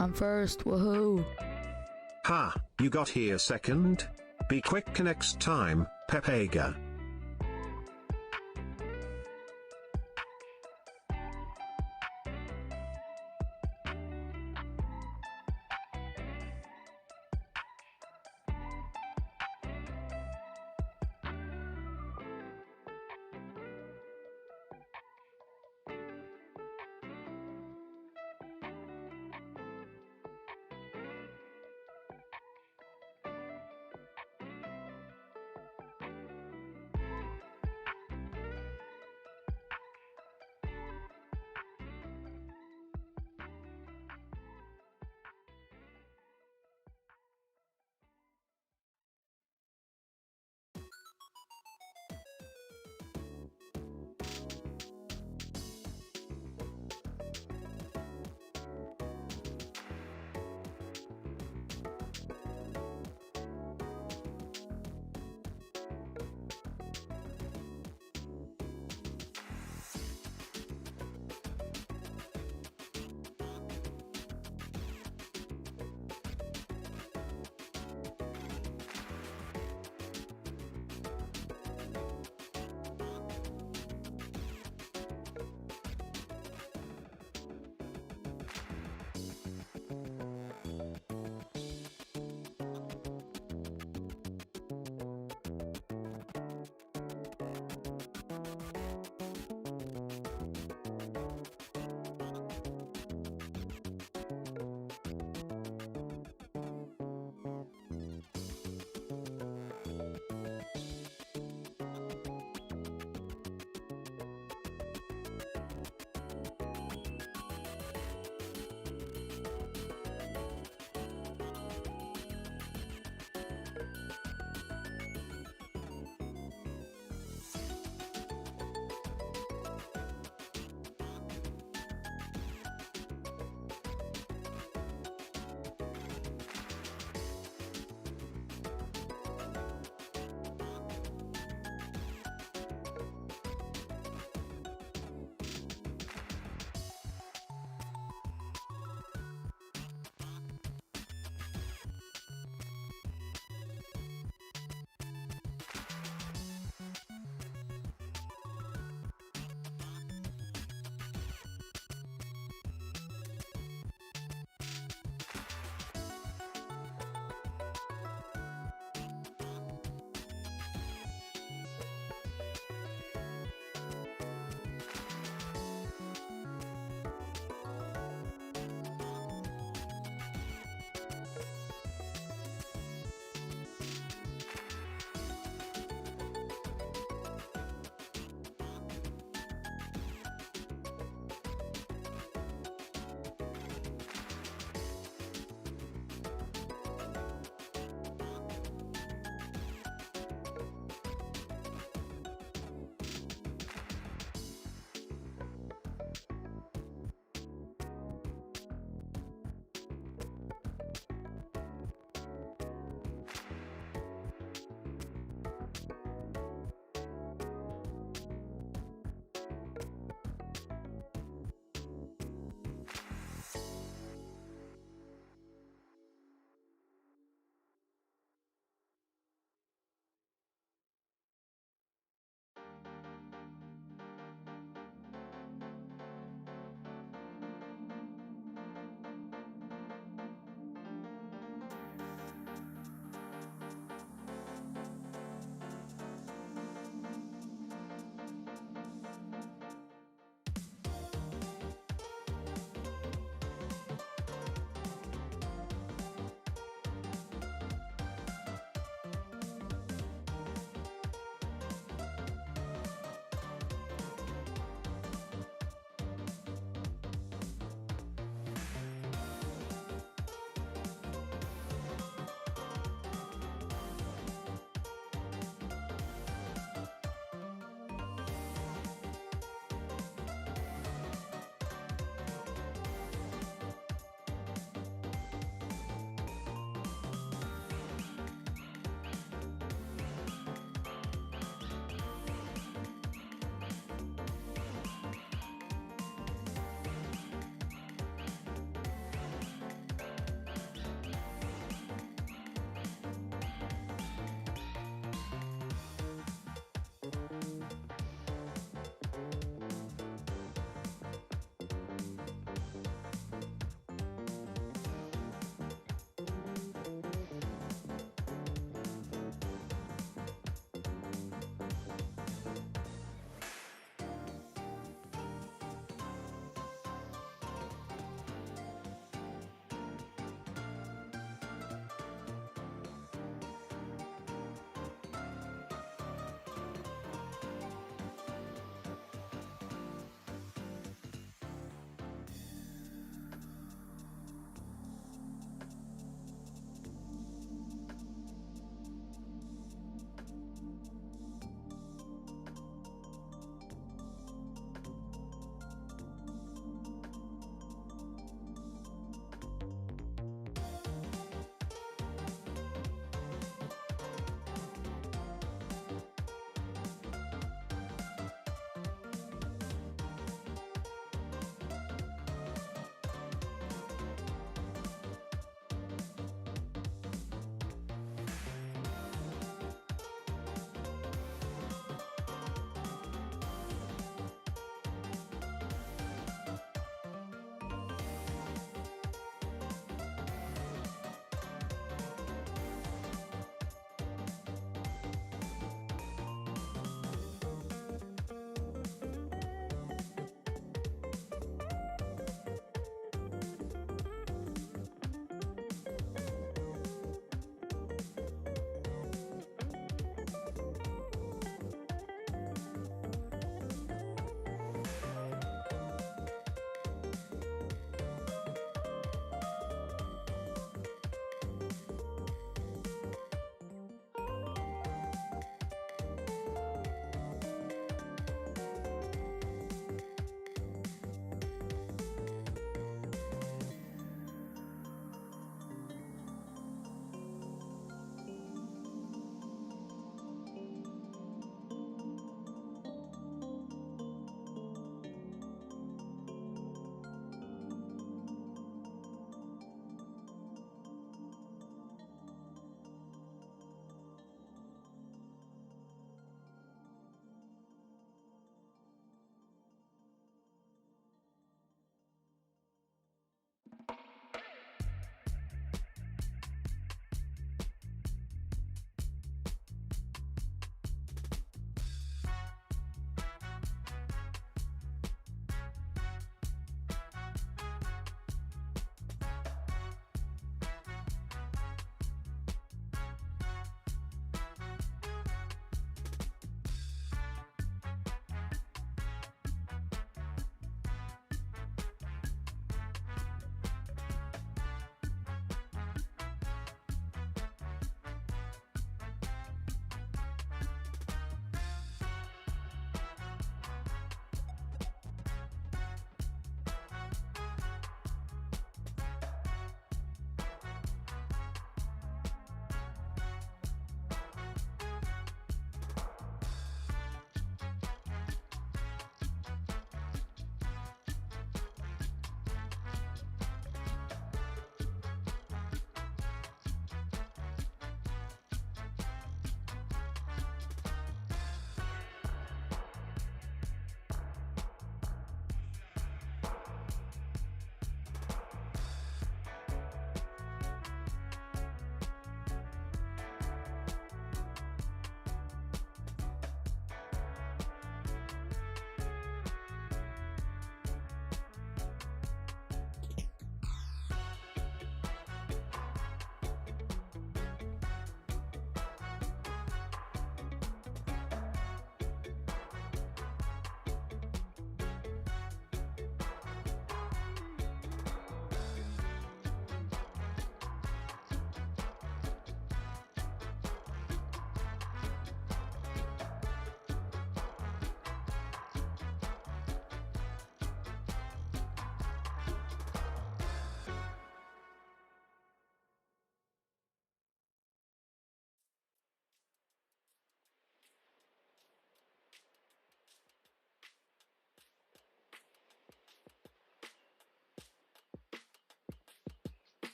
I'm first, woohoo! Ha, you got here second? Be quick next time, Pepega.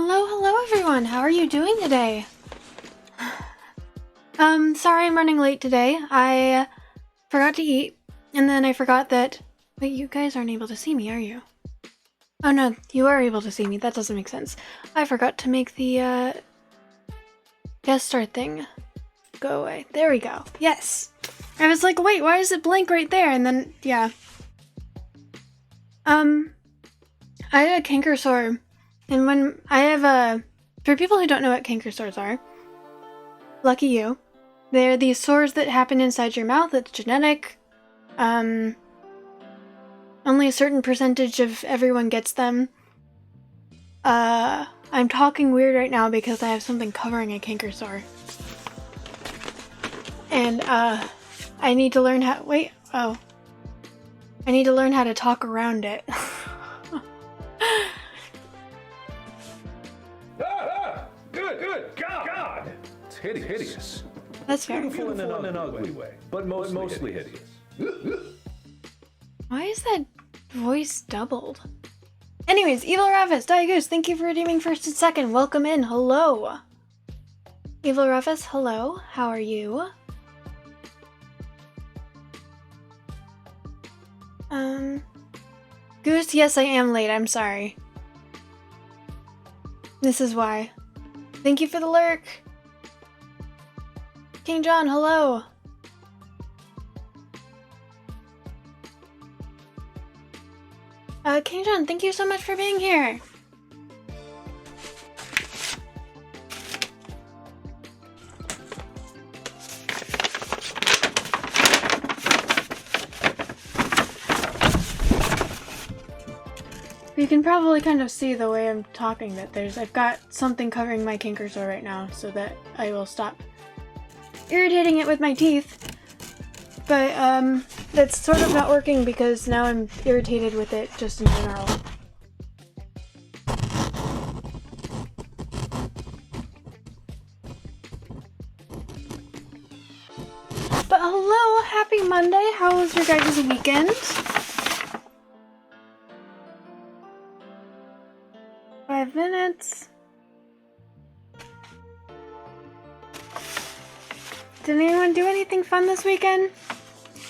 Hello everyone, how are you doing today? Sorry I'm running late today. I forgot to eat, and then I forgot that... Wait, you guys aren't able to see me, are you? Oh no, you are able to see me, that doesn't make sense. I forgot to make the, guest star thing go away. There we go, yes! I was like, wait, why is it blank right there? And then, yeah. I had a canker sore, and when I have for people who don't know what canker sores are, lucky you. They're these sores that happen inside your mouth. It's genetic. Only a certain percentage of everyone gets them. I'm talking weird right now because I have something covering a canker sore. And, I need to learn how- wait, oh. I need to learn how to talk around it. Good God! It's hideous. That's fair. Beautiful in an ugly way, but mostly hideous. Why is that voice doubled? Anyways, Evil Rufus, Diagoose, thank you for redeeming first and second. Welcome in. Hello. Evil Rufus, hello. How are you? Goose, yes, I am late. I'm sorry. This is why. Thank you for the lurk. King John, hello. King John, thank you so much for being here. You can probably kind of see the way I'm talking that I've got something covering my canker sore right now so that I will stop irritating it with my teeth. But, that's sort of not working because now I'm irritated with it just in general. But hello, happy Monday. How was your guys' weekend? 5 minutes. Did anyone do anything fun this weekend?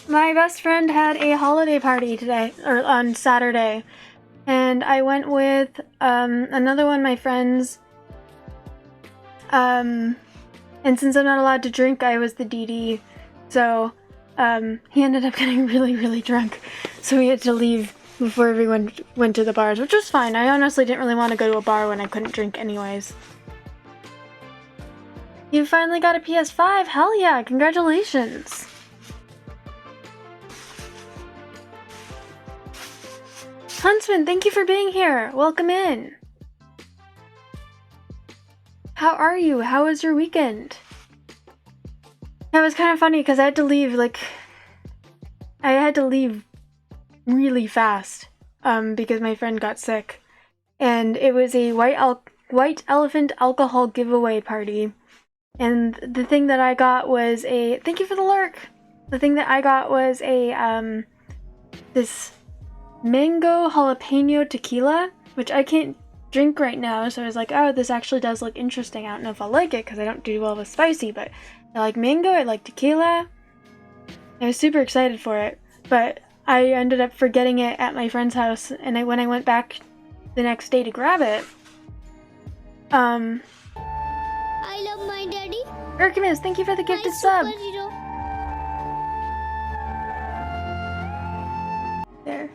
My best friend had a holiday party today, or on Saturday, and I went with another one of my friends. And since I'm not allowed to drink, I was the DD. So he ended up getting really, really drunk, so we had to leave before everyone went to the bars, which was fine. I honestly didn't really want to go to a bar when I couldn't drink anyways. You finally got a PS5? Hell yeah, congratulations! Huntsman, thank you for being here! Welcome in! How are you? How was your weekend? It was kind of funny because I had to leave, really fast, because my friend got sick. And it was a white elephant alcohol giveaway party. And the thing that I got was thank you for the lurk! The thing that I got was this mango jalapeno tequila, which I can't drink right now, so I was like, oh, this actually does look interesting. I don't know if I'll like it because I don't do well with spicy, but I like mango, I like tequila. I was super excited for it, but I ended up forgetting it at my friend's house, and when I went back the next day to grab it, I love my daddy. Urkimus, thank you for the gifted sub! Superhero. There.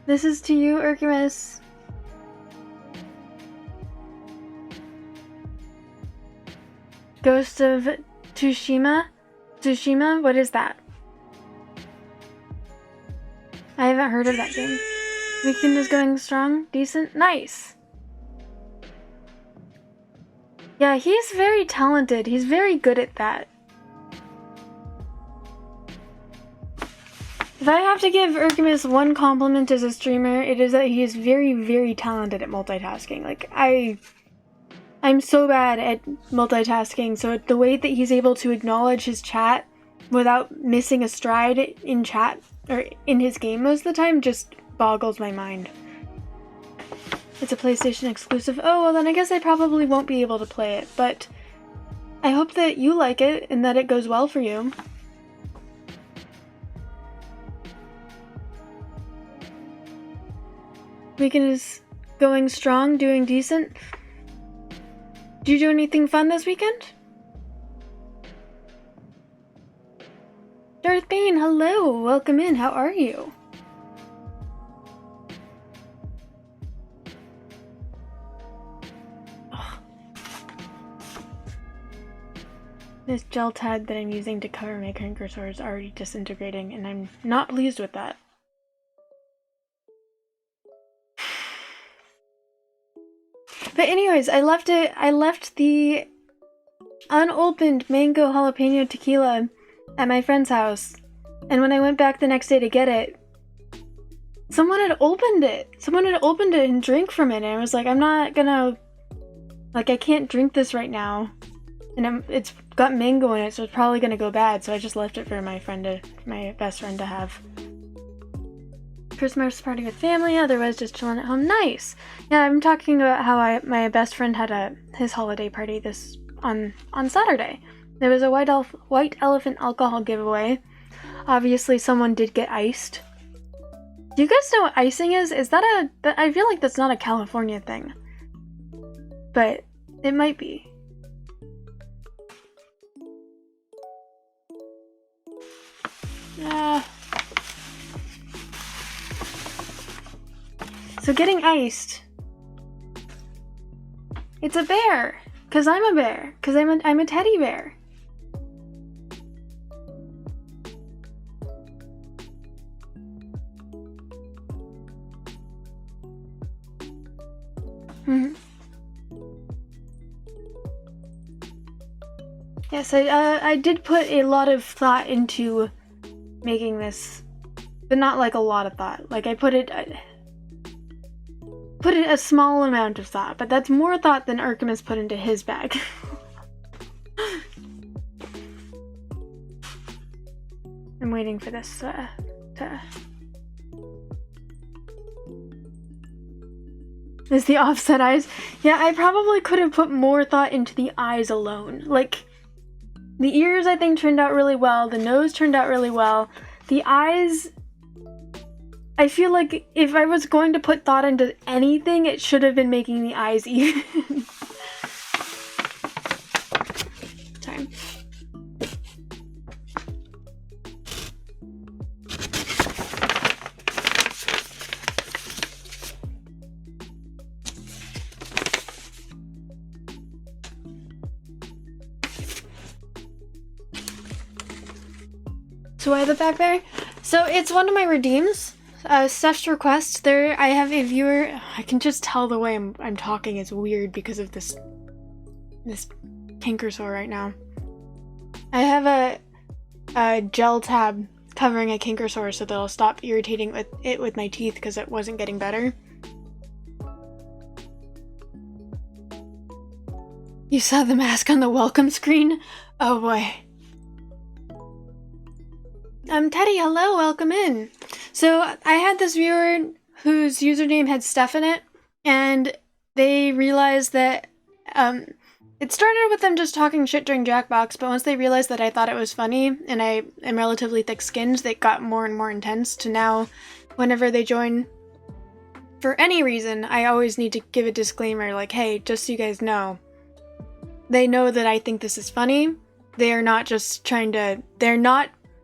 This is to you, Urkimus. Ghost of Tsushima? Tsushima? What is that? I haven't heard of that game. Weekend is going strong? Decent? Nice! Yeah, he's very talented. He's very good at that. If I have to give Urkimus one compliment as a streamer, it is that he is very, very talented at multitasking. Like, I'm so bad at multitasking, so the way that he's able to acknowledge his chat without missing a stride in chat, or in his game most of the time, just boggles my mind. It's a PlayStation exclusive. Oh, well then I guess I probably won't be able to play it, but I hope that you like it and that it goes well for you. Weekend is going strong, doing decent. Did you do anything fun this weekend? Darth Bane, hello! Welcome in, how are you? Ugh. This gel tag that I'm using to cover my cursor is already disintegrating, and I'm not pleased with that. But anyways, I left the unopened mango jalapeno tequila at my friend's house, and when I went back the next day to get it, someone had opened it and drank from it, and I was like, I'm not gonna, like, I can't drink this right now, and it's got mango in it, so it's probably gonna go bad, so I just left it for my best friend to have. Christmas party with family, otherwise just chilling at home. Nice! Yeah, I'm talking about how my best friend had his holiday party on Saturday. There was a white elephant alcohol giveaway. Obviously someone did get iced. Do you guys know what icing is? Is that I feel like that's not a California thing. But it might be. So getting iced. It's a bear. Cause I'm a bear. Cause I'm a teddy bear. Yes, I did put a lot of thought into making this, but not like a lot of thought. Like I put it a small amount of thought, but that's more thought than Arkham has put into his bag. I'm waiting for this to... Is the offset eyes? Yeah, I probably could have put more thought into the eyes alone. Like, the ears I think turned out really well, the nose turned out really well. The eyes... I feel like if I was going to put thought into anything, it should have been making the eyes even. Sorry. So why the back bear? So it's one of my redeems. Steph's request. There, I have a viewer. I can just tell the way I'm talking is weird because of this canker sore right now. I have a gel tab covering a canker sore so that I'll stop irritating with my teeth because it wasn't getting better. You saw the mask on the welcome screen? Oh boy. Teddy, hello, welcome in. So I had this viewer whose username had Steph in it, and they realized that, it started with them just talking shit during Jackbox, but once they realized that I thought it was funny, and I am relatively thick-skinned, they got more and more intense to now, whenever they join, for any reason, I always need to give a disclaimer, like, hey, just so you guys know, they know that I think this is funny. They are not just trying to,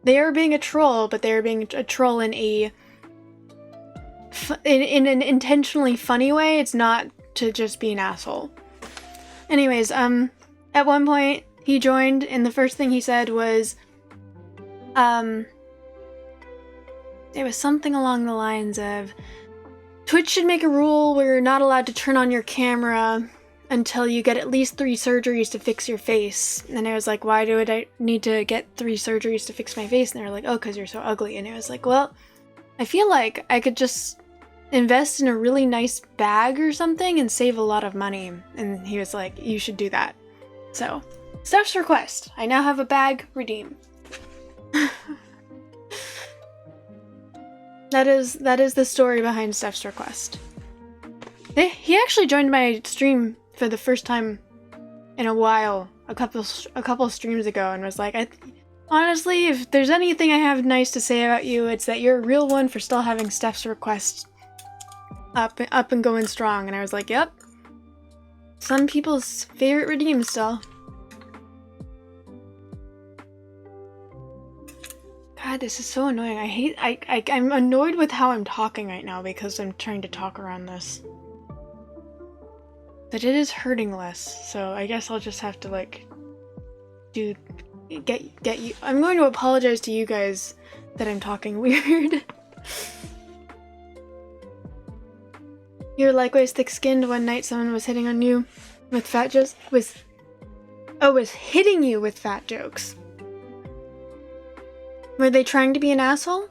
they are being a troll, but they are being a troll in in an intentionally funny way. It's not to just be an asshole. Anyways, at one point he joined and the first thing he said was, it was something along the lines of, Twitch should make a rule where you're not allowed to turn on your camera until you get at least 3 surgeries to fix your face. And I was like, why do I need to get 3 surgeries to fix my face? And they were like, oh, because you're so ugly. And I was like, well, I feel like I could just invest in a really nice bag or something and save a lot of money. And he was like, you should do that. So, Steph's request. I now have a bag, redeem. That is the story behind Steph's request. He actually joined my stream for the first time in a while, a couple streams ago, and was like, honestly, if there's anything I have nice to say about you, it's that you're a real one for still having Steph's request up and going strong. And I was like, yep. Some people's favorite redeem still. God, this is so annoying. I'm annoyed with how I'm talking right now because I'm trying to talk around this. But it is hurting less, so I guess I'll just have to, like, get you. I'm going to apologize to you guys that I'm talking weird. You're likewise thick-skinned. One night someone was hitting on you with fat jokes. Was hitting you with fat jokes. Were they trying to be an asshole?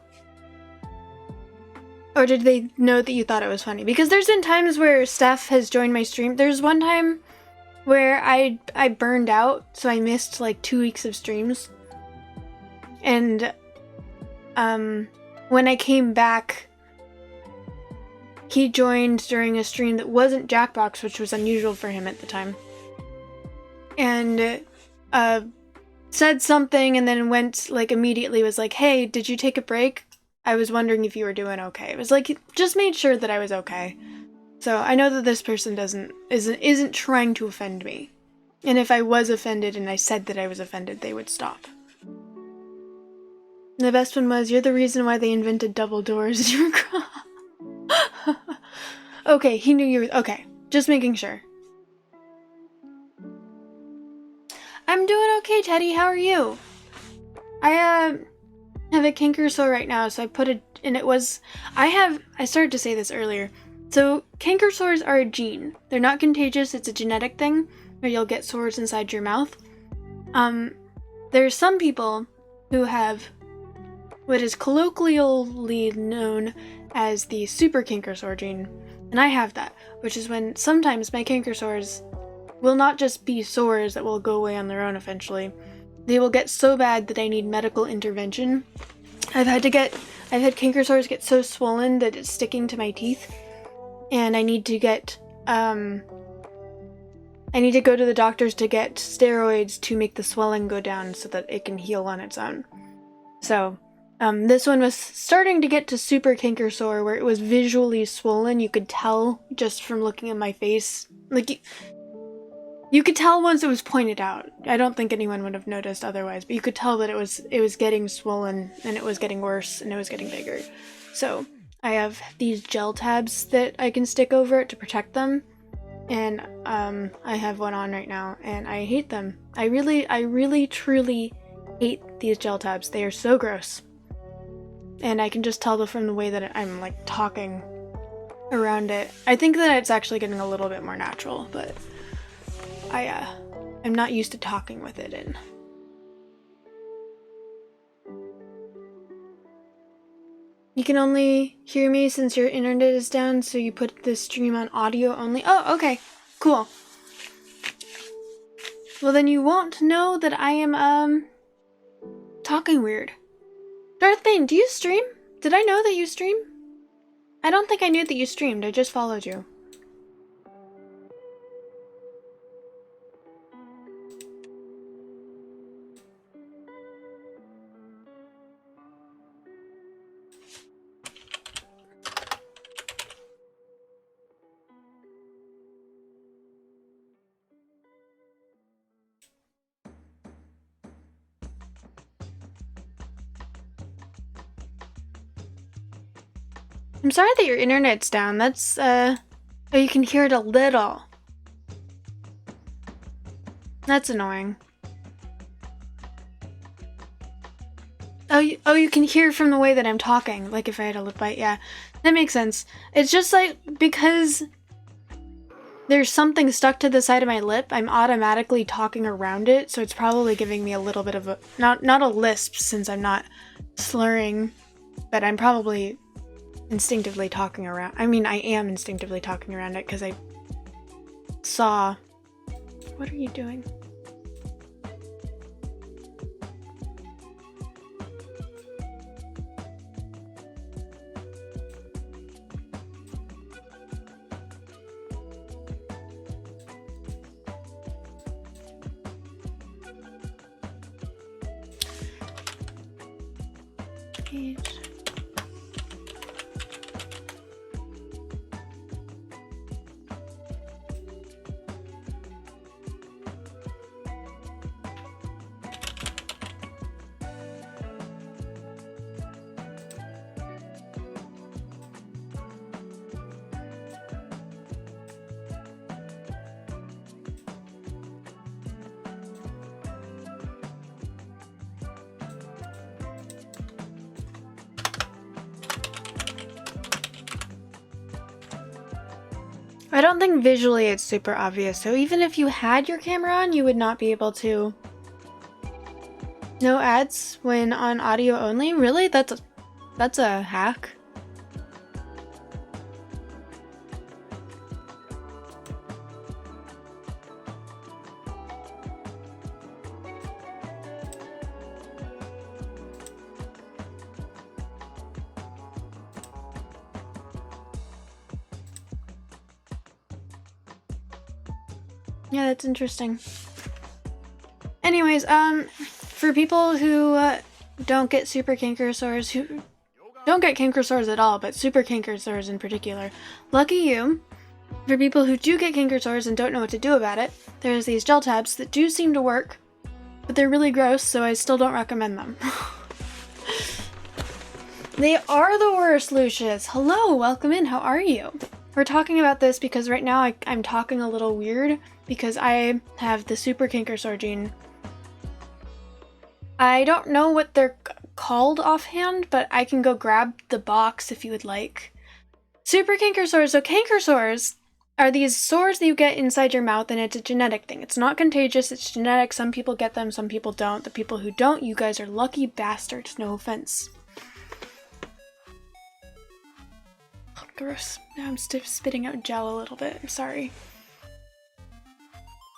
Or did they know that you thought it was funny? Because there's been times where Steph has joined my stream. There's one time where I burned out, so I missed like 2 weeks of streams. And when I came back, he joined during a stream that wasn't Jackbox, which was unusual for him at the time. And said something and then went, like, immediately was like, hey, did you take a break? I was wondering if you were doing okay. It was like, he just made sure that I was okay. So I know that this person isn't trying to offend me. And if I was offended and I said that I was offended, they would stop. The best one was, you're the reason why they invented double doors. You were Okay, he knew you were, okay. Just making sure. I'm doing okay, Teddy. How are you? I have a canker sore right now, so I put it, and it was, I started to say this earlier. So canker sores are a gene. They're not contagious. It's a genetic thing where you'll get sores inside your mouth. There's some people who have what is colloquially known as the super canker sore gene, and I have that, which is when sometimes my canker sores will not just be sores that will go away on their own eventually. They will get so bad that I need medical intervention. I've had canker sores get so swollen that it's sticking to my teeth, and I need to get, I need to go to the doctors to get steroids to make the swelling go down so that it can heal on its own. So, this one was starting to get to super canker sore where it was visually swollen. You could tell just from looking at my face. Like, you could tell once it was pointed out. I don't think anyone would have noticed otherwise, but you could tell that it was getting swollen, and it was getting worse, and it was getting bigger. So, I have these gel tabs that I can stick over it to protect them, and I have one on right now, and I hate them. I really, truly hate these gel tabs. They are so gross. And I can just tell from the way that I'm, like, talking around it. I think that it's actually getting a little bit more natural, but I'm not used to talking with it in. You can only hear me since your internet is down, so you put this stream on audio only. Oh, okay. Cool. Well, then you won't know that I am, talking weird. Darth Bane, do you stream? Did I know that you stream? I don't think I knew that you streamed. I just followed you. I'm sorry that your internet's down. That's, oh, you can hear it a little. That's annoying. Oh, you can hear from the way that I'm talking, like if I had a lip bite, yeah. That makes sense. It's just like, because there's something stuck to the side of my lip, I'm automatically talking around it, so it's probably giving me a little bit of a, not a lisp since I'm not slurring, but I'm probably instinctively talking around. I mean, I am instinctively talking around it because I saw. What are you doing? Gauge. I don't think visually it's super obvious, so even if you had your camera on, you would not be able to. No ads when on audio only? Really? That's a hack. Yeah, that's interesting. Anyways, for people who don't get super canker sores, who don't get canker sores at all, but super canker sores in particular, lucky you. For people who do get canker sores and don't know what to do about it, there's these gel tabs that do seem to work, but they're really gross, so I still don't recommend them. They are the worst, Lucius. Hello, welcome in. How are you? We're talking about this because right now I'm talking a little weird because I have the super canker sore gene. I don't know what they're called offhand, but I can go grab the box if you would like. Super canker sores. So canker sores are these sores that you get inside your mouth, and it's a genetic thing. It's not contagious, it's genetic. Some people get them, some people don't. The people who don't, you guys are lucky bastards, no offense. Gross. Now I'm spitting out gel a little bit. I'm sorry.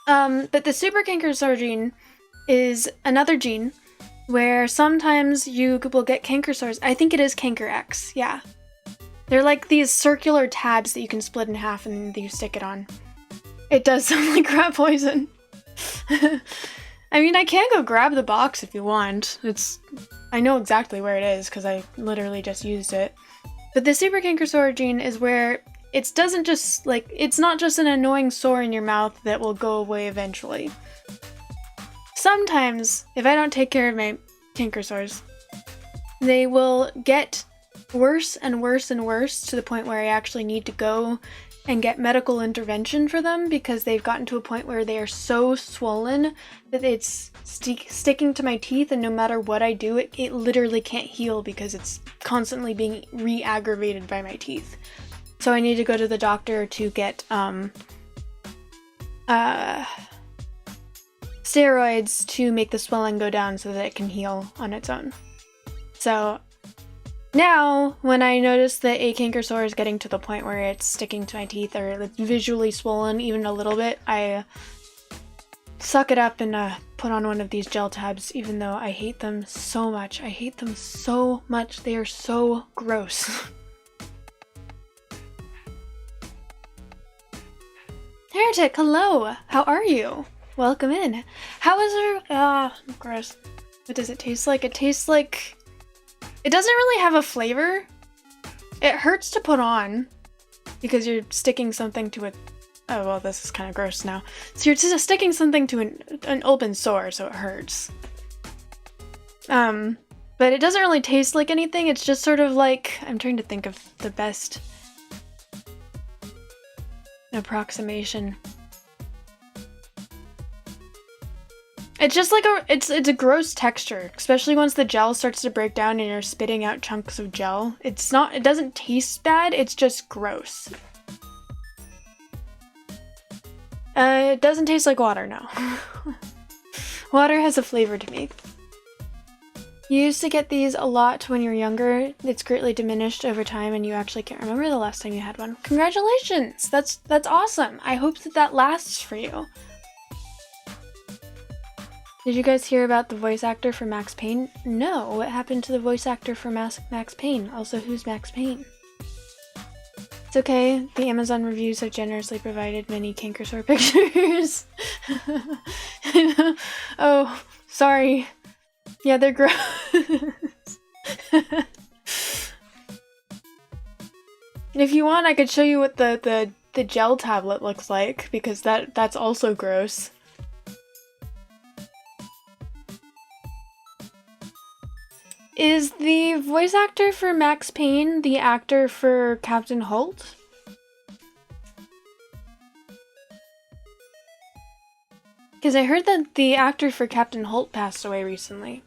But the super canker sore gene is another gene where sometimes you will get canker sores. I think it is canker X. Yeah. They're like these circular tabs that you can split in half and you stick it on. It does sound like rat poison. I mean, I can go grab the box if you want. I know exactly where it is because I literally just used it. But the super canker sore gene is where it's not just an annoying sore in your mouth that will go away eventually. Sometimes, if I don't take care of my canker sores, they will get worse and worse and worse to the point where I actually need to go and get medical intervention for them because they've gotten to a point where they are so swollen that it's sticking to my teeth, and no matter what I do, it literally can't heal because it's constantly being re-aggravated by my teeth. So I need to go to the doctor to get steroids to make the swelling go down so that it can heal on its own. So now, when I notice that a canker sore is getting to the point where it's sticking to my teeth or it's visually swollen even a little bit, I suck it up and put on one of these gel tabs, even though I hate them so much. I hate them so much. They are so gross. Heretic, hello! How are you? Welcome in. How is your... gross. What does it taste like? It tastes like... It doesn't really have a flavor. It hurts to put on because you're sticking something to it. Oh, well, this is kind of gross now. So you're just sticking something to an open sore, so it hurts. But it doesn't really taste like anything. It's just sort of like... I'm trying to think of the best approximation. It's just like it's a gross texture, especially once the gel starts to break down and you're spitting out chunks of gel. It doesn't taste bad, it's just gross. It doesn't taste like water, no. Water has a flavor to me. You used to get these a lot when you were younger. It's greatly diminished over time and you actually can't remember the last time you had one. Congratulations! That's awesome. I hope that lasts for you. Did you guys hear about the voice actor for Max Payne? No, what happened to the voice actor for Max Payne? Also, who's Max Payne? It's okay, the Amazon reviews have generously provided many canker sore pictures. Oh, sorry. Yeah, they're gross. If you want, I could show you what the gel tablet looks like, because that's also gross. Is the voice actor for Max Payne the actor for Captain Holt? Because I heard that the actor for Captain Holt passed away recently.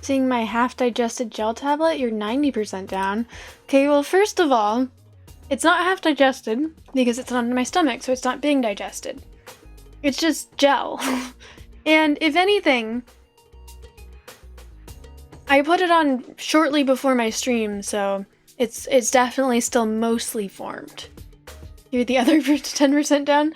Seeing my half-digested gel tablet, you're 90% down. Okay, well, first of all, it's not half-digested because it's not in my stomach, so it's not being digested. It's just gel. And if anything, I put it on shortly before my stream, so it's definitely still mostly formed. You're the other 10% down?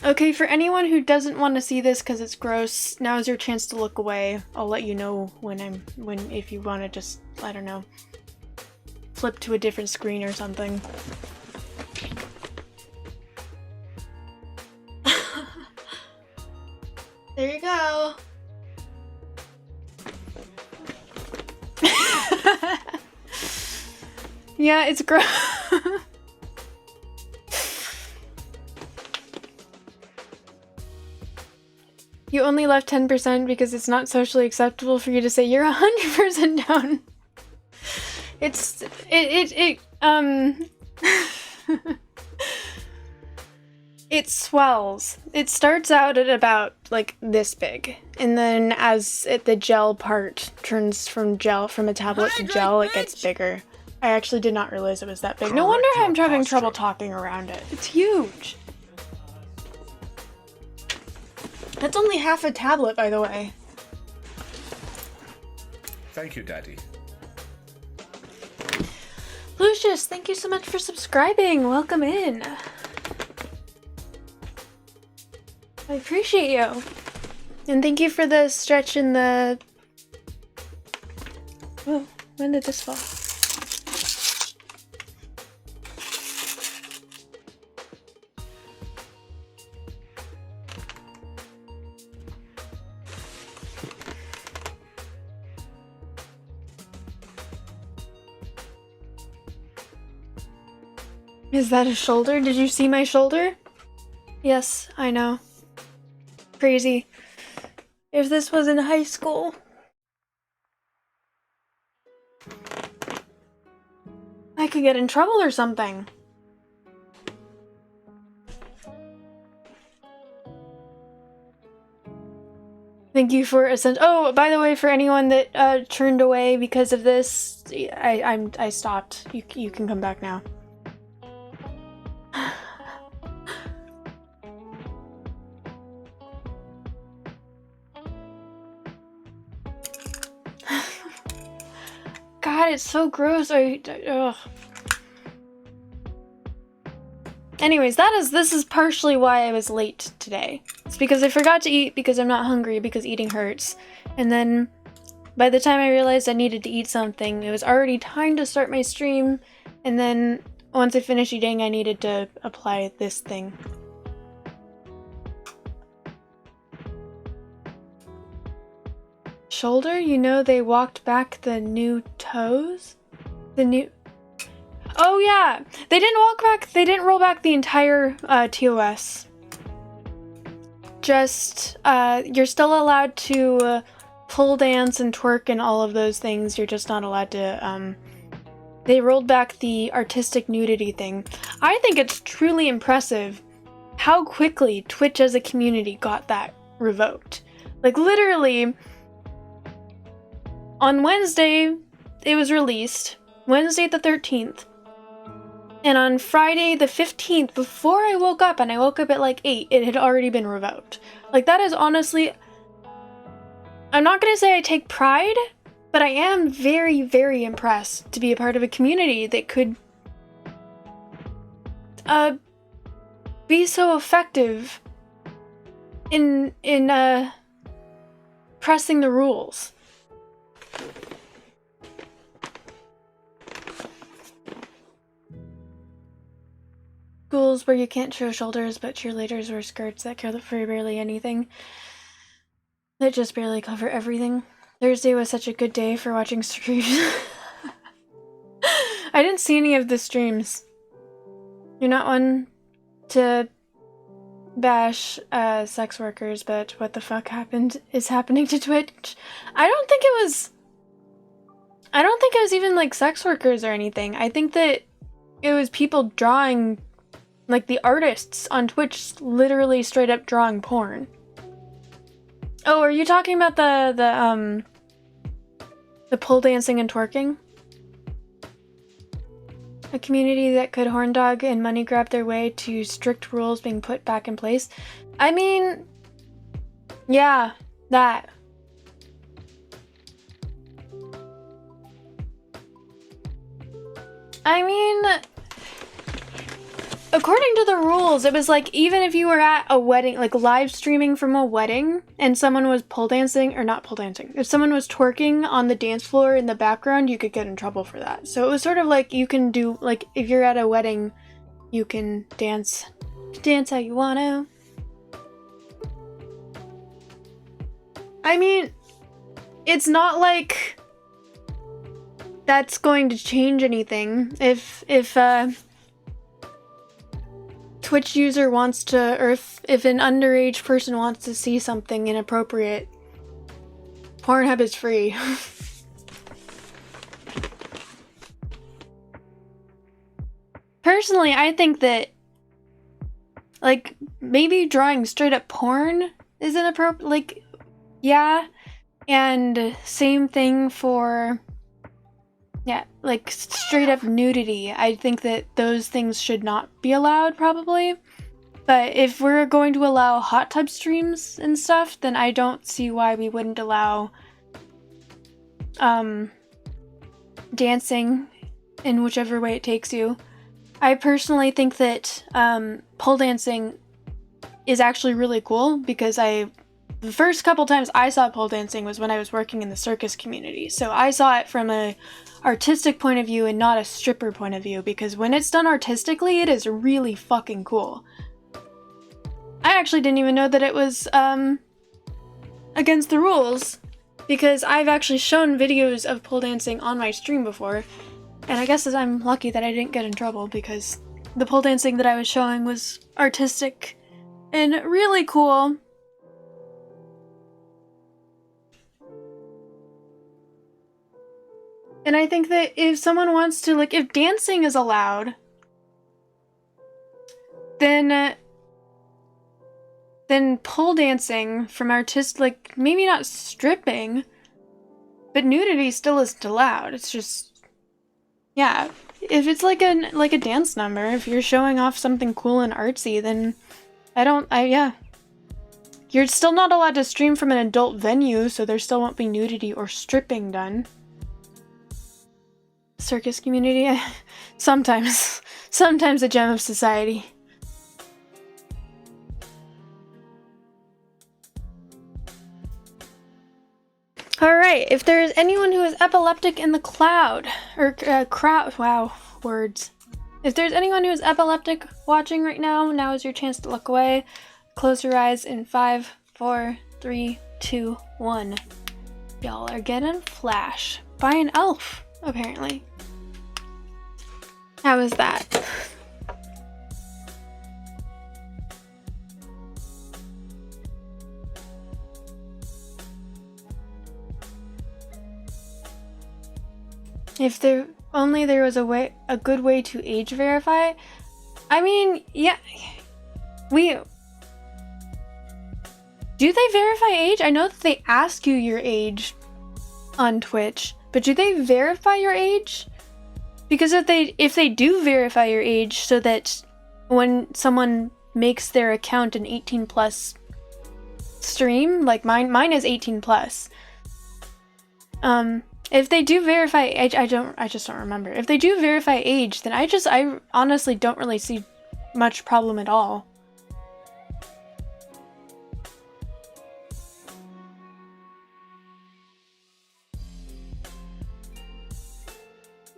Okay, for anyone who doesn't want to see this because it's gross, now is your chance to look away. I'll let you know if you want to just, I don't know, flip to a different screen or something. There you go. Yeah, it's gross. You only left 10% because it's not socially acceptable for you to say you're 100% down. It swells. It starts out at about like this big, and then as the gel part turns from a tablet to gel, it gets bigger. I actually did not realize it was that big. No wonder I'm having trouble talking around it. It's huge. That's only half a tablet, by the way. Thank you, Daddy. Lucius, thank you so much for subscribing. Welcome in. I appreciate you. And thank you for the stretch in the... Oh, when did this fall? Is that a shoulder? Did you see my shoulder? Yes, I know. Crazy. If this was in high school. I could get in trouble or something. Thank you for oh, by the way, for anyone that turned away because of this, I stopped. You can come back now. God, it's so gross. Ugh. Anyways, this is partially why I was late today. It's because I forgot to eat because I'm not hungry because eating hurts. And then by the time I realized I needed to eat something, it was already time to start my stream. And then once I finished eating, I needed to apply this thing. Shoulder? You know they walked back the new toes? Oh yeah! They didn't roll back the entire TOS. Just, you're still allowed to pole dance and twerk and all of those things. You're just not allowed to, they rolled back the artistic nudity thing. I think it's truly impressive how quickly Twitch as a community got that revoked. Like, literally, on Wednesday, it was released. Wednesday the 13th. And on Friday the 15th, before I woke up, and I woke up at like 8, it had already been revoked. Like, that is honestly... I'm not gonna say I take pride, but I am very, very impressed to be a part of a community that could be so effective in pressing the rules. Schools where you can't show shoulders, but cheerleaders wear skirts that cover barely anything. That just barely cover everything. Thursday was such a good day for watching streams. I didn't see any of the streams. You're not one to bash sex workers, but what the fuck is happening to Twitch? I don't think it was even like sex workers or anything. I think that it was people drawing, like the artists on Twitch literally straight up drawing porn. Oh, are you talking about the pole dancing and twerking? A community that could horn dog and money grab their way to strict rules being put back in place. I mean, yeah, that. I mean, according to the rules, it was like even if you were at a wedding, like live streaming from a wedding, and someone was pole dancing, or not pole dancing, if someone was twerking on the dance floor in the background, you could get in trouble for that. So it was sort of like you can do, like if you're at a wedding, you can dance how you want to. I mean, it's not like that's going to change anything. If Twitch user wants to, or if an underage person wants to see something inappropriate, Pornhub is free. Personally, I think that, like, maybe drawing straight up porn is inappropriate, like, yeah, and same thing for, yeah, like, straight up nudity. I think that those things should not be allowed, probably. But if we're going to allow hot tub streams and stuff, then I don't see why we wouldn't allow dancing in whichever way it takes you. I personally think that pole dancing is actually really cool because the first couple times I saw pole dancing was when I was working in the circus community. So I saw it from a artistic point of view and not a stripper point of view, because when it's done artistically, it is really fucking cool. I actually didn't even know that it was against the rules, because I've actually shown videos of pole dancing on my stream before, and I guess I'm lucky that I didn't get in trouble because the pole dancing that I was showing was artistic and really cool. And I think that if someone wants to, like, if dancing is allowed, then pole dancing from like, maybe not stripping, but nudity still isn't allowed. It's just, yeah. If it's like a dance number, if you're showing off something cool and artsy, then yeah. You're still not allowed to stream from an adult venue, so there still won't be nudity or stripping done. Circus community? Sometimes a gem of society. Alright, if there's anyone who is epileptic in the crowd, wow, words. If there's anyone who is epileptic watching right now, now is your chance to look away. Close your eyes in 5, 4, 3, 2, 1. Y'all are getting flash by an elf, apparently. How was that? If there was a good way to age verify. I mean, yeah. Do they verify age? I know that they ask you your age on Twitch, but do they verify your age? Because if they do verify your age so that when someone makes their account an 18 plus stream, like mine is 18 plus. If they do verify age, I just don't remember. If they do verify age, then I honestly don't really see much problem at all.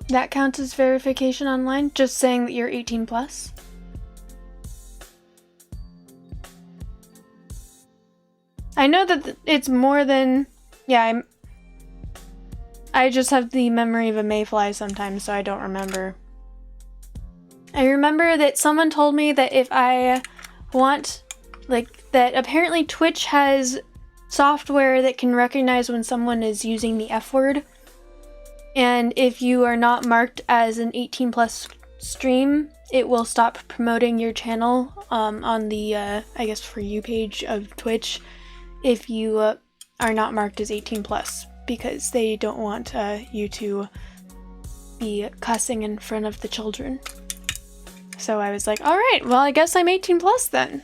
That counts as verification online? Just saying that you're 18 plus? I know that it's more than... Yeah, I just have the memory of a mayfly sometimes, so I don't remember. I remember that someone told me that if I want... Like, that apparently Twitch has software that can recognize when someone is using the F word. And if you are not marked as an 18 plus stream, it will stop promoting your channel on the, I guess, For You page of Twitch if you are not marked as 18 plus, because they don't want you to be cussing in front of the children. So I was like, alright, well I guess I'm 18 plus then.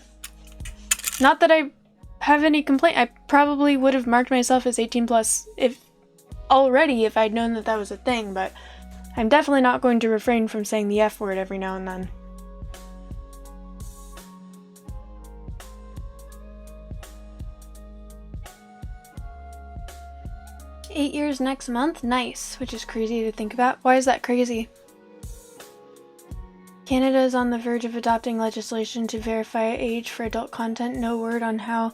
Not that I have any complaint. I probably would have marked myself as 18 plus if I'd known that that was a thing, but I'm definitely not going to refrain from saying the F word every now and then. "8 years next month? Nice," which is crazy to think about. Why is that crazy? Canada is on the verge of adopting legislation to verify age for adult content. No word on how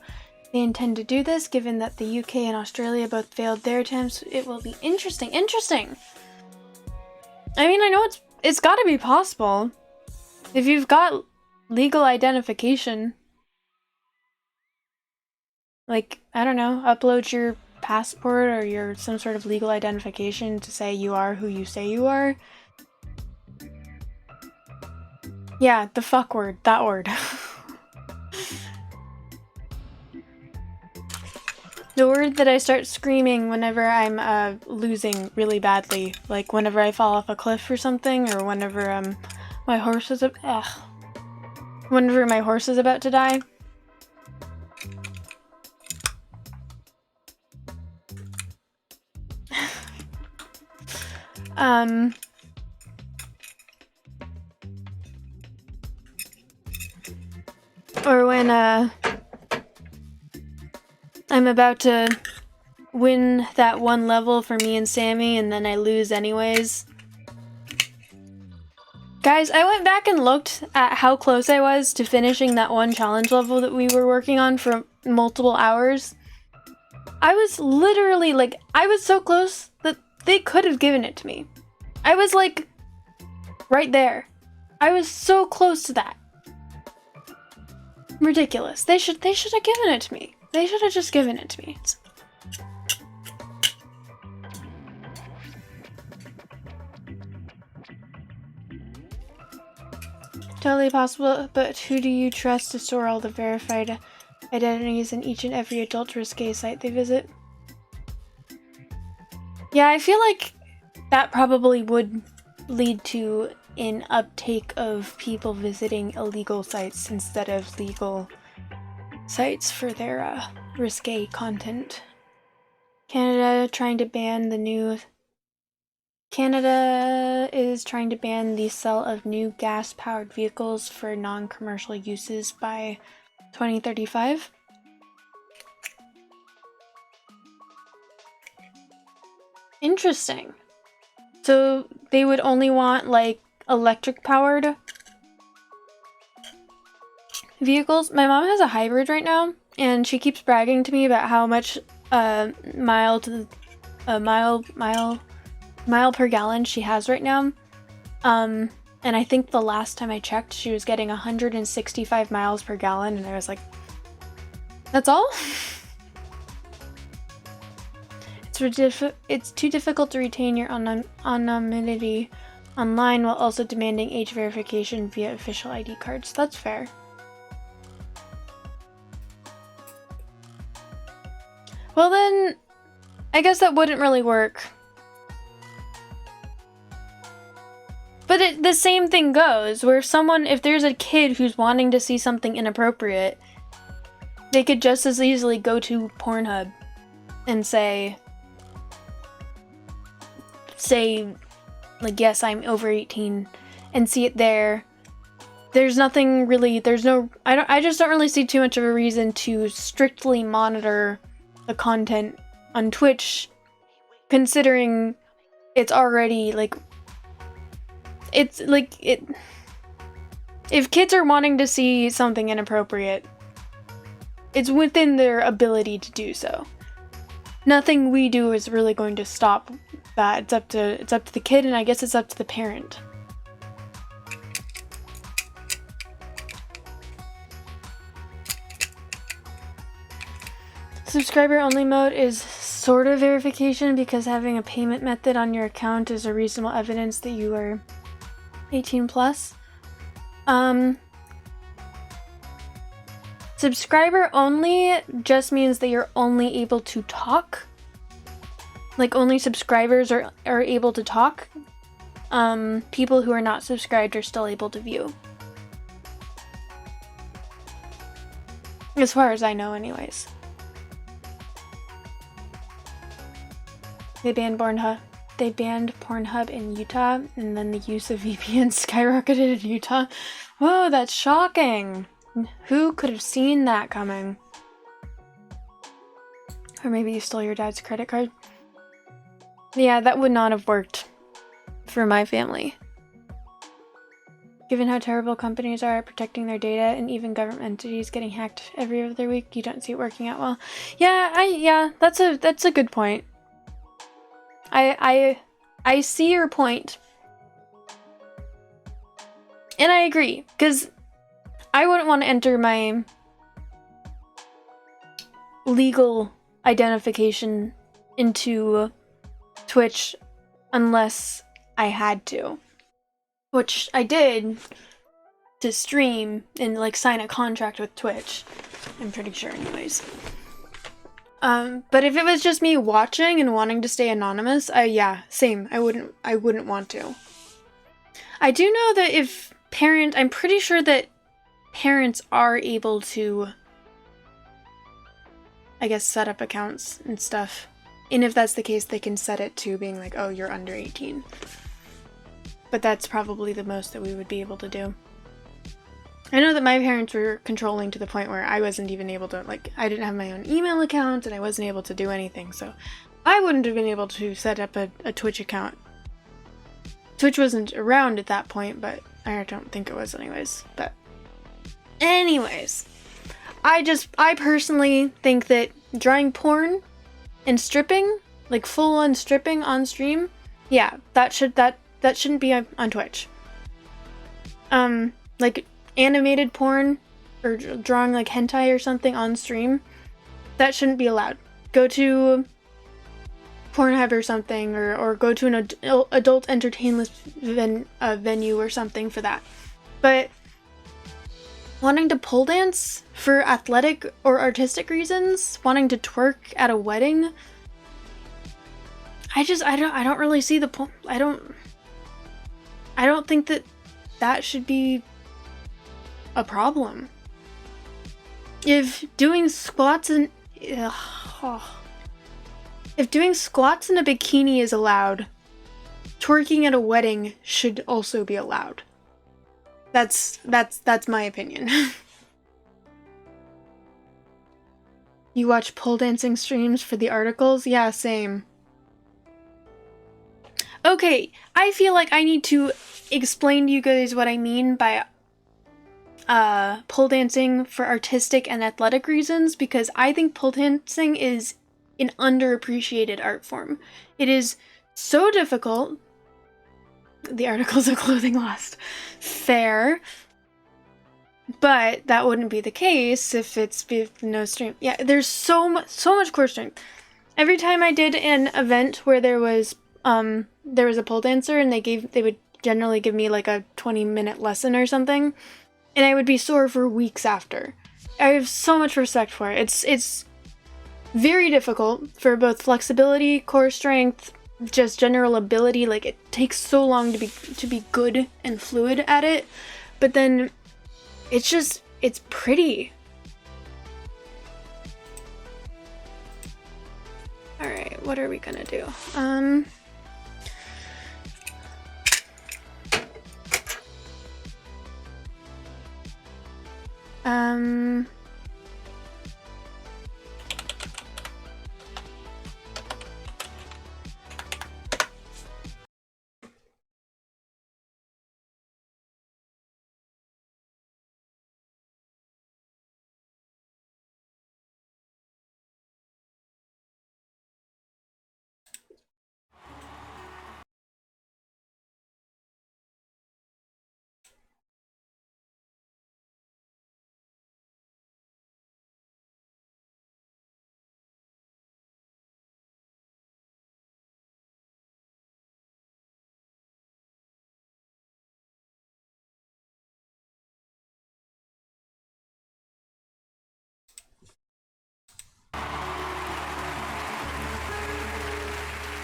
they intend to do this, given that the UK and Australia both failed their attempts. It will be interesting. Interesting! I mean, I know it's gotta be possible. If you've got legal identification. Like, I don't know, upload your passport or your some sort of legal identification to say you are who you say you are. Yeah, the fuck word. That word. The word that I start screaming whenever I'm losing really badly, like whenever I fall off a cliff or something, or whenever my horse is whenever my horse is about to die. Or when I'm about to win that one level for me and Sammy, and then I lose anyways. Guys, I went back and looked at how close I was to finishing that one challenge level that we were working on for multiple hours. I was literally, like, I was so close that they could have given it to me. I was, like, right there. I was so close to that. Ridiculous. They should have given it to me. They should have just given it to me. Totally possible, but who do you trust to store all the verified identities in each and every adult risque site they visit? Yeah, I feel like that probably would lead to an uptake of people visiting illegal sites instead of legal sites for their risque content. Canada is trying to ban the sale of new gas-powered vehicles for non-commercial uses by 2035. Interesting. So they would only want, like, electric-powered vehicles. My mom has a hybrid right now, and she keeps bragging to me about how much mile per gallon she has right now. And I think the last time I checked, she was getting 165 miles per gallon, and I was like, that's all? It's too difficult to retain your anonymity online while also demanding age verification via official ID cards. That's fair. Well then, I guess that wouldn't really work. But the same thing goes, where if there's a kid who's wanting to see something inappropriate, they could just as easily go to Pornhub and say, like, yes, I'm over 18, and see it there, there's nothing really, I just don't really see too much of a reason to strictly monitor the content on Twitch, considering it's already, like, if kids are wanting to see something inappropriate, it's within their ability to do so. Nothing we do is really going to stop that. It's up to the kid, and I guess it's up to the parent. Subscriber only mode is sort of verification because having a payment method on your account is a reasonable evidence that you are 18 plus. Subscriber only just means that you're only able to talk. Like, only subscribers are able to talk. People who are not subscribed are still able to view. As far as I know, anyways. They banned Pornhub in Utah, and then the use of VPN skyrocketed in Utah. Whoa, that's shocking! Who could have seen that coming? Or maybe you stole your dad's credit card? Yeah, that would not have worked for my family. Given how terrible companies are at protecting their data, and even government entities getting hacked every other week, you don't see it working out well. Yeah, that's a good point. I see your point. And I agree, because I wouldn't want to enter my legal identification into Twitch unless I had to. Which I did to stream and, like, sign a contract with Twitch. I'm pretty sure anyways. But if it was just me watching and wanting to stay anonymous, yeah, same. I wouldn't want to. I do know that I'm pretty sure that parents are able to, I guess, set up accounts and stuff. And if that's the case, they can set it to being like, oh, you're under 18. But that's probably the most that we would be able to do. I know that my parents were controlling to the point where I wasn't even able to, like, I didn't have my own email account and I wasn't able to do anything, so I wouldn't have been able to set up a Twitch account. Twitch wasn't around at that point, but I don't think it was anyways. But anyways, I personally think that drawing porn and stripping, like full-on stripping on stream, yeah, that shouldn't be on Twitch. Like animated porn or drawing like hentai or something on stream, that shouldn't be allowed. Go to Pornhub or something, or go to an adult entertainment venue or something for that. But wanting to pole dance for athletic or artistic reasons, wanting to twerk at a wedding, I don't really see the point. I don't think that should be a problem. If doing squats in a bikini is allowed, twerking at a wedding should also be allowed. That's my opinion. You watch pole dancing streams for the articles? Yeah, same. Okay, I feel like I need to explain to you guys what I mean by pole dancing for artistic and athletic reasons, because I think pole dancing is an underappreciated art form. It is so difficult. The articles of clothing lost. Fair. But that wouldn't be the case if no stream. Yeah, there's so much core strength. Every time I did an event where there was a pole dancer and they would generally give me like a 20-minute lesson or something, and I would be sore for weeks after. I have so much respect for it. It's very difficult for both flexibility, core strength, just general ability. Like, it takes so long to be good and fluid at it, but then it's pretty. Alright, what are we gonna do? Um...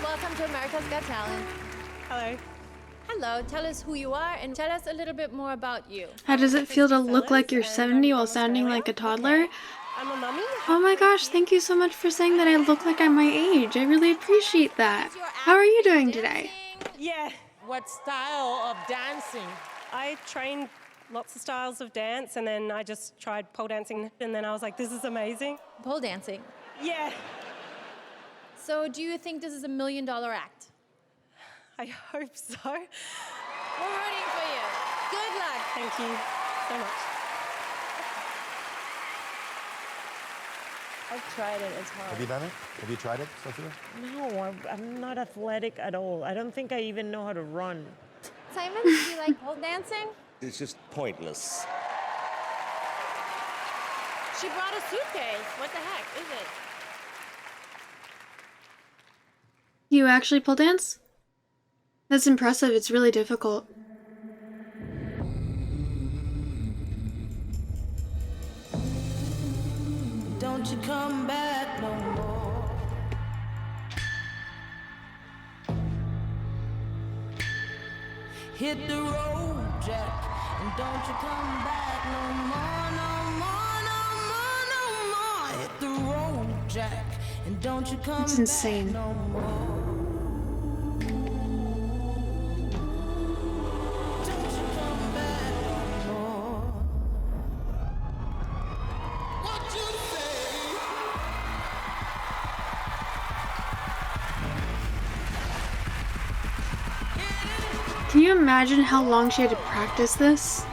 Welcome to America's Got Talent. Hello. Hello, tell us who you are and tell us a little bit more about you. How does it feel to look like you're 70 while sounding like a toddler? I'm a mummy. Oh my gosh, thank you so much for saying that I look like I'm my age. I really appreciate that. How are you doing today? Yeah. What style of dancing? I trained lots of styles of dance and then I just tried pole dancing and then I was like, this is amazing. Pole dancing. Yeah. So do you think this is $1 million act? I hope so. We're rooting for you. Good luck. Thank you so much. I've tried it, it's hard. Have you done it? Have you tried it, Sophia? No, I'm not athletic at all. I don't think I even know how to run. Simon, do you like pole dancing? It's just pointless. She brought a suitcase. What the heck is it? You actually pole dance? That's impressive. It's really difficult. Don't you come back no more. Hit the road, Jack, and don't you come back no more, no more, no more, no more. Hit the road, Jack, and don't you come It's insane. back no more. Don't you come back no more. What you say? Can you imagine how long she had to practice this?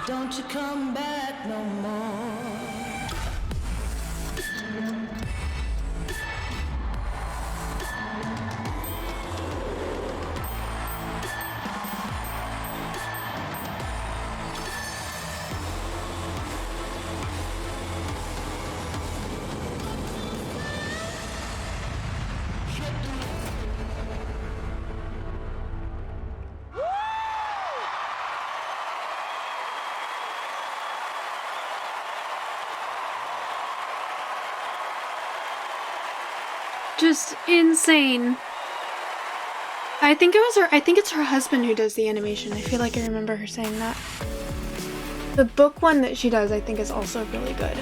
Don't you come back no more. Just insane. I think it was her. I think it's her husband who does the animation. I feel like I remember her saying that. The book one that she does, I think, is also really good.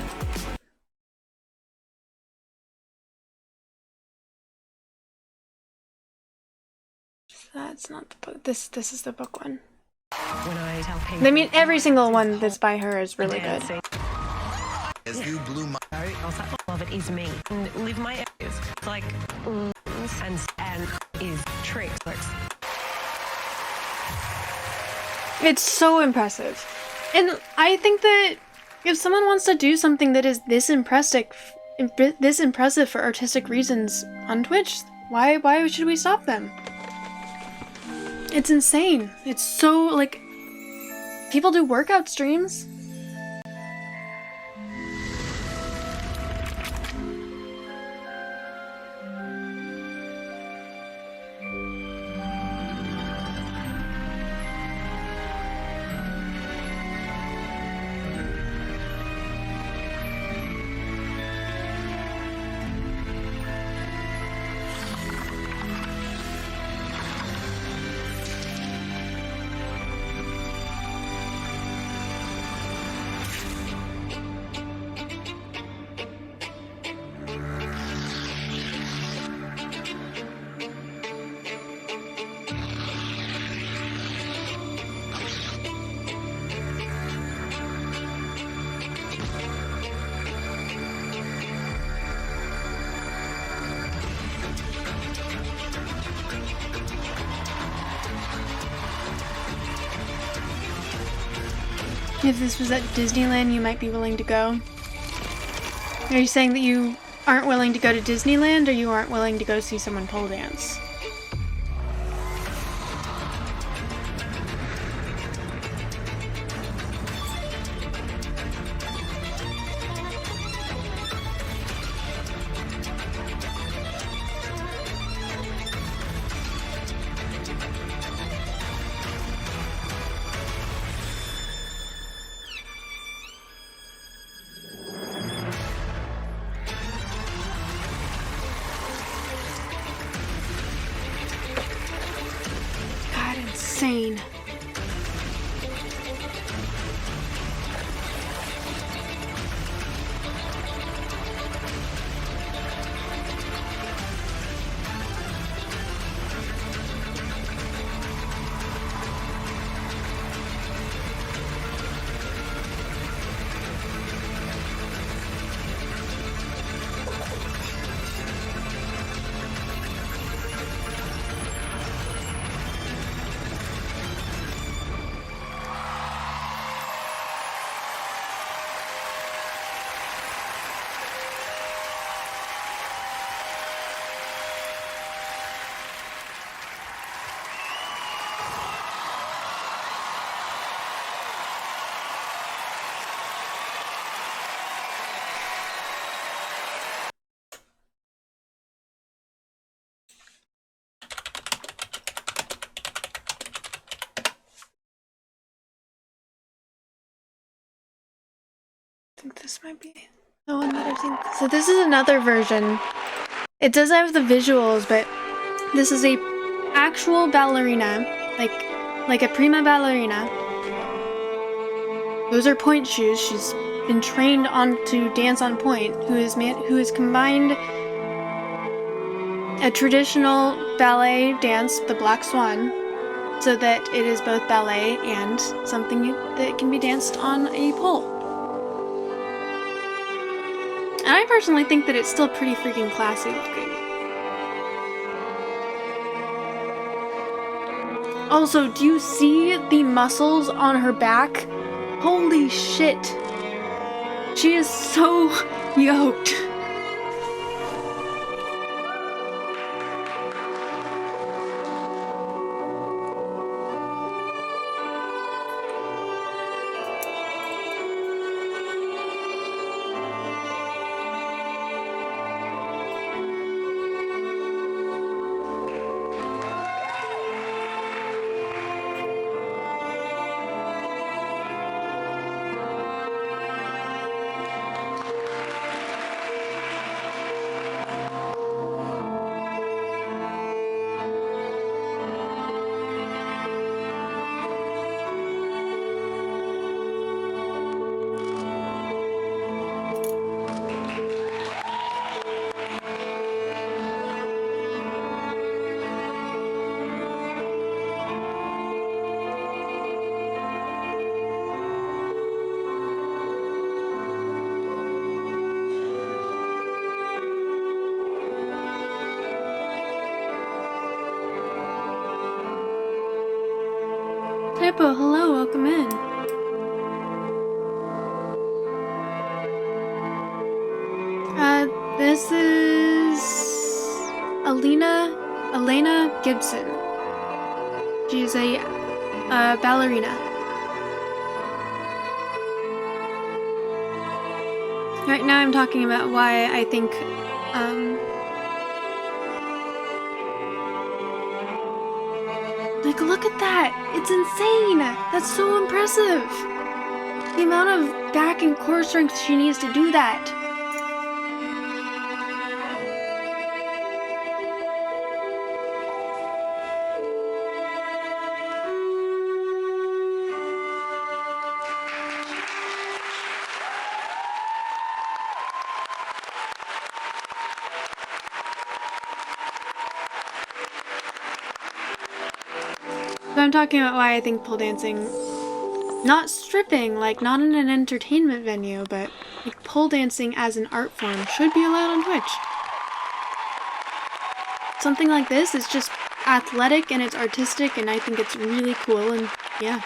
That's not the book. This is the book one. When I tell people, I mean, every single one that's by her is really good. As you blew my... I was like, all of it is me. And live my areas. Like, and is tricks. It's so impressive. And I think that if someone wants to do something that is this impressive for artistic reasons on Twitch, why should we stop them? It's insane. It's so, like, People do workout streams. If this was at Disneyland, you might be willing to go. Are you saying that you aren't willing to go to Disneyland, or you aren't willing to go see someone pole dance? God, insane. I think this might be the one that I've seen. So this is another version. It does have the visuals, but this is a actual ballerina, like a prima ballerina. Those are pointe shoes. She's been trained on to dance on pointe. Who has combined a traditional ballet dance, the Black Swan, so that it is both ballet and something that can be danced on a pole. And I personally think that it's still pretty freaking classy looking. Also, do you see the muscles on her back? Holy shit. She is so yoked. Typo, hello, welcome in. This is Elena Gibson. She is a ballerina. Right now I'm talking about why I think, like, look at that! It's insane! That's so impressive! The amount of back and core strength she needs to do that. So I'm talking about why I think pole dancing, not stripping, like not in an entertainment venue, but like pole dancing as an art form should be allowed on Twitch. Something like this is just athletic and it's artistic, and I think it's really cool, and yeah.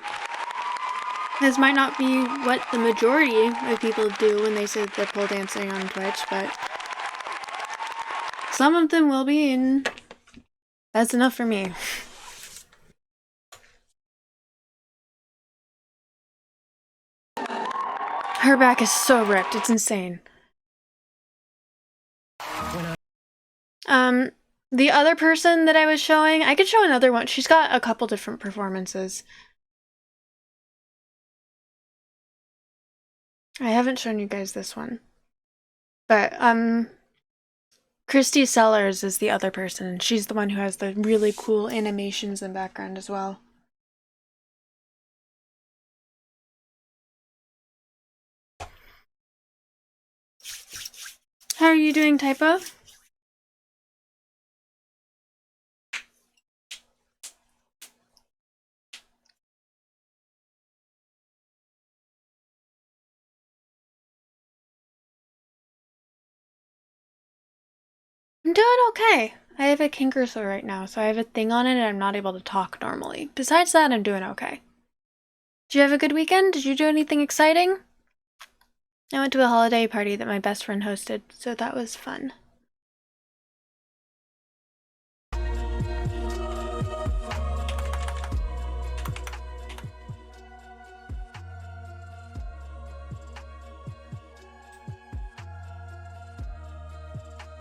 This might not be what the majority of people do when they say they're pole dancing on Twitch, but some of them will be, and that's enough for me. Her back is so ripped, it's insane. The other person that I was showing, I could show another one. She's got a couple different performances. I haven't shown you guys this one. But, Christy Sellers is the other person, and she's the one who has the really cool animations and background as well. How are you doing, Typo? I'm doing okay. I have a kink sore right now, so I have a thing on it and I'm not able to talk normally. Besides that, I'm doing okay. Did you have a good weekend? Did you do anything exciting? I went to a holiday party that my best friend hosted, so that was fun.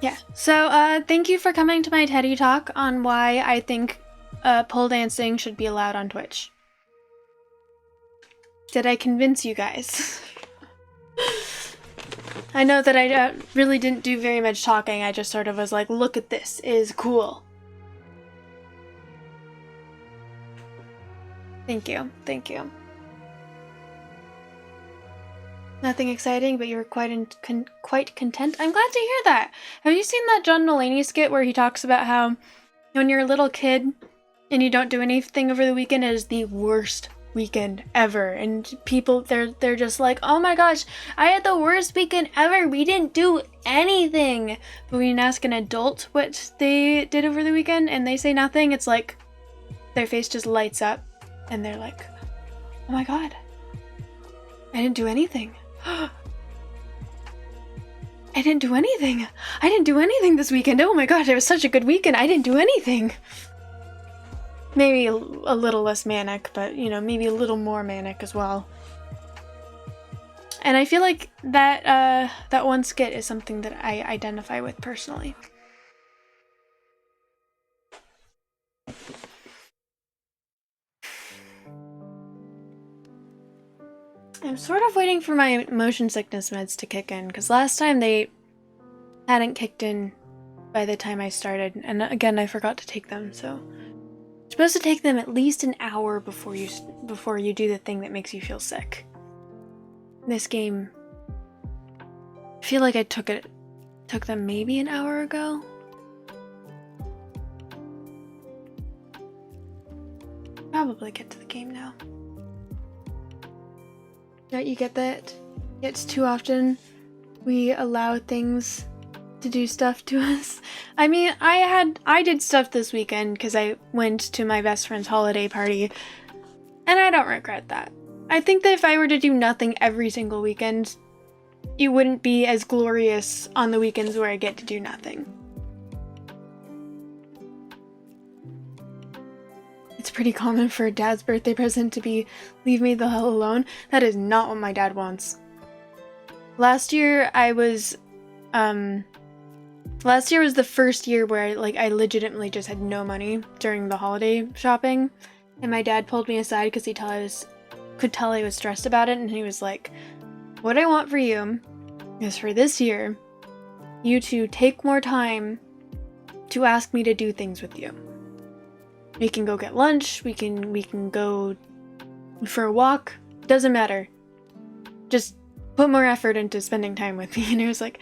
Yeah, so thank you for coming to my TED Talk on why I think pole dancing should be allowed on Twitch. Did I convince you guys? I know that I really didn't do very much talking, I just sort of was like, look at this, it is cool. Thank you, thank you. Nothing exciting, but you were quite content. I'm glad to hear that. Have you seen that John Mulaney skit where he talks about how when you're a little kid and you don't do anything over the weekend, it is the worst weekend ever, and people they're just like, oh my gosh, I had the worst weekend ever, we didn't do anything. But when you ask an adult what they did over the weekend and they say nothing, it's like their face just lights up and they're like, oh my god, I didn't do anything. I didn't do anything. I didn't do anything this weekend. Oh my gosh, it was such a good weekend. I didn't do anything. Maybe a little less manic, but, you know, maybe a little more manic as well. And I feel like that that one skit is something that I identify with personally. I'm sort of waiting for my motion sickness meds to kick in, because last time they hadn't kicked in by the time I started, and again I forgot to take them, so you're supposed to take them at least an hour before you do the thing that makes you feel sick. This game, I feel like I took them maybe an hour ago. Probably get to the game now. Don't you get that? It's too often we allow things to do stuff to us. I mean, I did stuff this weekend because I went to my best friend's holiday party, and I don't regret that. I think that if I were to do nothing every single weekend, it wouldn't be as glorious on the weekends where I get to do nothing. It's pretty common for a dad's birthday present to be, leave me the hell alone. That is not what my dad wants. last year I was, last year was the first year where I legitimately just had no money during the holiday shopping, and my dad pulled me aside because he could tell I was stressed about it, and he was like, what I want for you is for this year, you to take more time to ask me to do things with you. We can go get lunch, we can go for a walk, doesn't matter. Just put more effort into spending time with me. And I was like,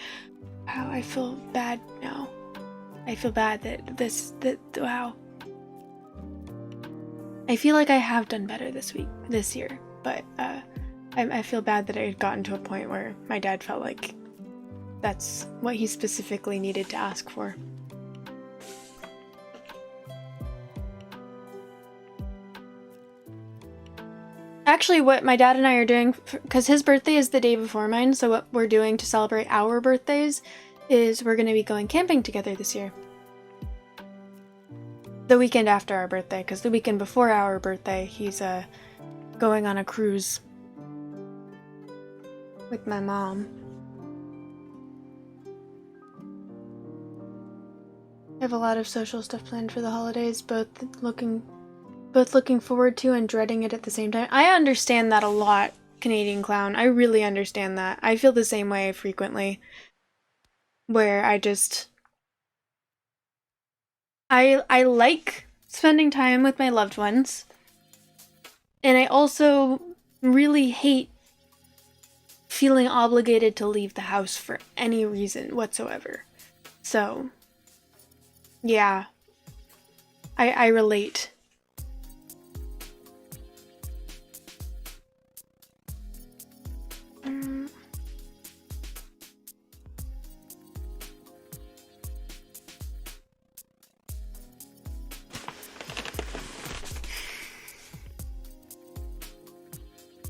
wow, I feel bad now. I feel bad wow. I feel like I have done better this year, but I feel bad that I had gotten to a point where my dad felt like that's what he specifically needed to ask for. Actually, what my dad and I are doing, because his birthday is the day before mine, so what we're doing to celebrate our birthdays is we're going to be going camping together this year. The weekend after our birthday, because the weekend before our birthday, he's going on a cruise with my mom. I have a lot of social stuff planned for the holidays, both looking forward to and dreading it at the same time. I understand that a lot, Canadian Clown. I really understand that. I feel the same way frequently. Where I like spending time with my loved ones. And I also really hate feeling obligated to leave the house for any reason whatsoever. So, yeah. I relate.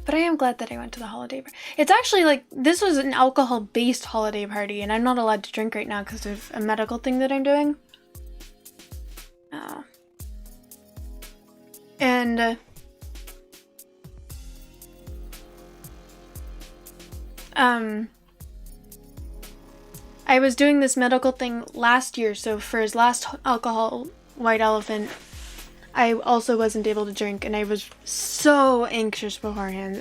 But I am glad that I went to the holiday party. It's actually this was an alcohol-based holiday party, and I'm not allowed to drink right now because of a medical thing that I'm doing. And I was doing this medical thing last year, so for his last alcohol white elephant, I also wasn't able to drink, and I was so anxious beforehand.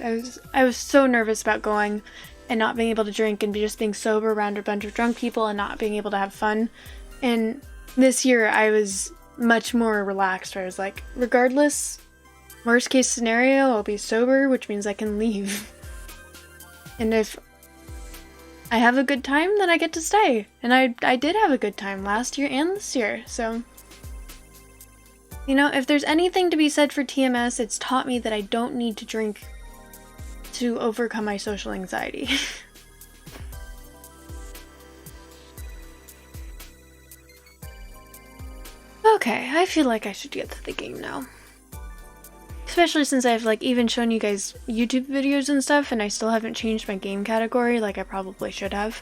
I was so nervous about going and not being able to drink and just being sober around a bunch of drunk people and not being able to have fun. And this year I was much more relaxed, where I was like, regardless, worst case scenario, I'll be sober, which means I can leave. And if I have a good time, then I get to stay. And I did have a good time last year and this year, so... You know, if there's anything to be said for TMS, it's taught me that I don't need to drink to overcome my social anxiety. Okay, I feel like I should get to the game now. Especially since I've even shown you guys YouTube videos and stuff, and I still haven't changed my game category like I probably should have.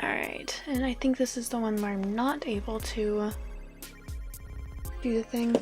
Alright, and I think this is the one where I'm not able to do the thing.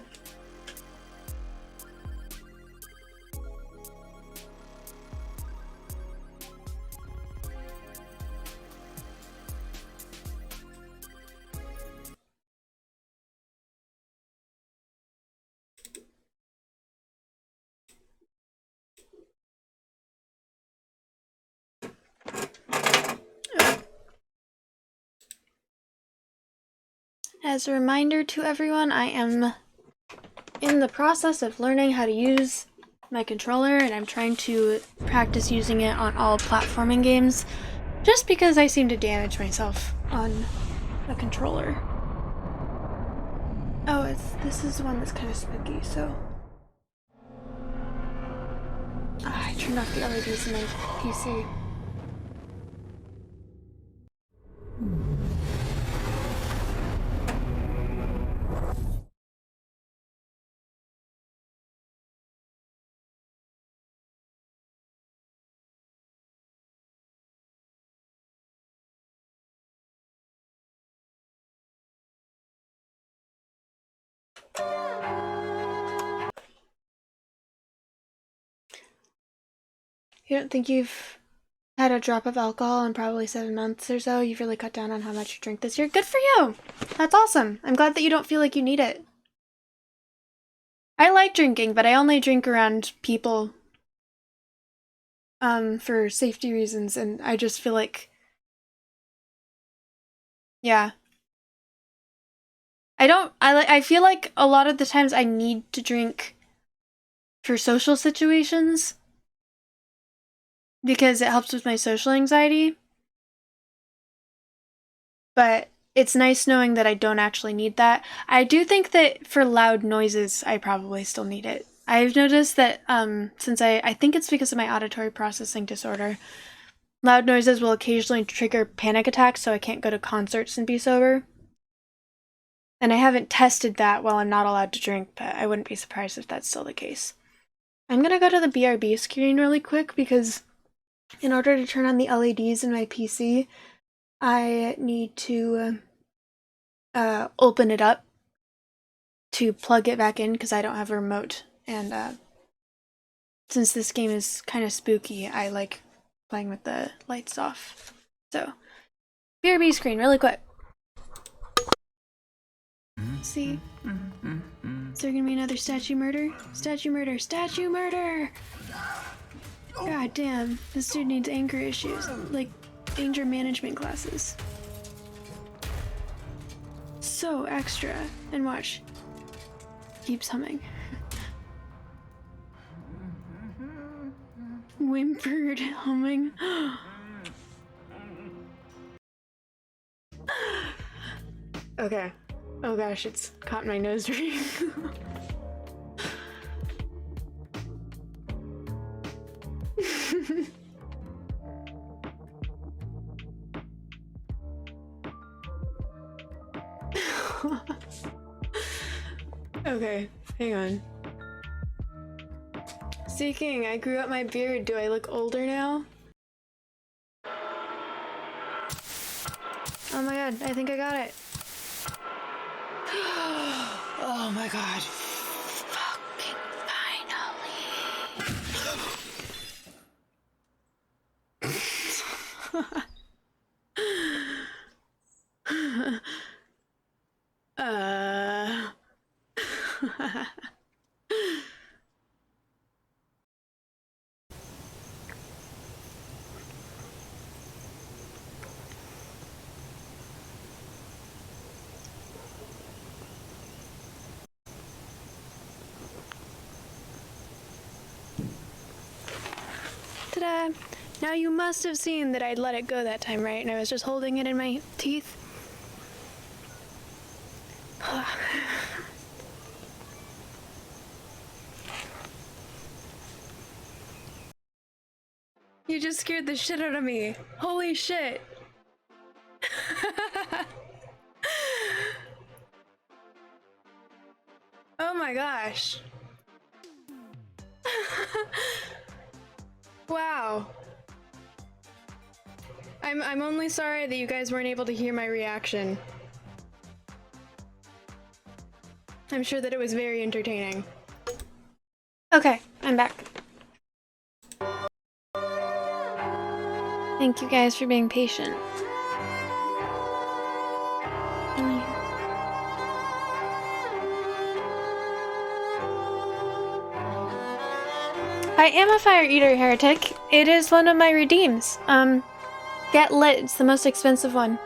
As a reminder to everyone, I am in the process of learning how to use my controller, and I'm trying to practice using it on all platforming games, just because I seem to damage myself on the controller. Oh, this is the one that's kind of spooky, so... I turned off the LEDs in my PC. You don't think you've had a drop of alcohol in probably 7 months or so? You've really cut down on how much you drink this year. Good for you! That's awesome. I'm glad that you don't feel like you need it. I like drinking, but I only drink around people for safety reasons, and I just feel like, yeah. I feel like a lot of the times I need to drink for social situations because it helps with my social anxiety. But it's nice knowing that I don't actually need that. I do think that for loud noises, I probably still need it. I've noticed that since I think it's because of my auditory processing disorder, loud noises will occasionally trigger panic attacks, so I can't go to concerts and be sober. And I haven't tested that while I'm not allowed to drink, but I wouldn't be surprised if that's still the case. I'm gonna go to the BRB screen really quick because in order to turn on the LEDs in my PC, I need to open it up to plug it back in because I don't have a remote. And since this game is kind of spooky, I like playing with the lights off. So, BRB screen really quick. See? Is there gonna be another statue murder? Statue murder! Statue murder! God damn, this dude needs anger issues. Like, anger management classes. So extra. And watch. Keeps humming. Whimpered humming. Okay. Oh gosh, it's caught my nose ring. Okay, hang on. Seeking, I grew up my beard. Do I look older now? Oh my god, I think I got it. Oh my god. Fucking finally. Ta-da! Now you must have seen that I'd let it go that time, right? And I was just holding it in my teeth. You just scared the shit out of me. Holy shit. Oh my gosh. Wow. I'm only sorry that you guys weren't able to hear my reaction. I'm sure that it was very entertaining. Okay, I'm back. Thank you guys for being patient. I am a Fire Eater heretic. It is one of my redeems. Get lit. It's the most expensive one.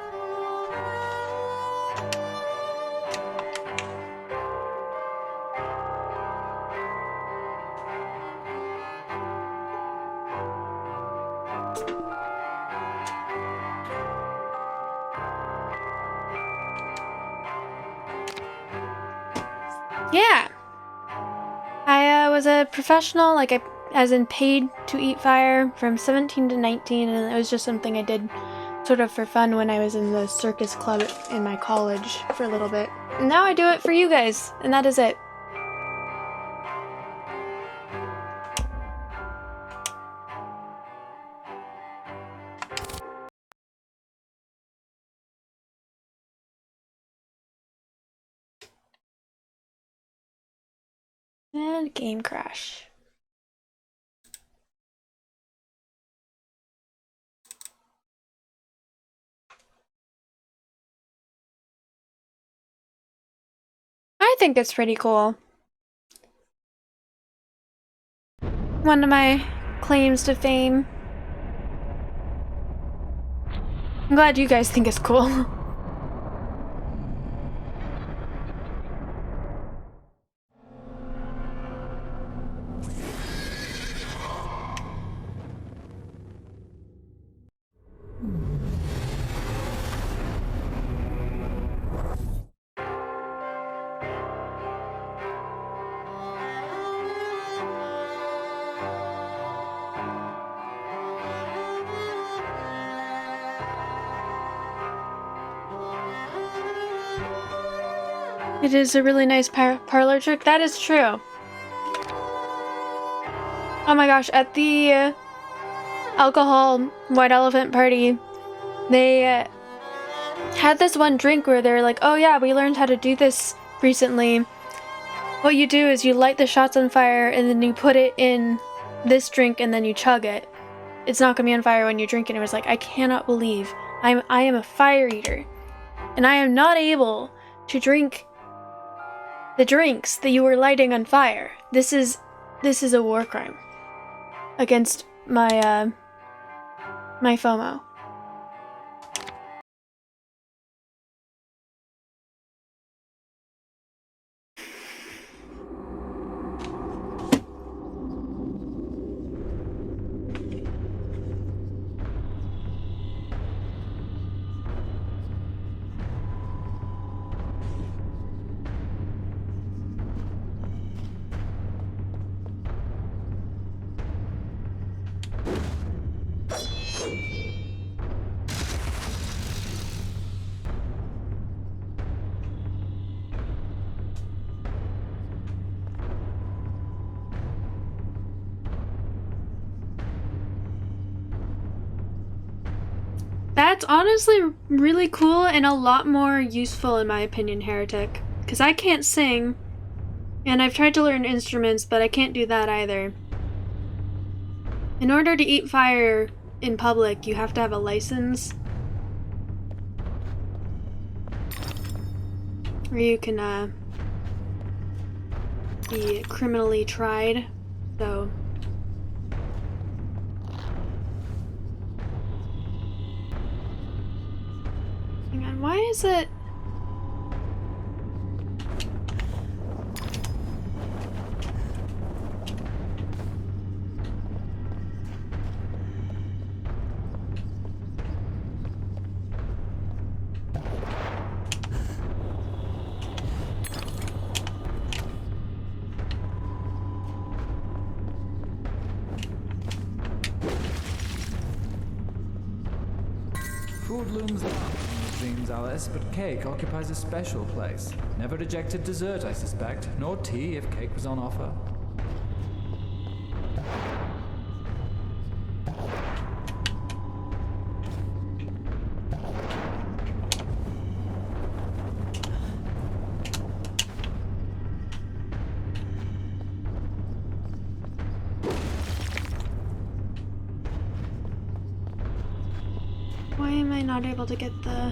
Yeah. I was a professional, as in paid to eat fire from 17 to 19, and it was just something I did sort of for fun when I was in the circus club in my college for a little bit. And now I do it for you guys, and that is it. And game crash. think it's pretty cool. One of my claims to fame. I'm glad you guys think it's cool. It is a really nice parlor trick. That is true. Oh my gosh, at the alcohol white elephant party, they had this one drink where they're like, oh yeah, we learned how to do this recently. What you do is you light the shots on fire and then you put it in this drink and then you chug it. It's not gonna be on fire when you drink it. And it was like, I cannot believe I am a fire eater and I am not able to drink the drinks that you were lighting on fire. This is a war crime against my my FOMO. That's honestly really cool and a lot more useful in my opinion, Heretic. Because I can't sing, and I've tried to learn instruments, but I can't do that either. In order to eat fire in public, you have to have a license. Or you can be criminally tried, so... Hang on, why is it... Food looms large in your dreams, Alice, but cake occupies a special place. Never rejected dessert, I suspect, nor tea if cake was on offer. Why am I not able to get the...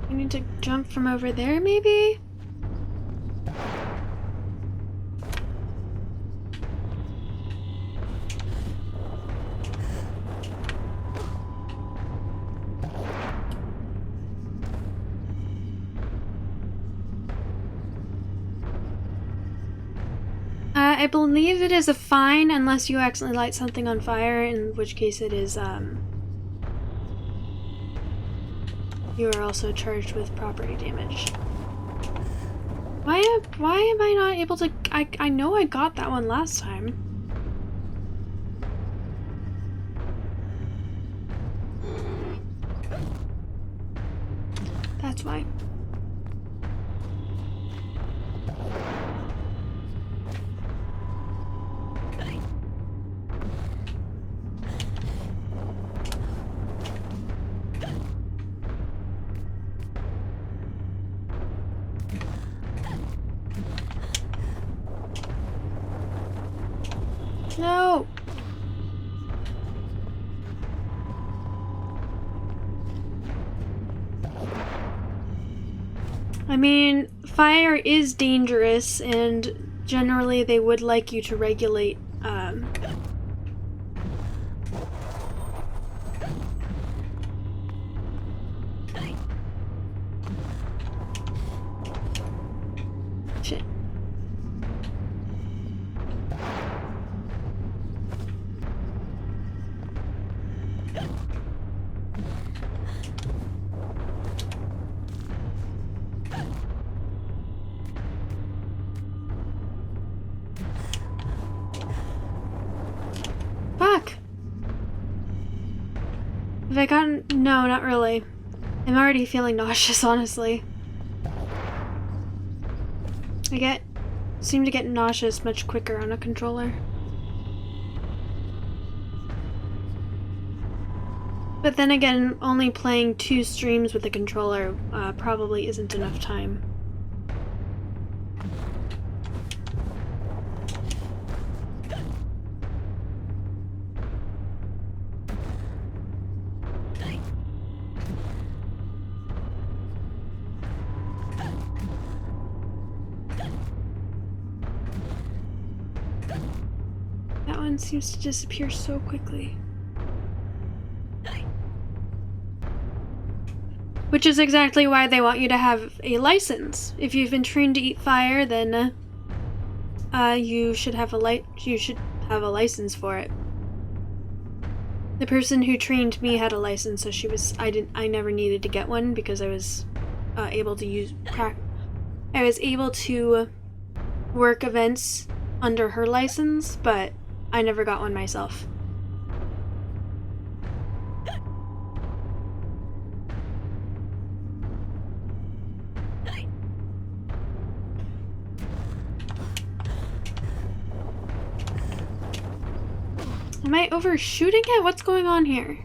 I need to jump from over there, maybe? I believe it is a fine unless you accidentally light something on fire, in which case it is, you are also charged with property damage. Why am I not able to... I know I got that one last time. That's why. No! I mean, fire is dangerous, and generally they would like you to regulate, shit. Fuck! Have I gotten... No, not really. I'm already feeling nauseous, honestly. Seem to get nauseous much quicker on a controller. But then again, only playing 2 streams with a controller probably isn't enough time. That one seems to disappear so quickly. Which is exactly why they want you to have a license. If you've been trained to eat fire, then you should have a license for it. The person who trained me had a license, so I never needed to get one because I was able to work events under her license, but I never got one myself. Am I overshooting it? What's going on here?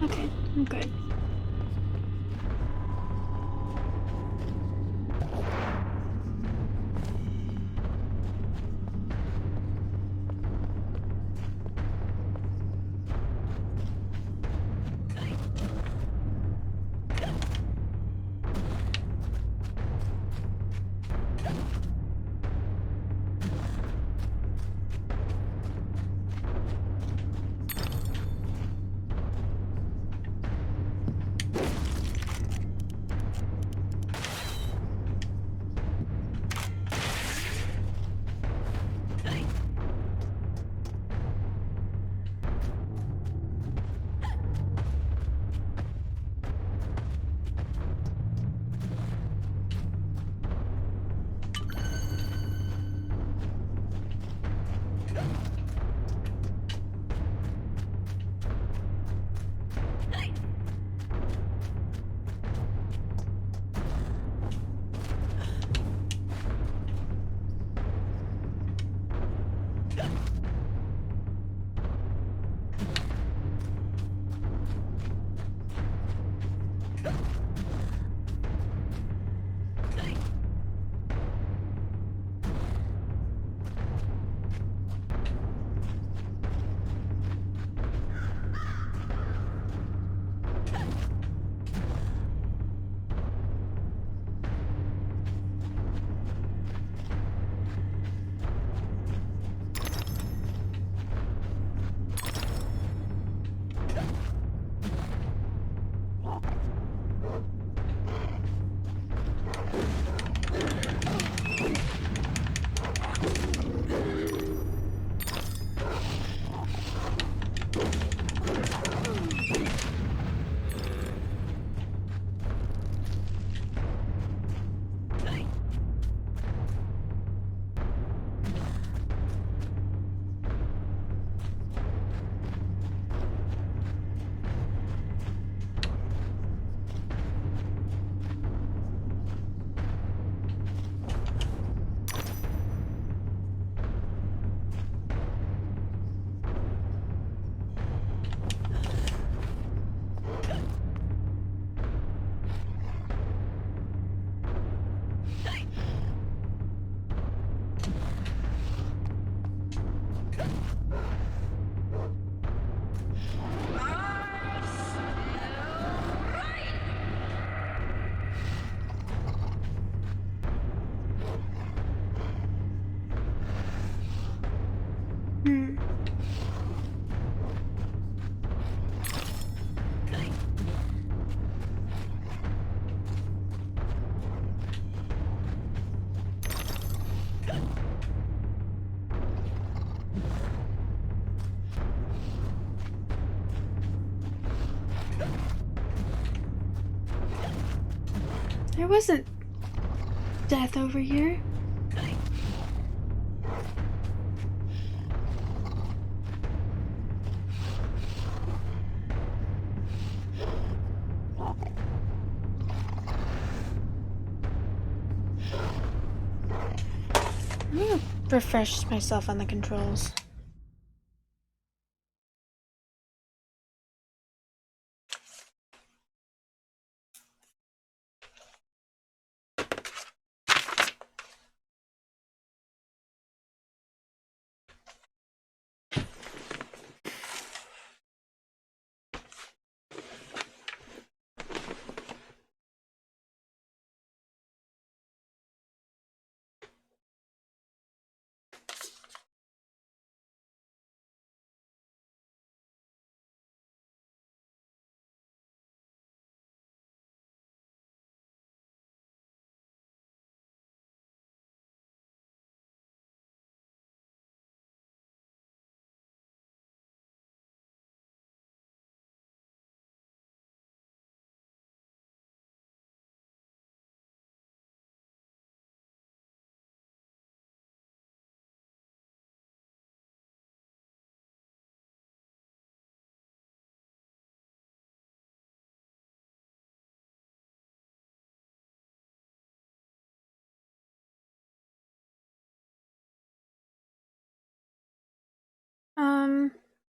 Okay, I'm good. There wasn't death over here. I'm gonna refresh myself on the controls.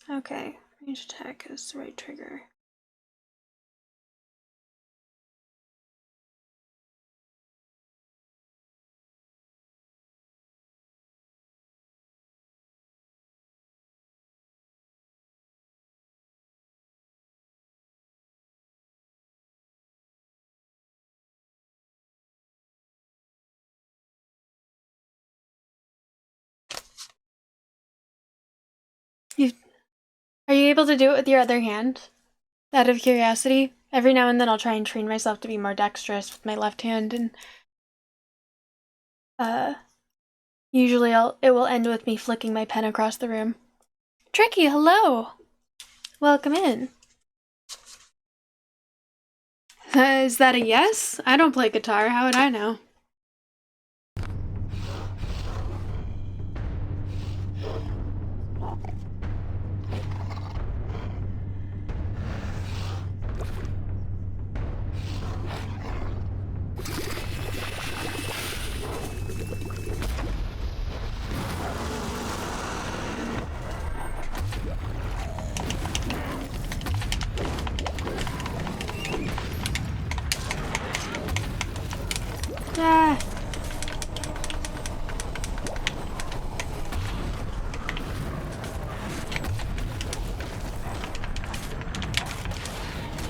Okay. Range attack is the right trigger. Are you able to do it with your other hand? Out of curiosity? Every now and then I'll try and train myself to be more dexterous with my left hand, and usually it will end with me flicking my pen across the room. Tricky, hello! Welcome in. Is that a yes? I don't play guitar, how would I know? Ah.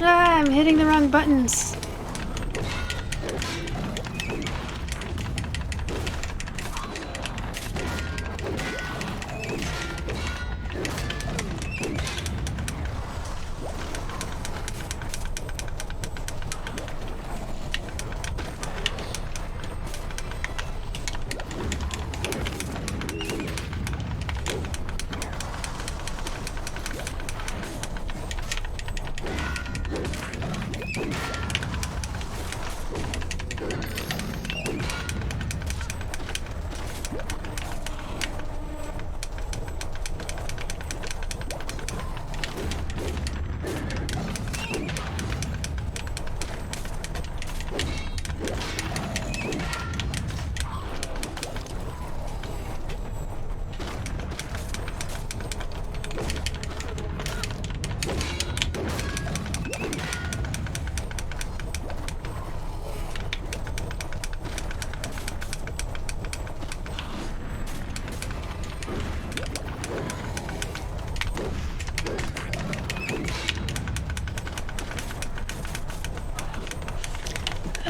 Ah, I'm hitting the wrong buttons.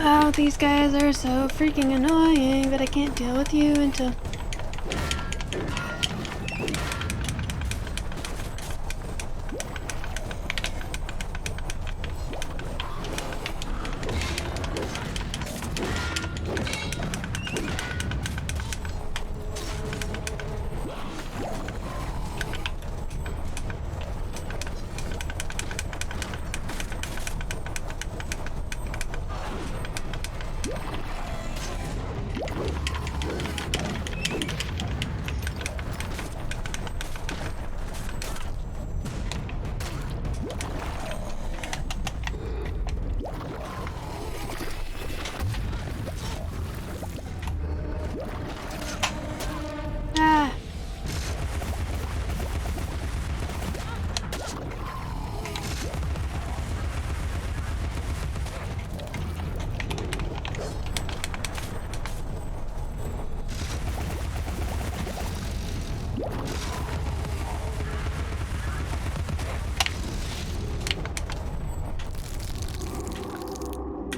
Oh, these guys are so freaking annoying, but I can't deal with you until...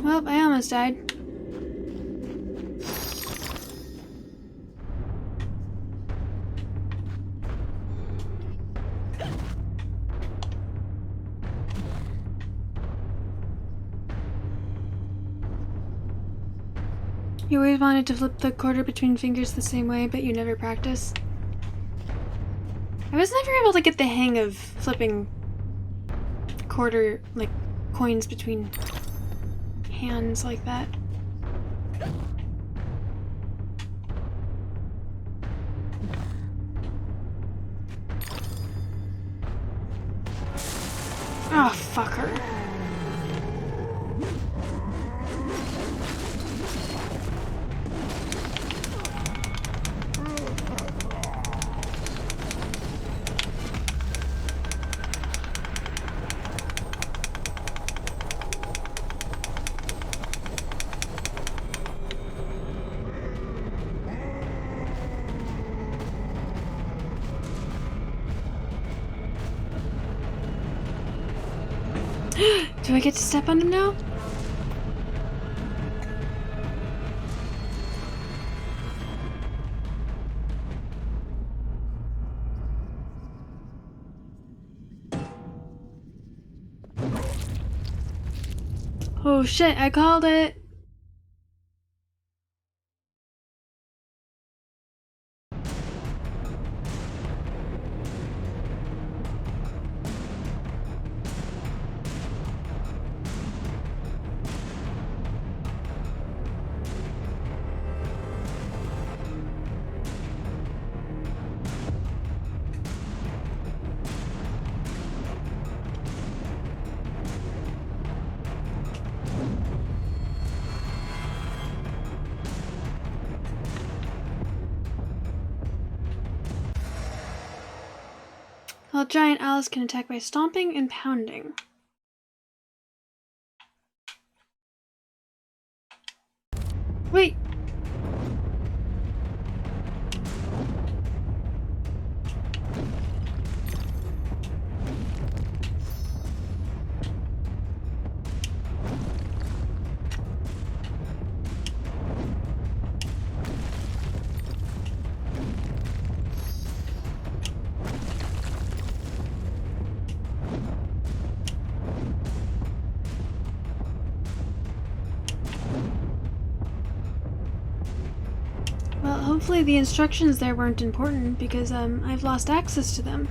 Well, I almost died. You always wanted to flip the quarter between fingers the same way, but you never practice. I was never able to get the hang of flipping quarter, like, coins between hands like that. Oh, fucker. Do I get to step on him now? Oh shit, I called it! Well, Giant Alice can attack by stomping and pounding. Wait! Well, hopefully the instructions there weren't important because I've lost access to them.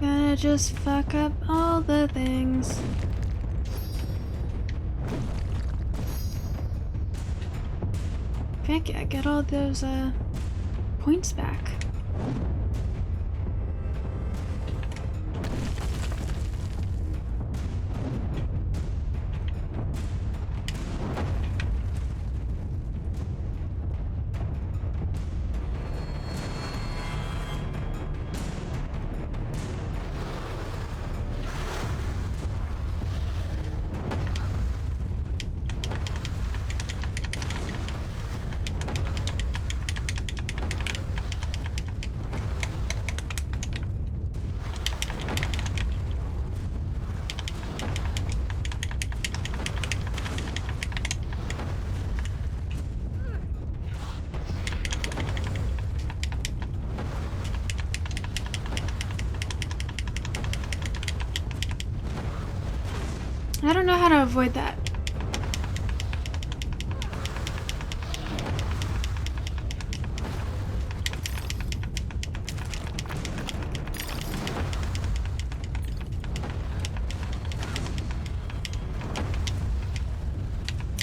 Gonna just fuck up all the things. Heck yeah, get all those points back. I don't know how to avoid that.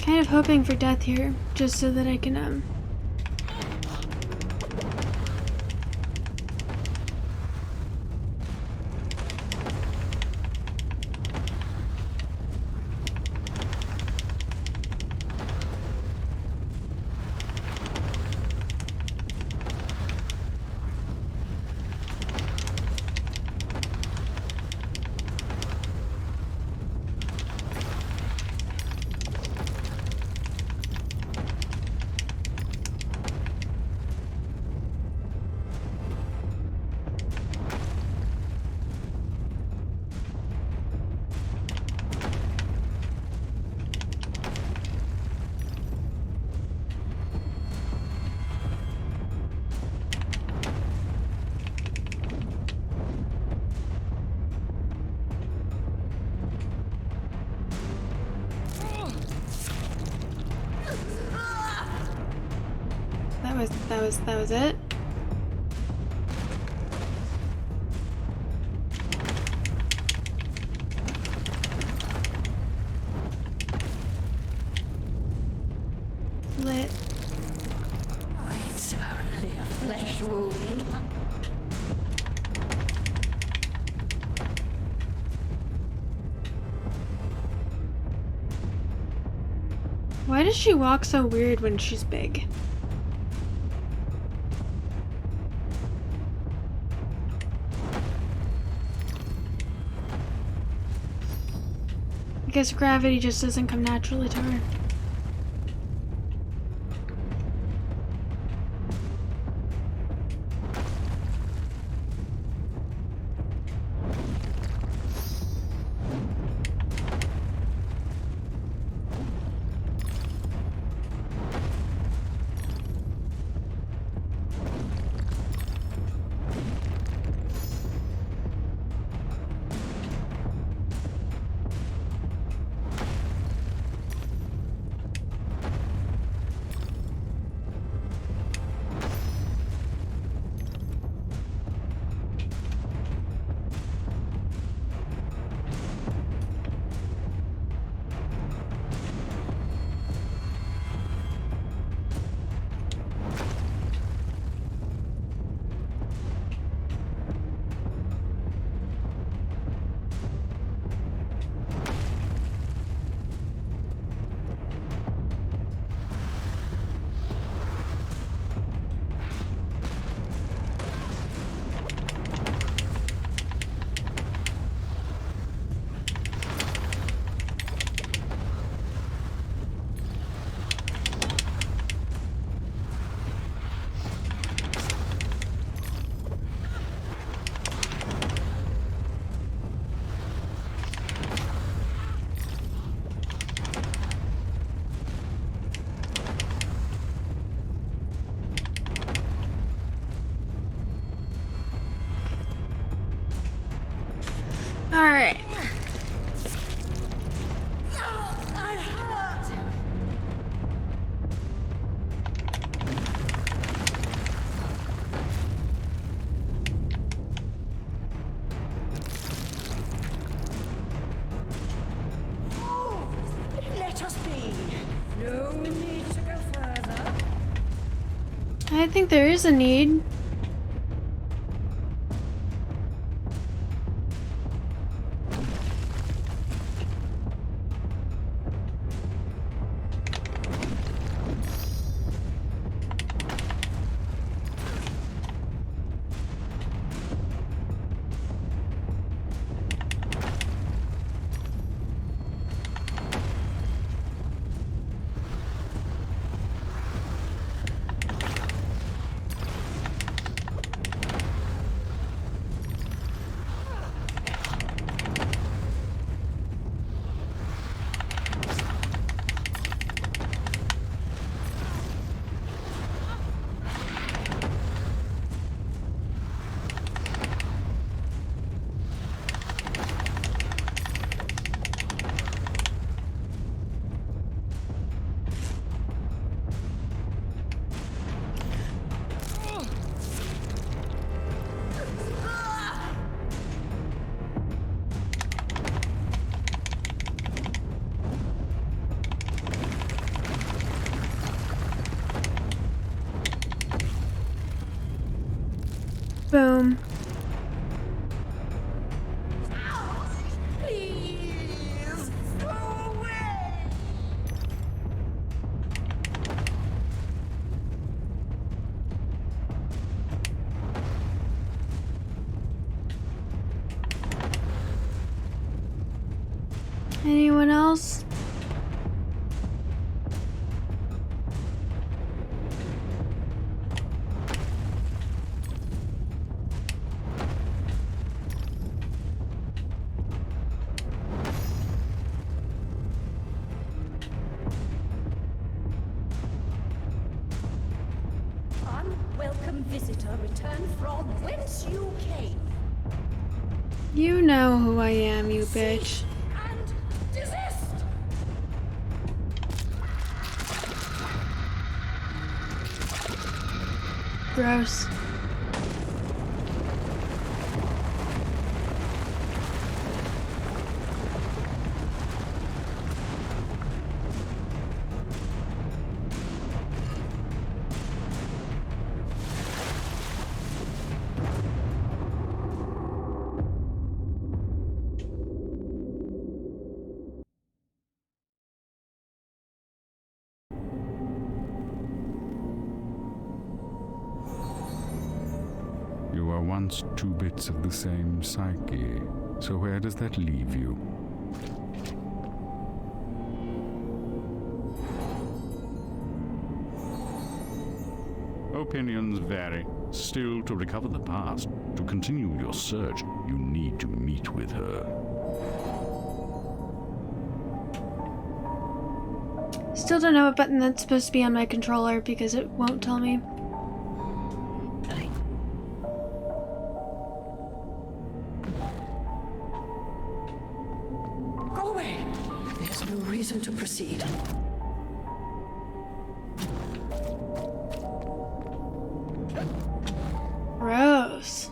Kind of hoping for death here, just so that I can, that was it. Lit. It's only a flesh wound. Why does she walk so weird when she's big? I guess gravity just doesn't come naturally to her. Alright. Let us be. No need to go further. I think there is a need. Boom. Please, go away. Anyone else? Unwelcome visitor, return from whence you came. You know who I am, you bitch. And desist. Gross. You were once two bits of the same psyche, so where does that leave you? Opinions vary. Still, to recover the past, to continue your search, you need to meet with her. Still don't know what button that's supposed to be on my controller because it won't tell me. Go away. There's no reason to proceed. Gross.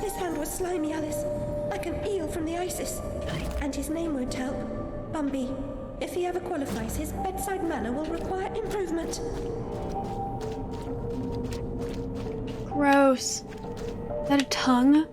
His hand was slimy, Alice. Like an eel from the Isis. And his name won't help. Bumby. If he ever qualifies, his bedside manner will require improvement. Gross. Is that a tongue?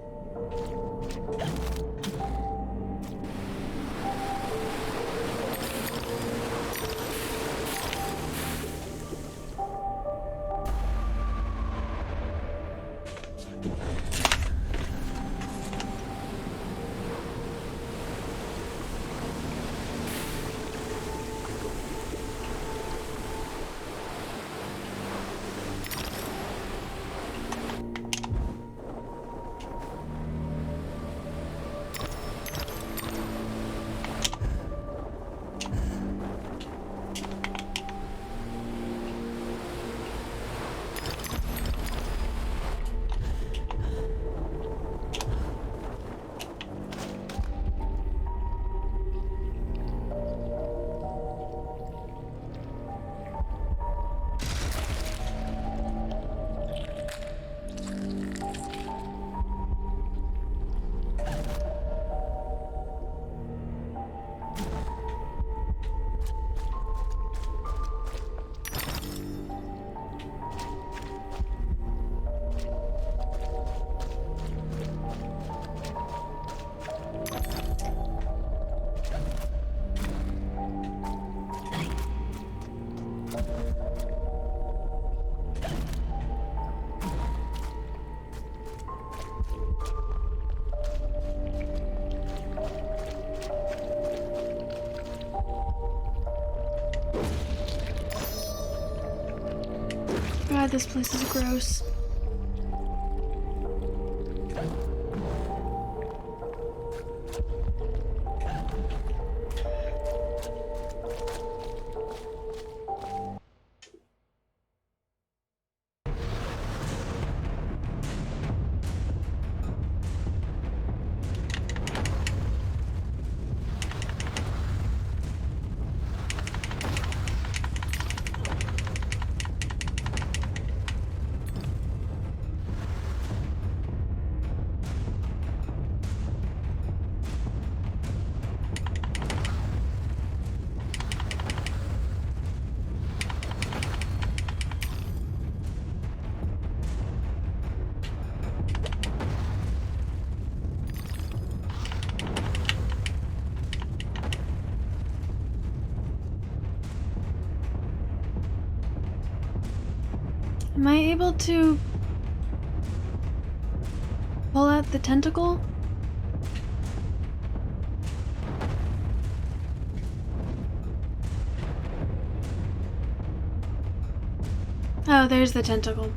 God, this place is gross. Am I able to pull out the tentacle? Oh, there's the tentacle.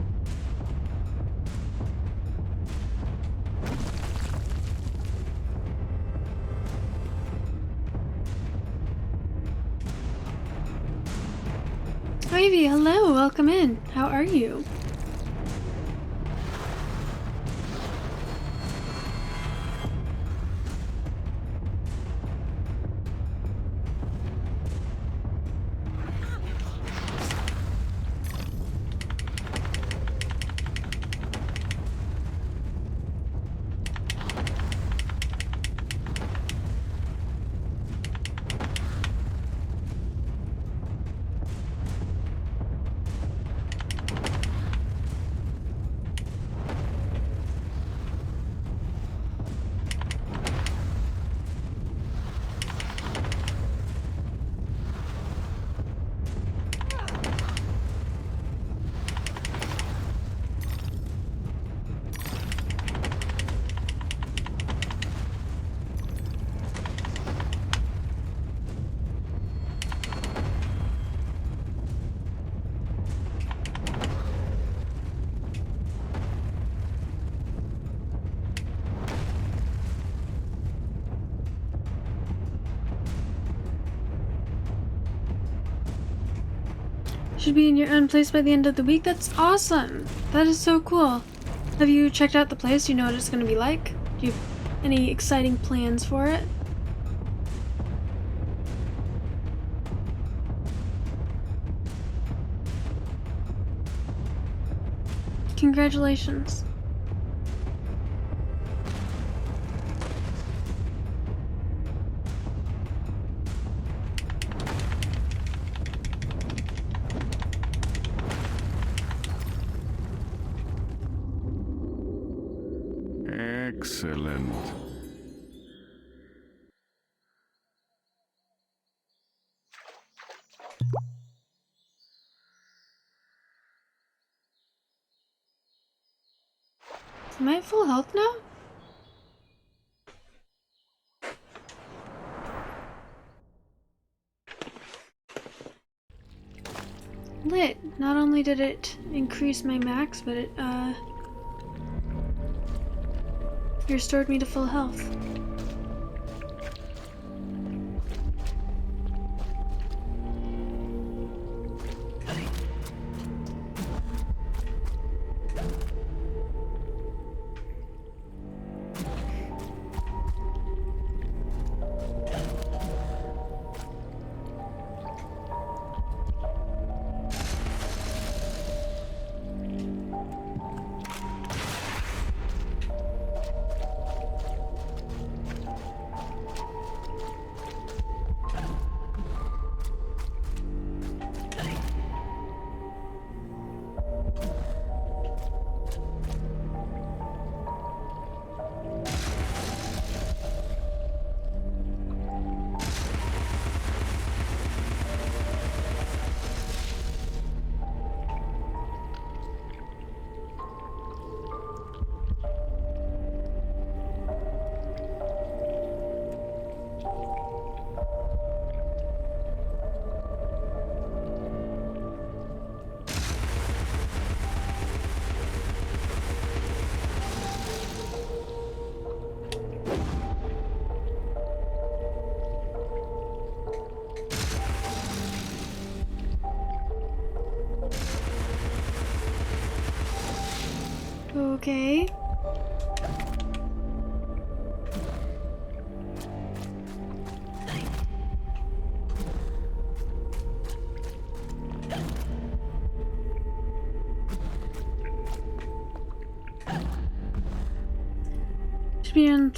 Ivy, hello, welcome in. How are you? Should be in your own place by the end of the week. That's awesome. That is so cool. Have you checked out the place? Do you know what it's going to be like? Do you have any exciting plans for it? Congratulations. Excellent. Am I at full health now? Lit. Not only did it increase my max, but it restored me to full health. Okay. Should be in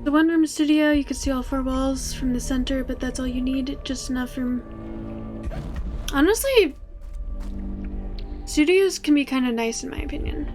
the one-room studio. You can see all 4 walls from the center, but that's all you need. Just enough room. Honestly, studios can be kind of nice in my opinion.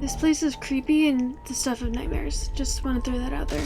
This place is creepy and the stuff of nightmares. Just want to throw that out there.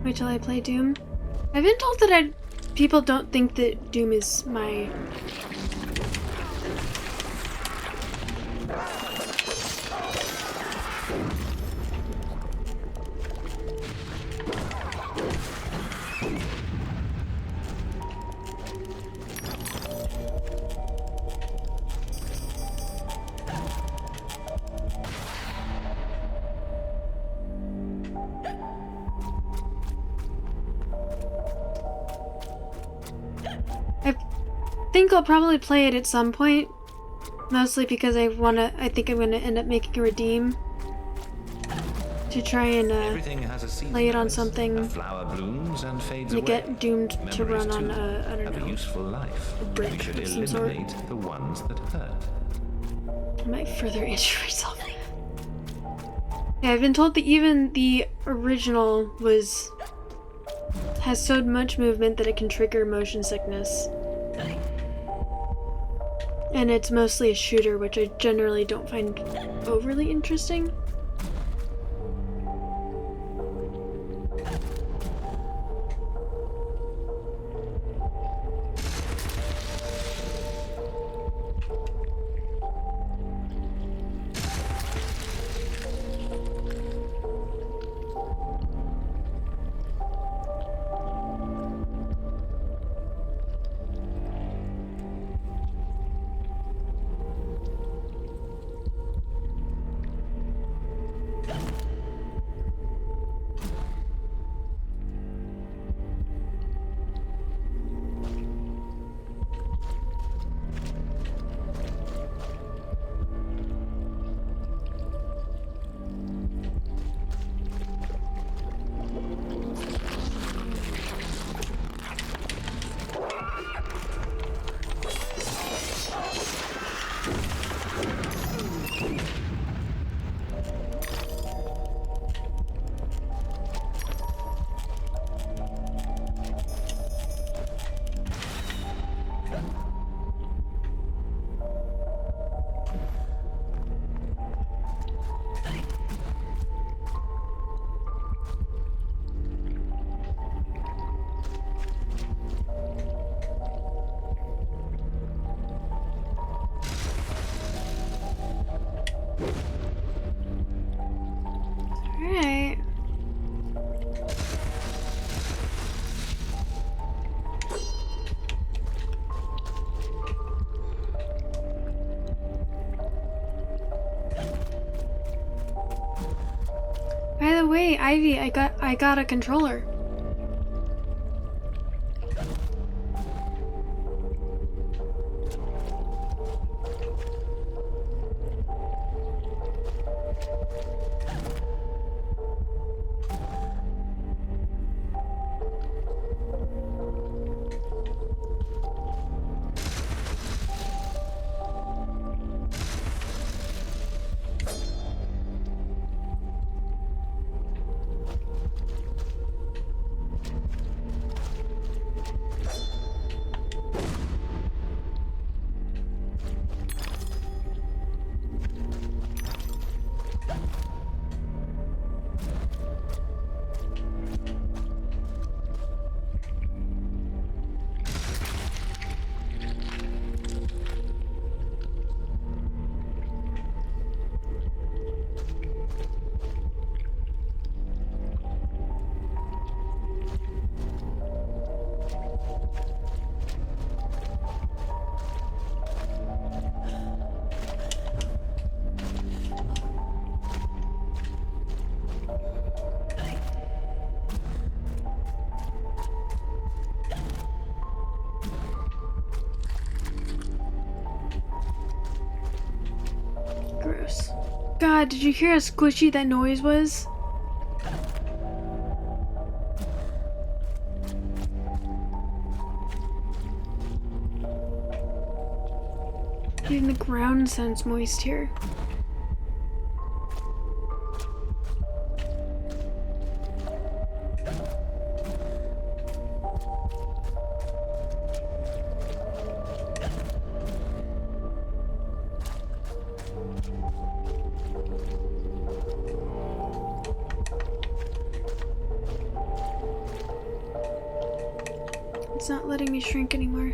Wait till I play Doom. I've been told that people don't think that Doom is my... I think I'll probably play it at some point, mostly because I think I'm gonna end up making a redeem to try and play it on something to get doomed to run on I don't know, a brick of some sort. The ones that hurt. I might further injure myself. Yeah, I've been told that even the original has so much movement that it can trigger motion sickness. And it's mostly a shooter, which I generally don't find overly interesting. Alright. By the way, Ivy, I got a controller. god, did you hear how squishy that noise was? Even the ground sounds moist here. It's not letting me shrink anymore.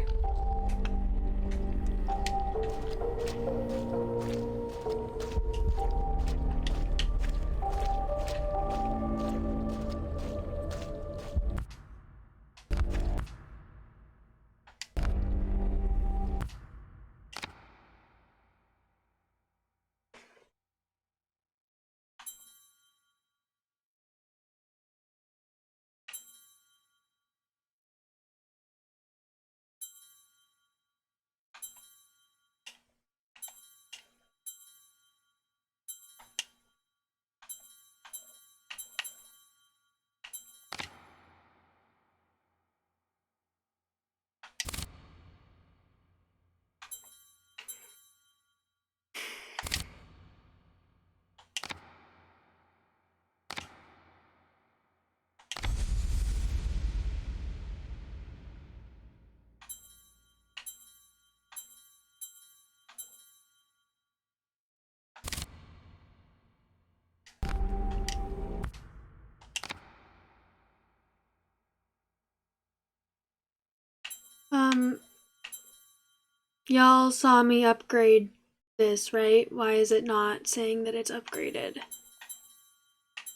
Y'all saw me upgrade this, right? Why is it not saying that it's upgraded?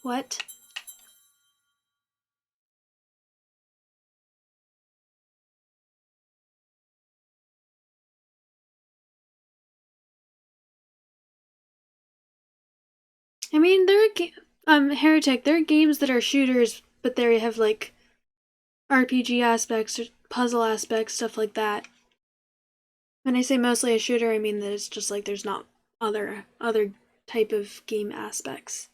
What? I mean, there are Heretic, there are games that are shooters, but they have like RPG aspects or puzzle aspects, stuff like that. When I say mostly a shooter, I mean that it's just like there's not other type of game aspects.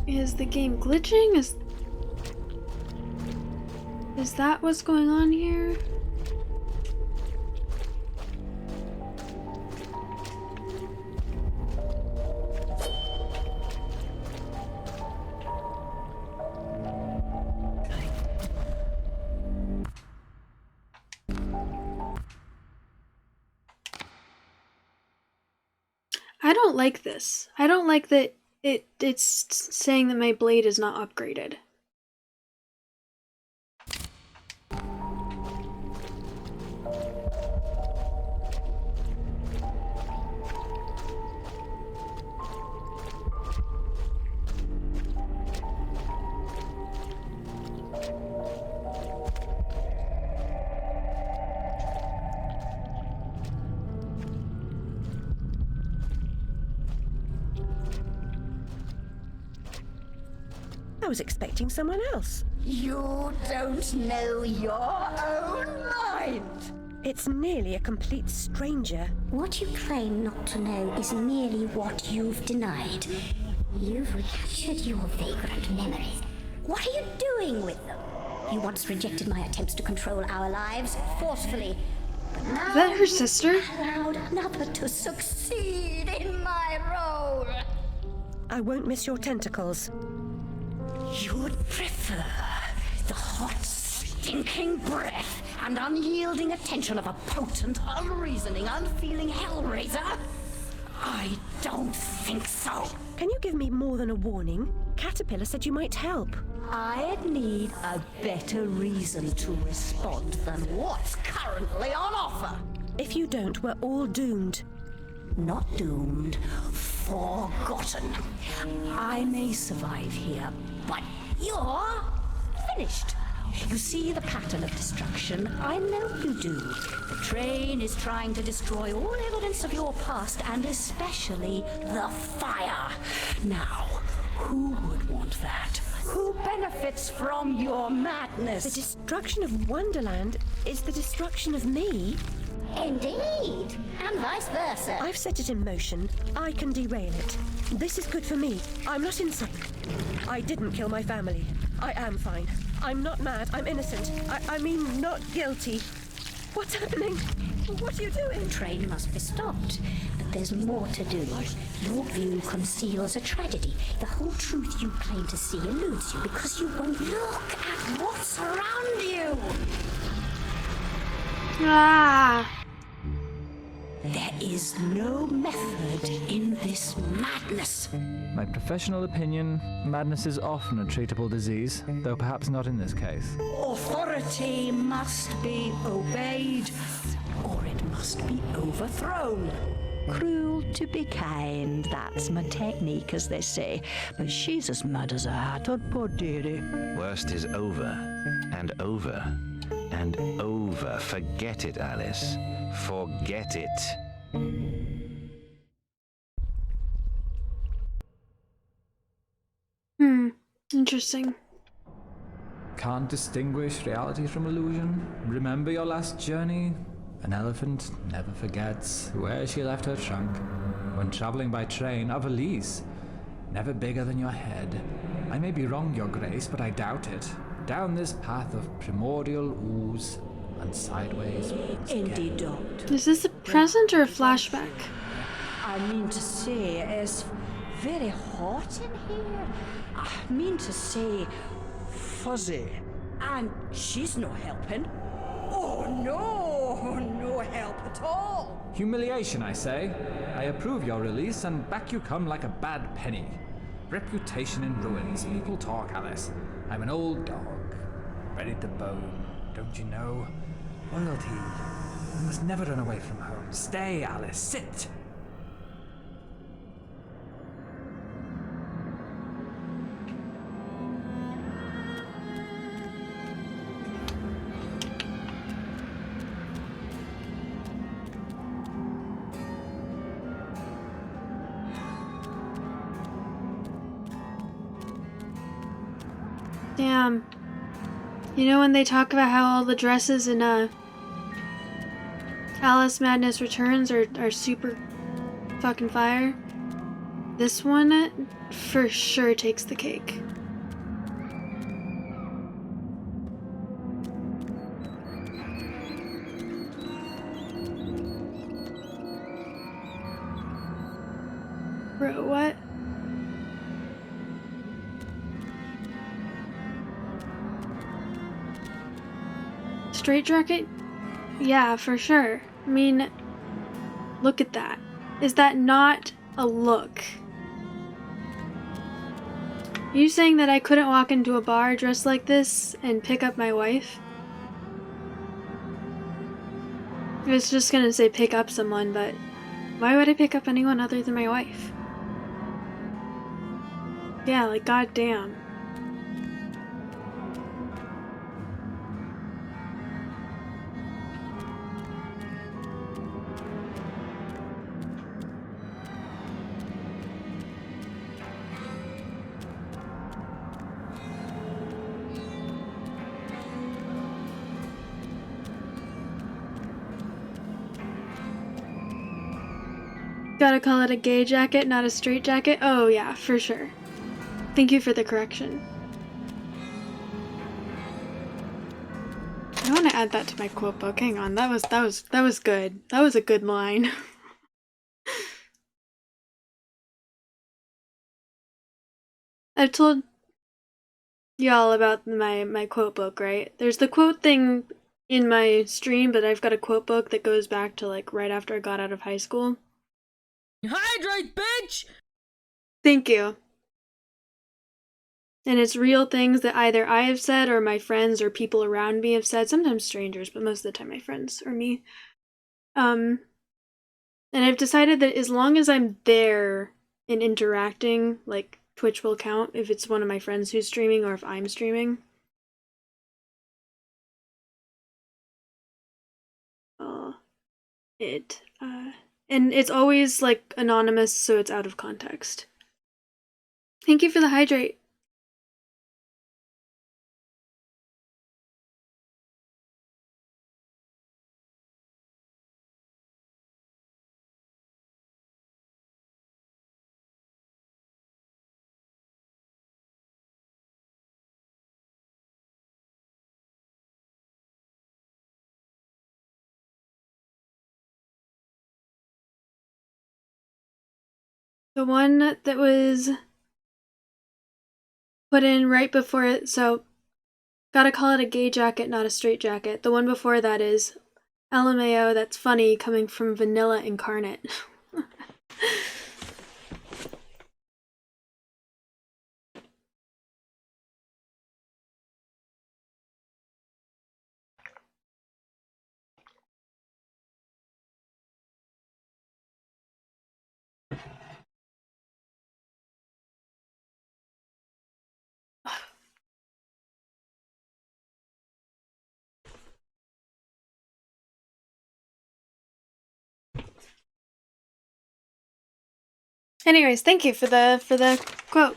Is the game glitching? Is that what's going on here? I don't like this. I don't like that it's saying that my blade is not upgraded. I was expecting someone else. You don't know your own mind. It's nearly a complete stranger. What you claim not to know is merely what you've denied. You've recaptured your vagrant memories. What are you doing with them? You once rejected my attempts to control our lives forcefully. But now is that her sister? Allowed another to succeed in my role. I won't miss your tentacles. You would prefer the hot, stinking breath and unyielding attention of a potent, unreasoning, unfeeling hellraiser? I don't think so. Can you give me more than a warning? Caterpillar said you might help. I'd need a better reason to respond than what's currently on offer. If you don't, we're all doomed. Not doomed, forgotten. I may survive here, but you're finished. You see the pattern of destruction. I know you do. The train is trying to destroy all evidence of your past, and especially the fire. Now, who would want that? Who benefits from your madness? The destruction of Wonderland is the destruction of me. Indeed, and vice versa. I've set it in motion. I can derail it. This is good for me. I'm not insane. I didn't kill my family. I am fine. I'm not mad. I'm innocent. I mean, not guilty. What's happening? What are you doing? The train must be stopped, but there's more to do. Your view conceals a tragedy. The whole truth you claim to see eludes you because you won't look at what's around you. Ah! There is no method in this madness. My professional opinion, madness is often a treatable disease, though perhaps not in this case. Authority must be obeyed, or it must be overthrown. Cruel to be kind, that's my technique, as they say. But she's as mad as a hatter, poor dearie. Worst is over, and over, and over. Forget it, Alice. Forget it. Interesting. Can't distinguish reality from illusion? Remember your last journey? An elephant never forgets where she left her trunk. When traveling by train, a valise, never bigger than your head. I may be wrong, Your Grace, but I doubt it. Down this path of primordial ooze and sideways. Indeed, don't. Is this a present or a flashback? I mean to say, it's very hot in here. I mean to say, fuzzy. And she's no helping. Oh no, no help at all. Humiliation, I say. I approve your release, and back you come like a bad penny. Reputation in ruins. People talk, Alice. I'm an old dog, ready to bone. Don't you know? Loyalty. You must never run away from home. Stay, Alice. Sit. Damn. You know when they talk about how all the dresses in Alice Madness Returns are super fucking fire? This one for sure takes the cake. Bro, what? Straight jacket? Yeah, for sure. I mean, look at that. Is that not a look? Are you saying that I couldn't walk into a bar dressed like this and pick up my wife? I was just gonna say pick up someone, but why would I pick up anyone other than my wife? Yeah, like goddamn. Gotta call it a gay jacket, not a straight jacket? Oh yeah, for sure. Thank you for the correction. I want to add that to my quote book. Hang on, that was good. That was a good line. I've told y'all about my quote book, right? There's the quote thing in my stream, but I've got a quote book that goes back to like right after I got out of high school. Hydrate, bitch! Thank you. And it's real things that either I have said or my friends or people around me have said, sometimes strangers, but most of the time my friends or me. And I've decided that as long as I'm there and interacting, like Twitch will count if it's one of my friends who's streaming or if I'm streaming. it. And it's always like anonymous, so it's out of context. Thank you for the hydrate. The one that was put in right before it, so gotta call it a gay jacket, not a straight jacket. The one before that is LMAO, that's funny, coming from Vanilla Incarnate. Anyways, thank you for the quote.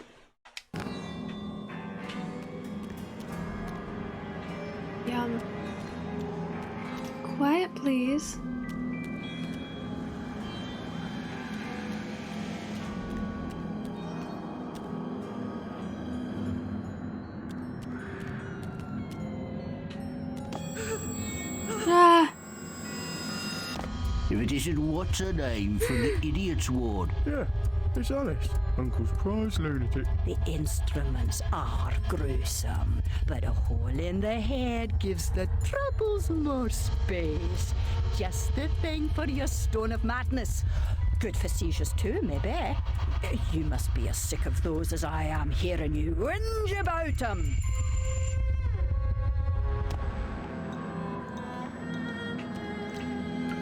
Yum. Quiet, please. Ah. If it isn't what's her name from the Idiot's Ward. Yeah, it's Alice, Uncle's prize lunatic. The instruments are gruesome, but a hole in the head gives the troubles more space. Just the thing for your stone of madness. Good for seizures too, maybe. You must be as sick of those as I am hearing you whinge about them.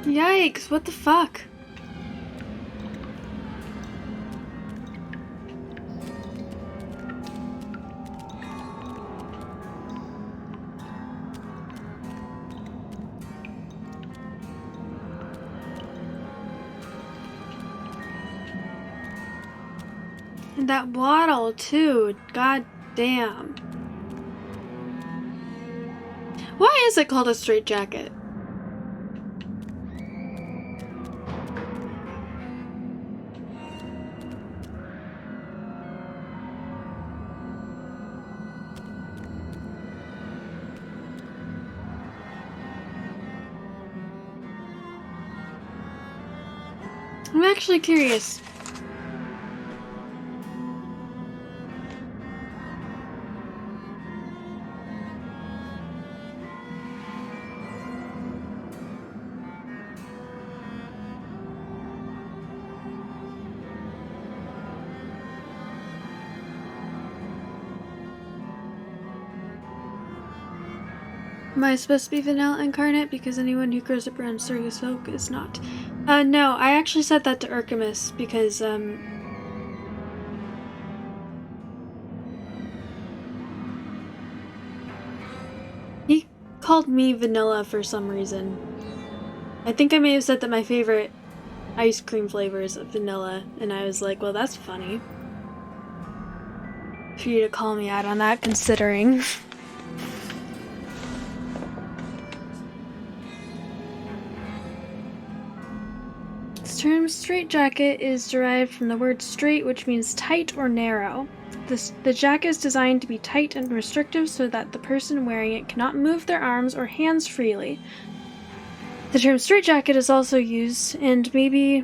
Yikes, what the fuck? And that waddle too, god damn. Why is it called a straitjacket? I'm actually curious. Am I supposed to be Vanilla Incarnate because anyone who grows up around Circus Folk is not? No, I actually said that to Urkamus because, he called me Vanilla for some reason. I think I may have said that my favorite ice cream flavor is vanilla, and I was like, well, that's funny for you to call me out on that, considering. The term straitjacket is derived from the word straight, which means tight or narrow. The jacket is designed to be tight and restrictive so that the person wearing it cannot move their arms or hands freely. The term straitjacket is also used, and maybe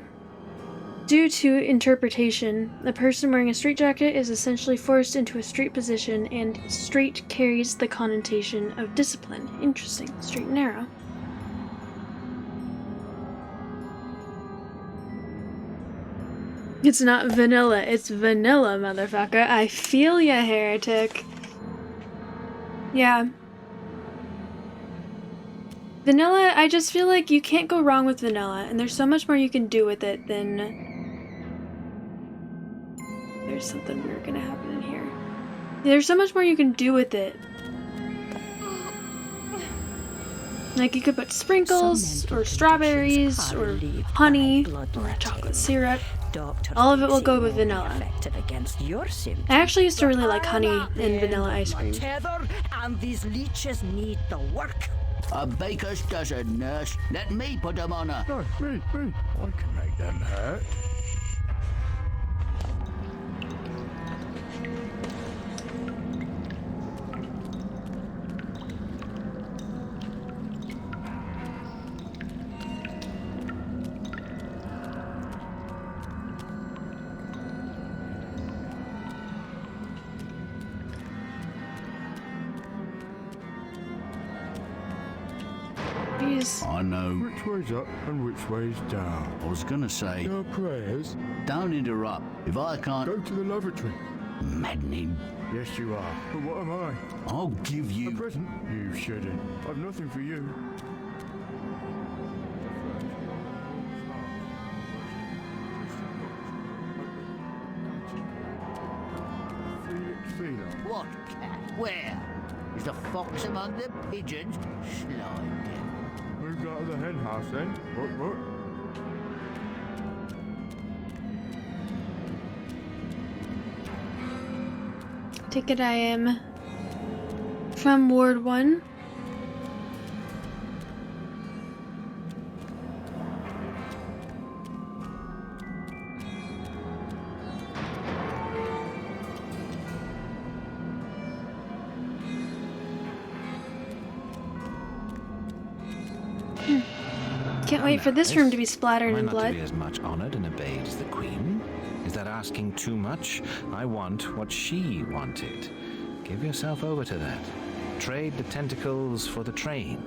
due to interpretation, the person wearing a straitjacket is essentially forced into a straight position, and straight carries the connotation of discipline. Interesting. Straight and narrow. It's not vanilla, it's vanilla, motherfucker. I feel ya, heretic. Yeah. Vanilla, I just feel like you can't go wrong with vanilla, and there's so much more you can do with it than... There's something weird gonna happen in here. There's so much more you can do with it Like you could put sprinkles, or strawberries, or honey, or chocolate syrup. All of it will go with vanilla. I actually used to really like honey in vanilla ice cream. And these leeches need the work. A baker's dozen, nurse. Let me put them on her. No, me. I can make them hurt. Jeez. I know. Which way's up and which way's down? I was gonna say, Your prayers. don't interrupt. If I can't... Go to the lavatory. Maddening. Yes, you are. But what am I? I'll give A you... present? You shouldn't. I've nothing for you. What cat? Where? Is the fox among the pigeons? Slide them. Moved out of the hen house then. What? Take it I am from Ward 1. Can't wait for this room to be splattered Am I in not to blood. be as much honored and obeyed as the Queen? Is that asking too much? I want what she wanted. Give yourself over to that. Trade the tentacles for the train.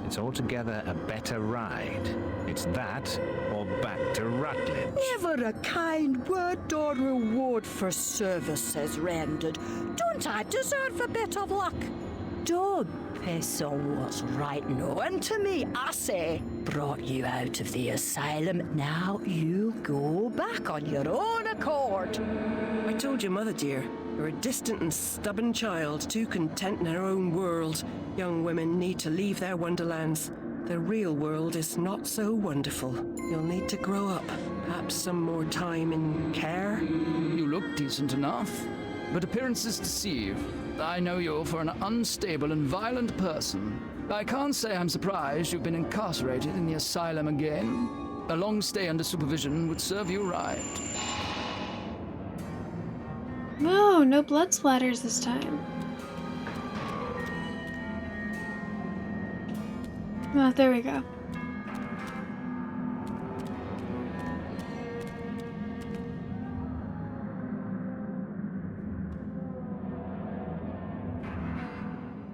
It's altogether a better ride. It's that or back to Rutledge. Never a kind word or reward for services rendered. Don't I deserve a bit of luck? Don't piss on what's right known to me, I say. Brought you out of the asylum, now you go back on your own accord. I told your mother, dear, you're a distant and stubborn child, too content in her own world. Young women need to leave their wonderlands. The real world is not so wonderful. You'll need to grow up. Perhaps some more time in care. You look decent enough, but appearances deceive. I know you for an unstable and violent person. I can't say I'm surprised you've been incarcerated in the asylum again. A long stay under supervision would serve you right. Whoa, no blood splatters this time. Oh, there we go.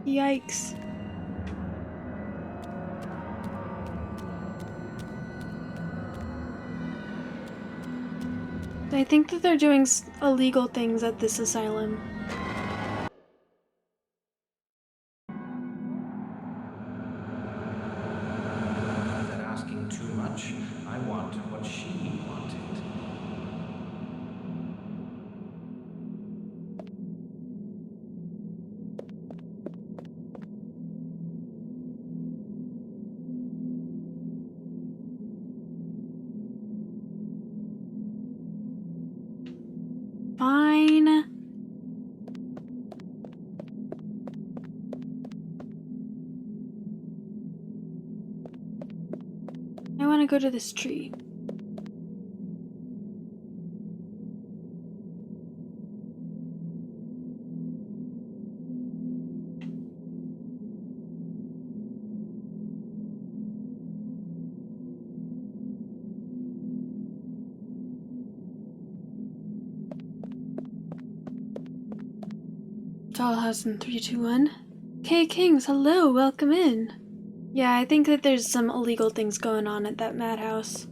Yikes. I think that they're doing illegal things at this asylum. Is that asking too much? I want what she wanted. Fine. I want to go to this tree. Dollhouse in 3, 2, 1. K Kings, hello, welcome in. Yeah, I think that there's some illegal things going on at that madhouse.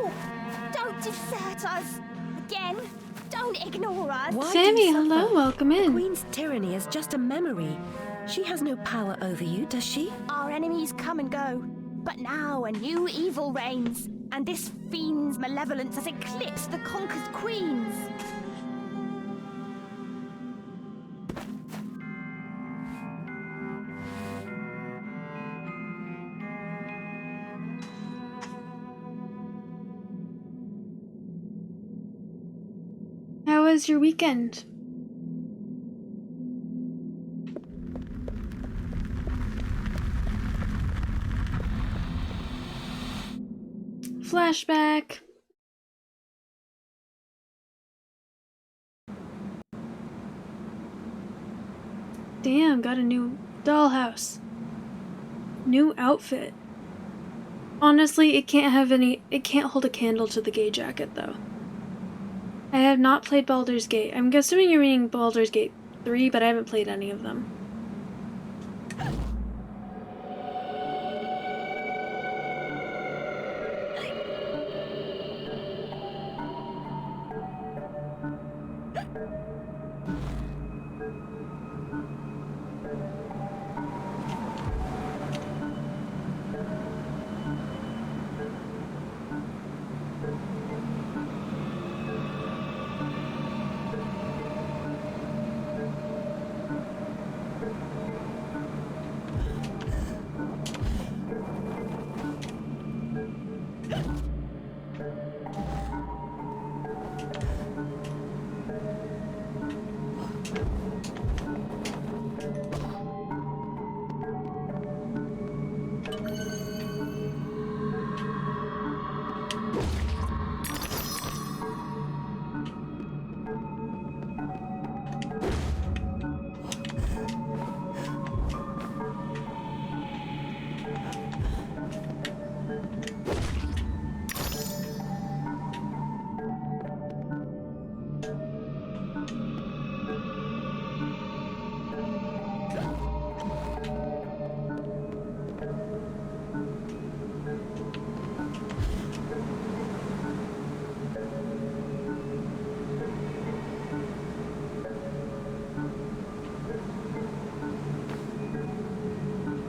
No! Don't desert us! Again, don't ignore us! Why Sammy, do you hello, suffer? welcome in. The Queen's tyranny is just a memory. She has no power over you, does she? Our enemies come and go, but now a new evil reigns, and this fiend's malevolence has eclipsed the conquered queens. How was your weekend? Flashback. Damn, got a new dollhouse. New outfit. Honestly, it can't hold a candle to the gay jacket though. I have not played Baldur's Gate. I'm assuming you're reading Baldur's Gate 3, but I haven't played any of them.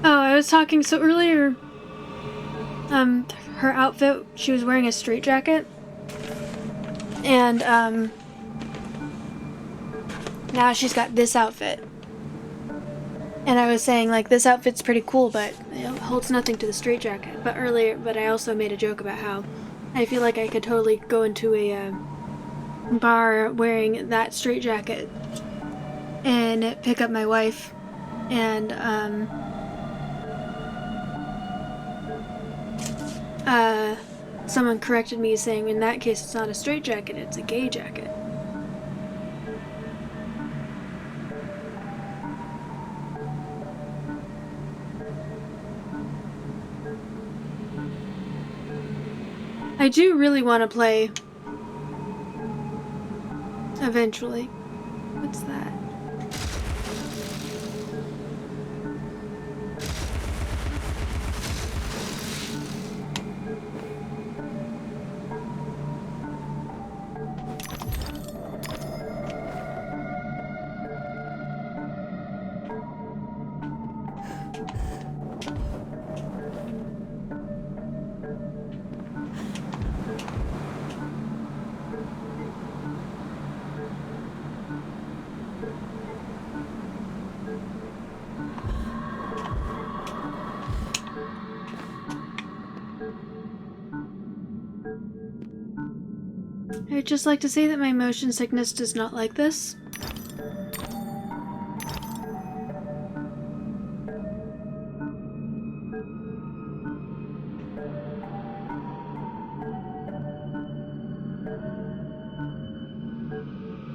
Oh, I was talking, so earlier, her outfit, she was wearing a straitjacket, and, now she's got this outfit. And I was saying, like, this outfit's pretty cool, but it holds nothing to the straitjacket. But I also made a joke about how I feel like I could totally go into a, bar wearing that straitjacket and pick up my wife, and, someone corrected me saying in that case it's not a straitjacket, it's a gay jacket. I do really want to play eventually. What's that? I would just like to say that my motion sickness does not like this.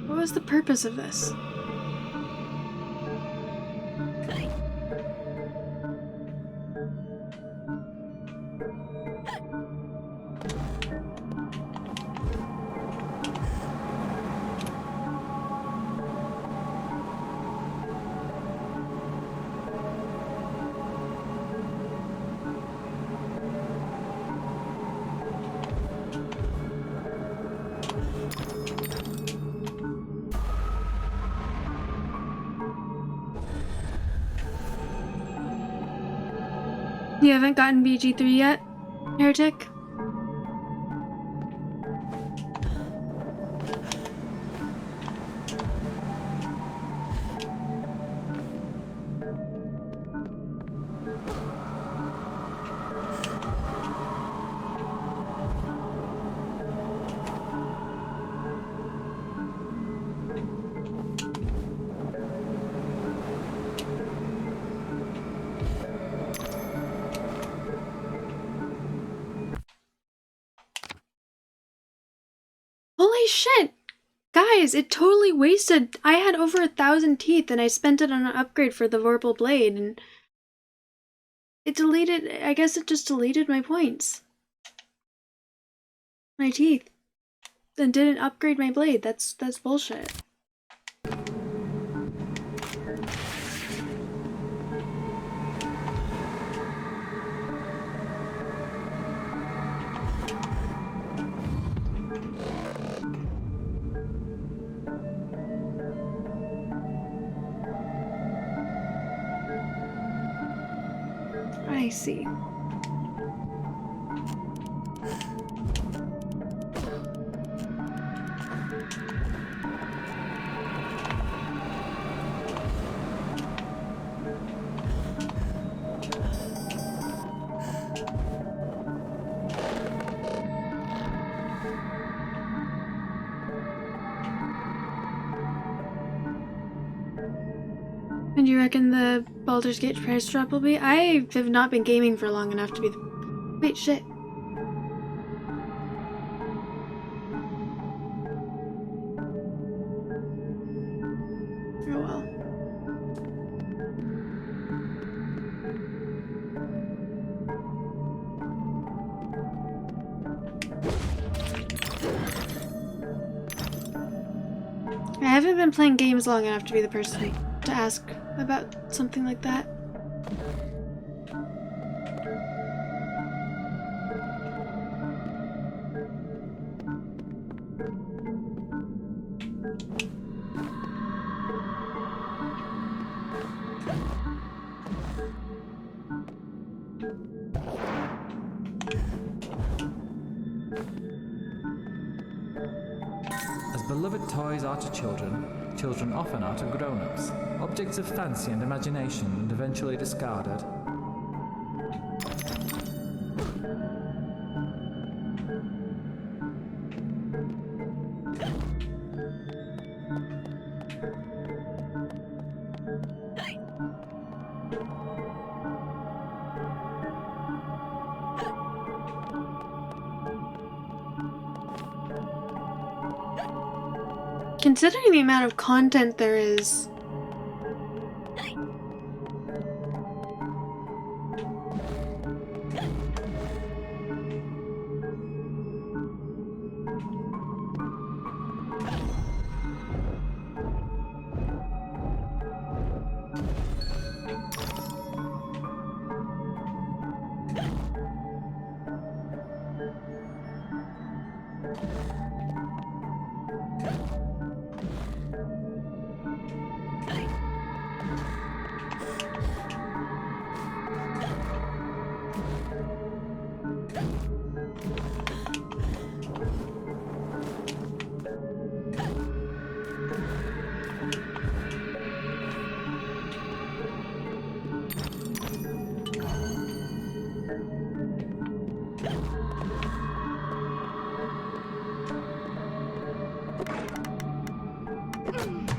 What was the purpose of this? You haven't gotten BG3 yet, Heretic? Holy shit! Guys, it totally wasted. I had over 1,000 teeth and I spent it on an upgrade for the Vorpal Blade and it deleted, I guess it just deleted my points. My teeth. And didn't upgrade my blade. That's bullshit. I see. And you reckon the Baldur's Gate price drop will be? I have not been gaming for long enough to be the... Wait, shit. Oh well. I haven't been playing games long enough to be the person to ask about something like that. As beloved toys are to children, children often are to grown-ups, objects of fancy and imagination and eventually discarded. Considering the amount of content there is...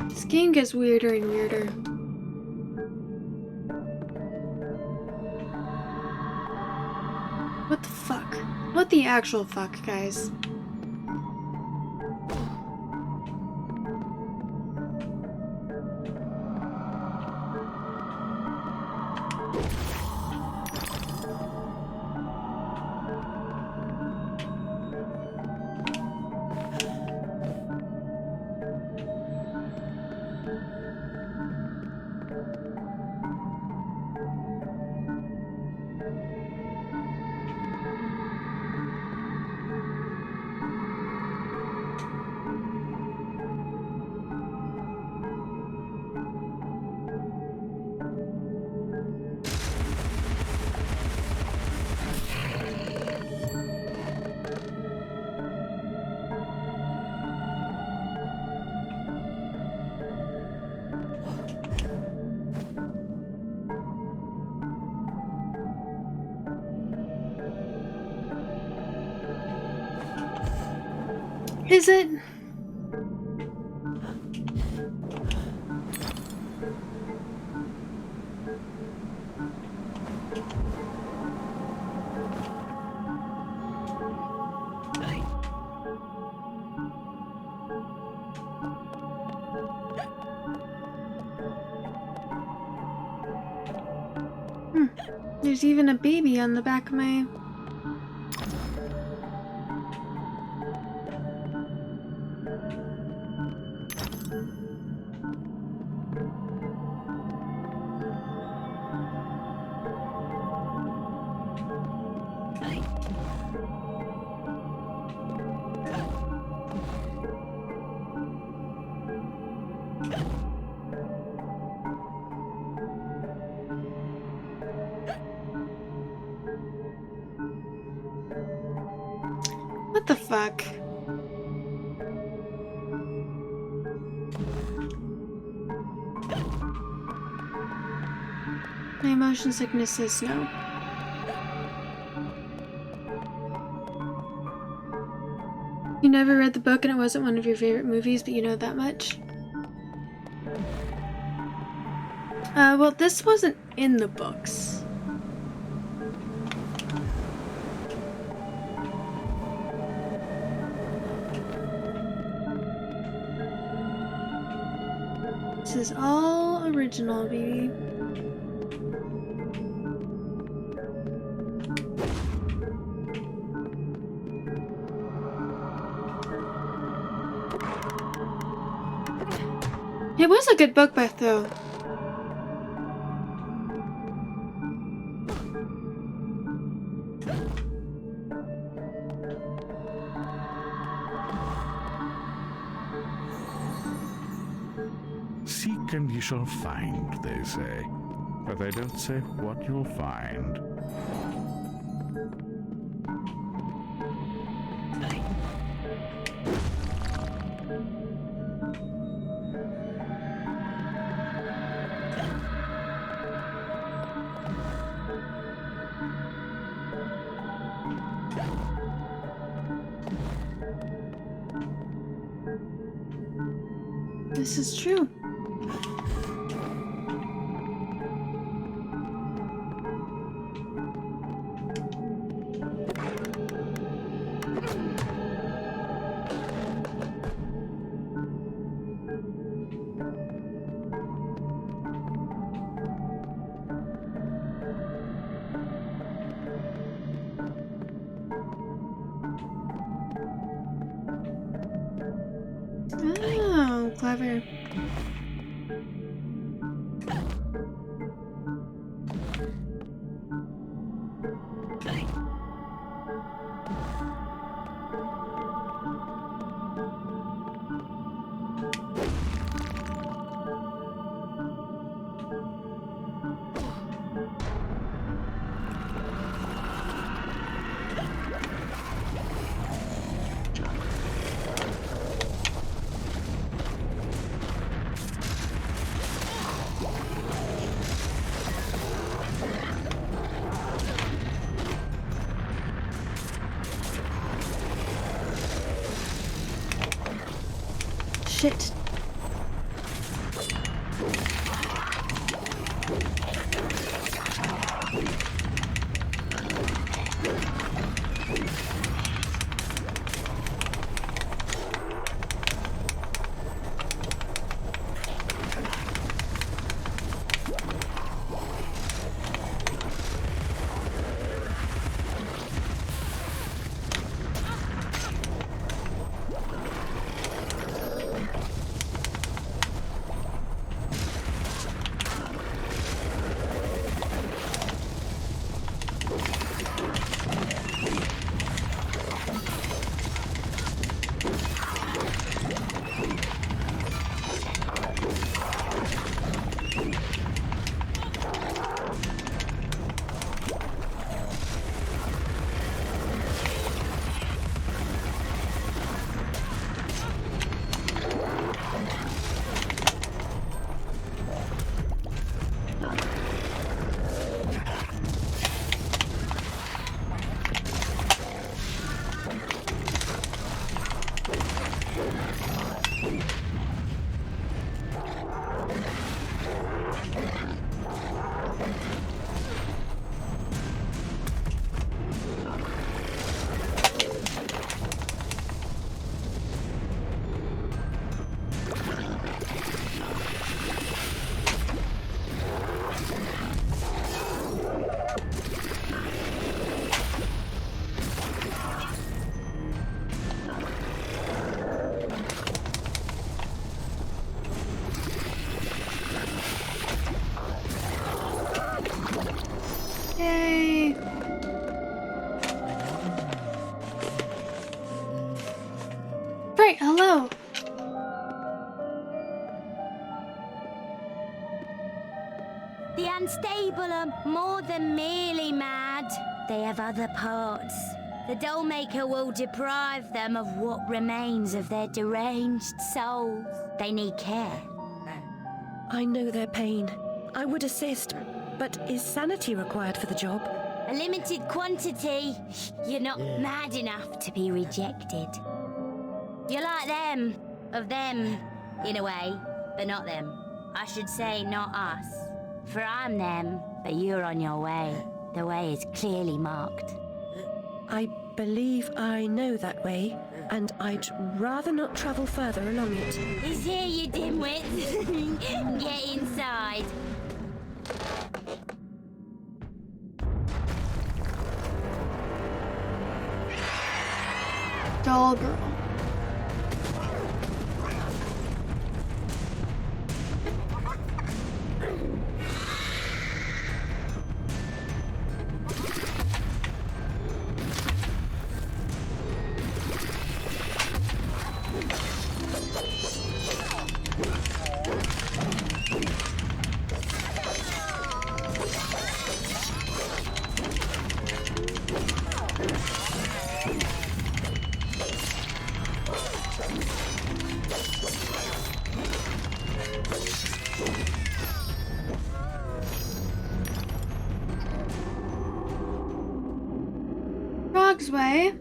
This game gets weirder and weirder. What the fuck? What the actual fuck, guys? Is it? There's even a baby on the back of my... What the fuck? My motion sickness says no. You never read the book and it wasn't one of your favorite movies, but you know that much? Well, this wasn't in the books. This is all original, baby. It was a good book, Beth, though. Seek and ye shall find, they say. But they don't say what you'll find. This is true. Oh, clever. Shit. The unstable are more than merely mad. They have other parts. The Dollmaker will deprive them of what remains of their deranged souls. They need care. I know their pain. I would assist, but is sanity required for the job? A limited quantity. You're not mad enough to be rejected. You're like them. Of them, in a way, but not them. I should say not us. For I'm them, but you're on your way. The way is clearly marked. I believe I know that way, and I'd rather not travel further along it. He's here, you dimwit. Get inside. Doll girl. Frog's Way.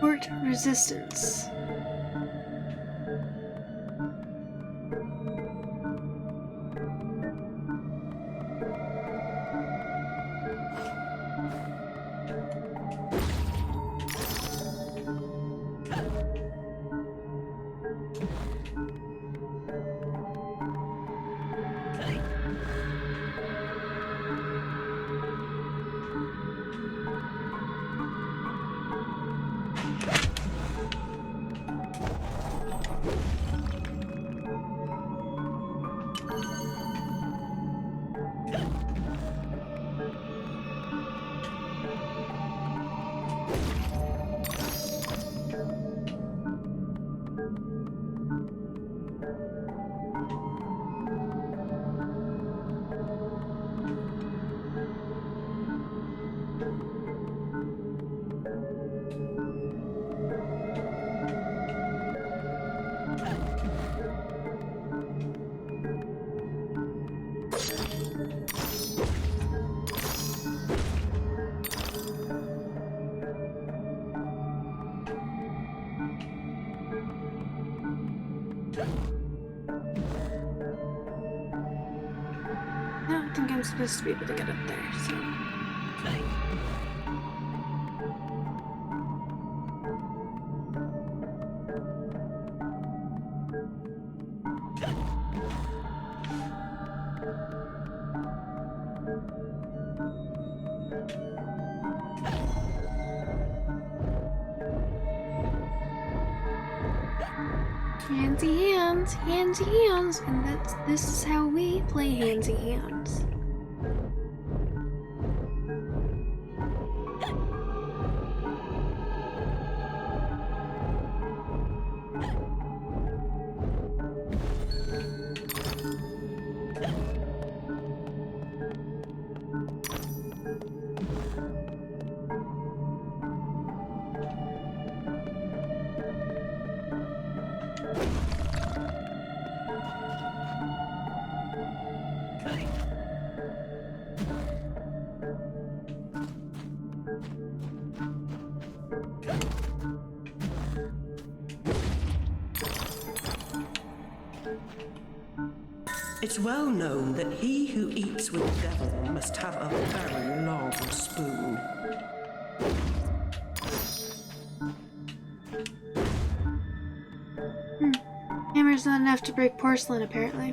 Fort Resistance. I don't think I'm supposed to be able to get up there, so... Handsy hands, handsy hands, and this is how we play handsy hands. It's well known that he who eats with the devil must have a very long spoon. Hammer's not enough to break porcelain, apparently.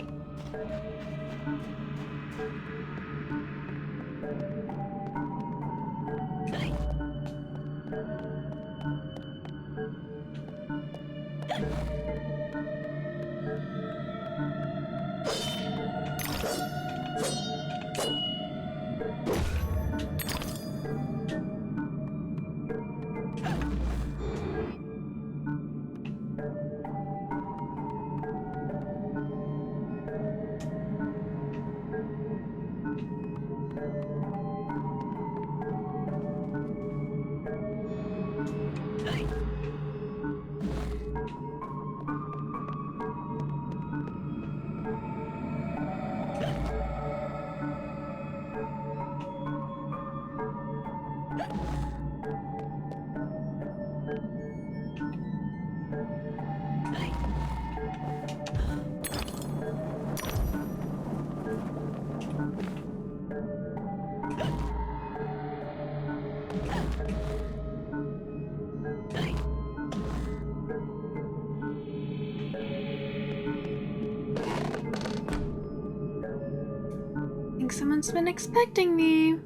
I think someone's been expecting me.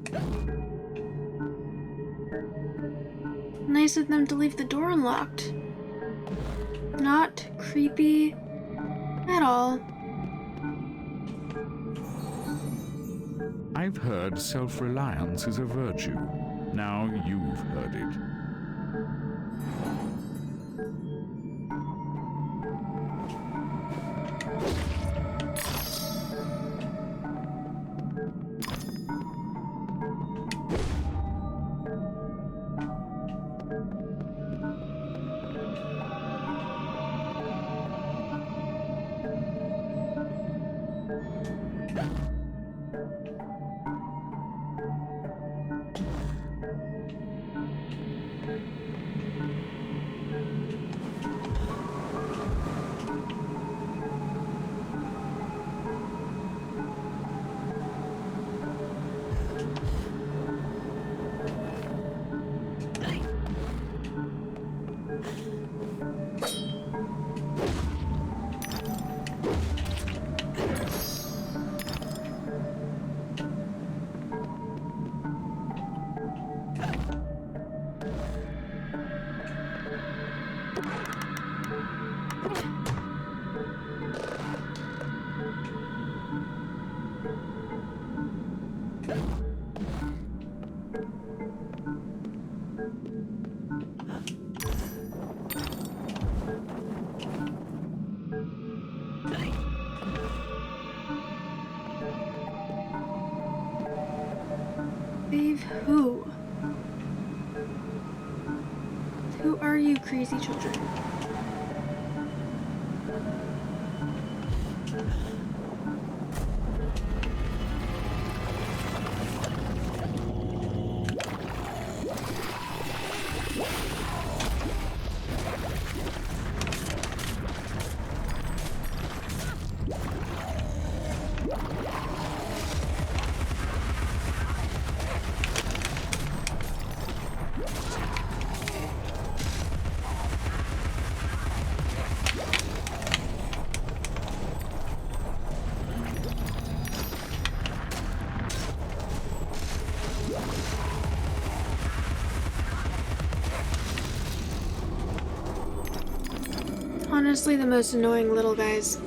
Nice of them to leave the door unlocked. Not creepy at all. I've heard self-reliance is a virtue. Now you've heard it. Save who? Who are you, crazy children? Honestly, the most annoying little guys,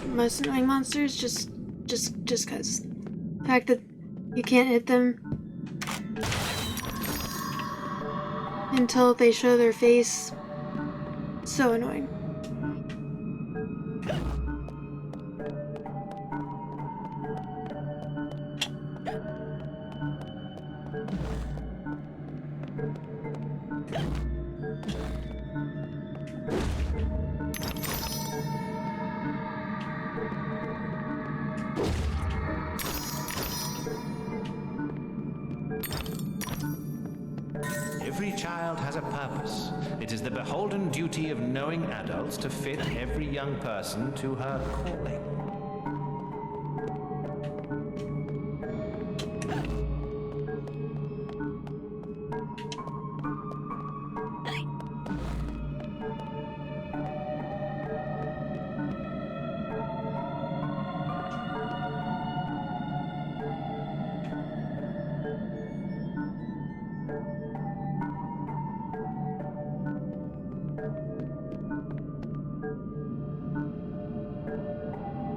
most annoying monsters, just cause. The fact that you can't hit them until they show their face, so annoying. Every child has a purpose. It is the beholden duty of knowing adults to fit every young person to her calling.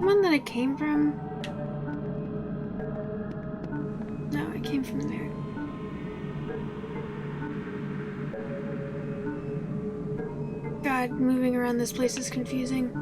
One that it came from? came from there. God, moving around this place is confusing.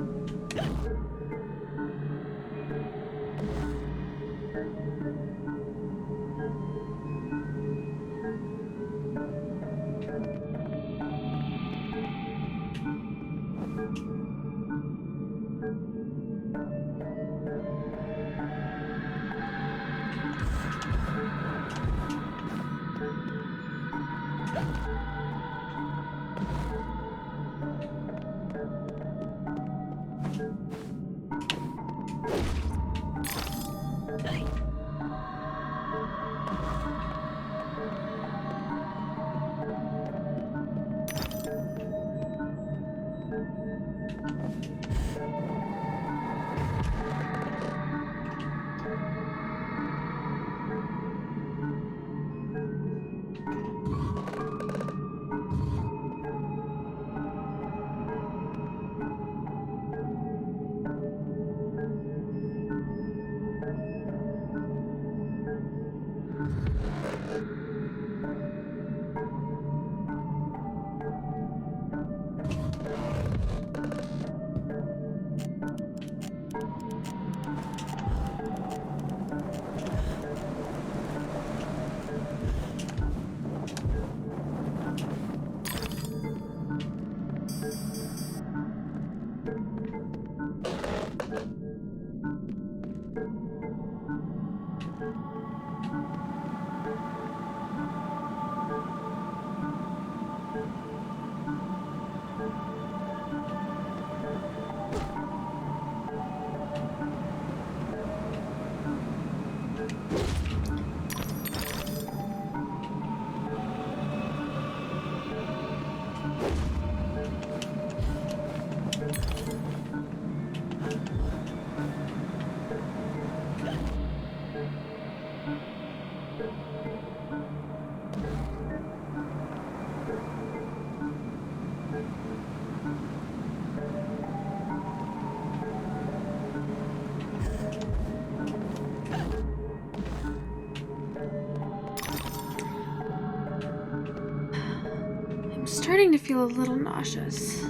Starting to feel a little nauseous.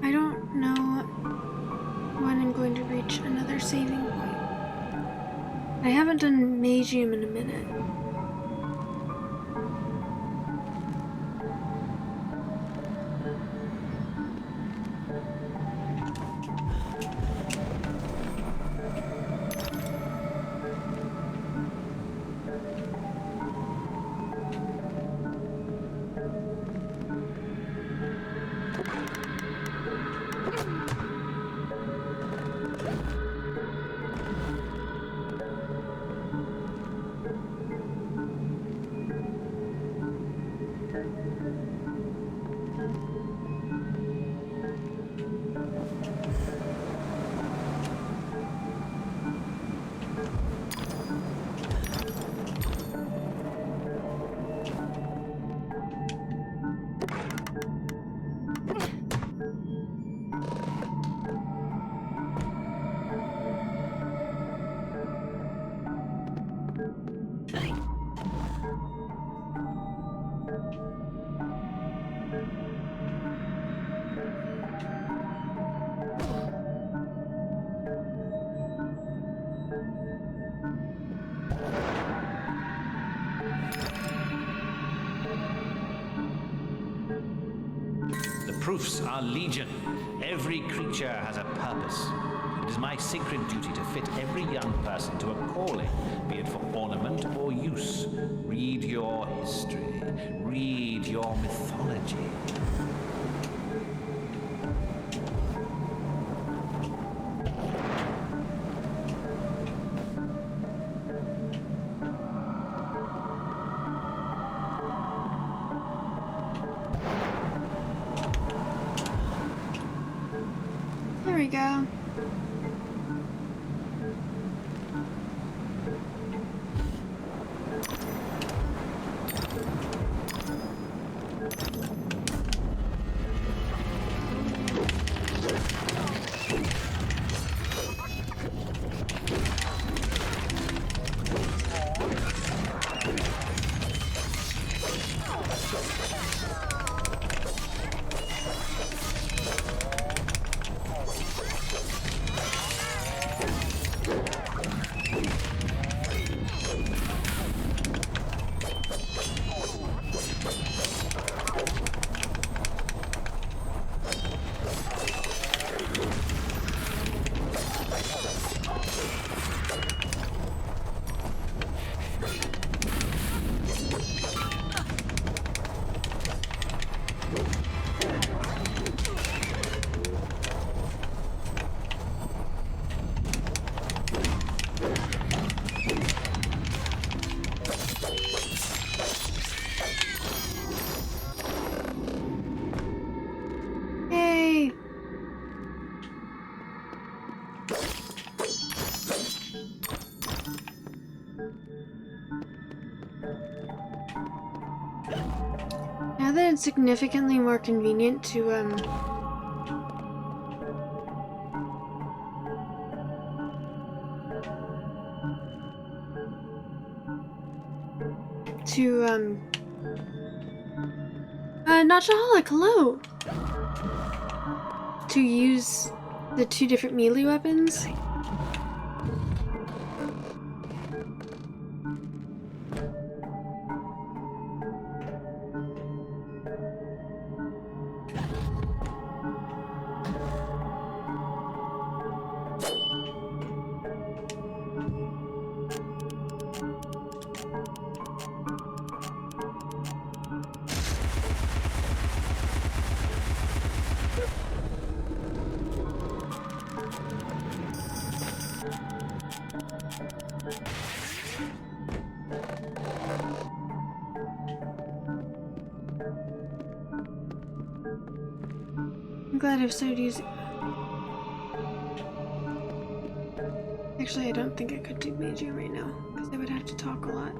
I don't know when I'm going to reach another saving point. I haven't done Magium in a minute. Proofs are legion. Every creature has a purpose. It is my sacred duty to fit every young person to a calling, be it for ornament or use. Read your history. Read your mythology. There we go. Now that it's significantly more convenient to Notchaholic, hello! To use the 2 different melee weapons. I'm glad I've started using... Actually, I don't think I could do Major right now, because I would have to talk a lot.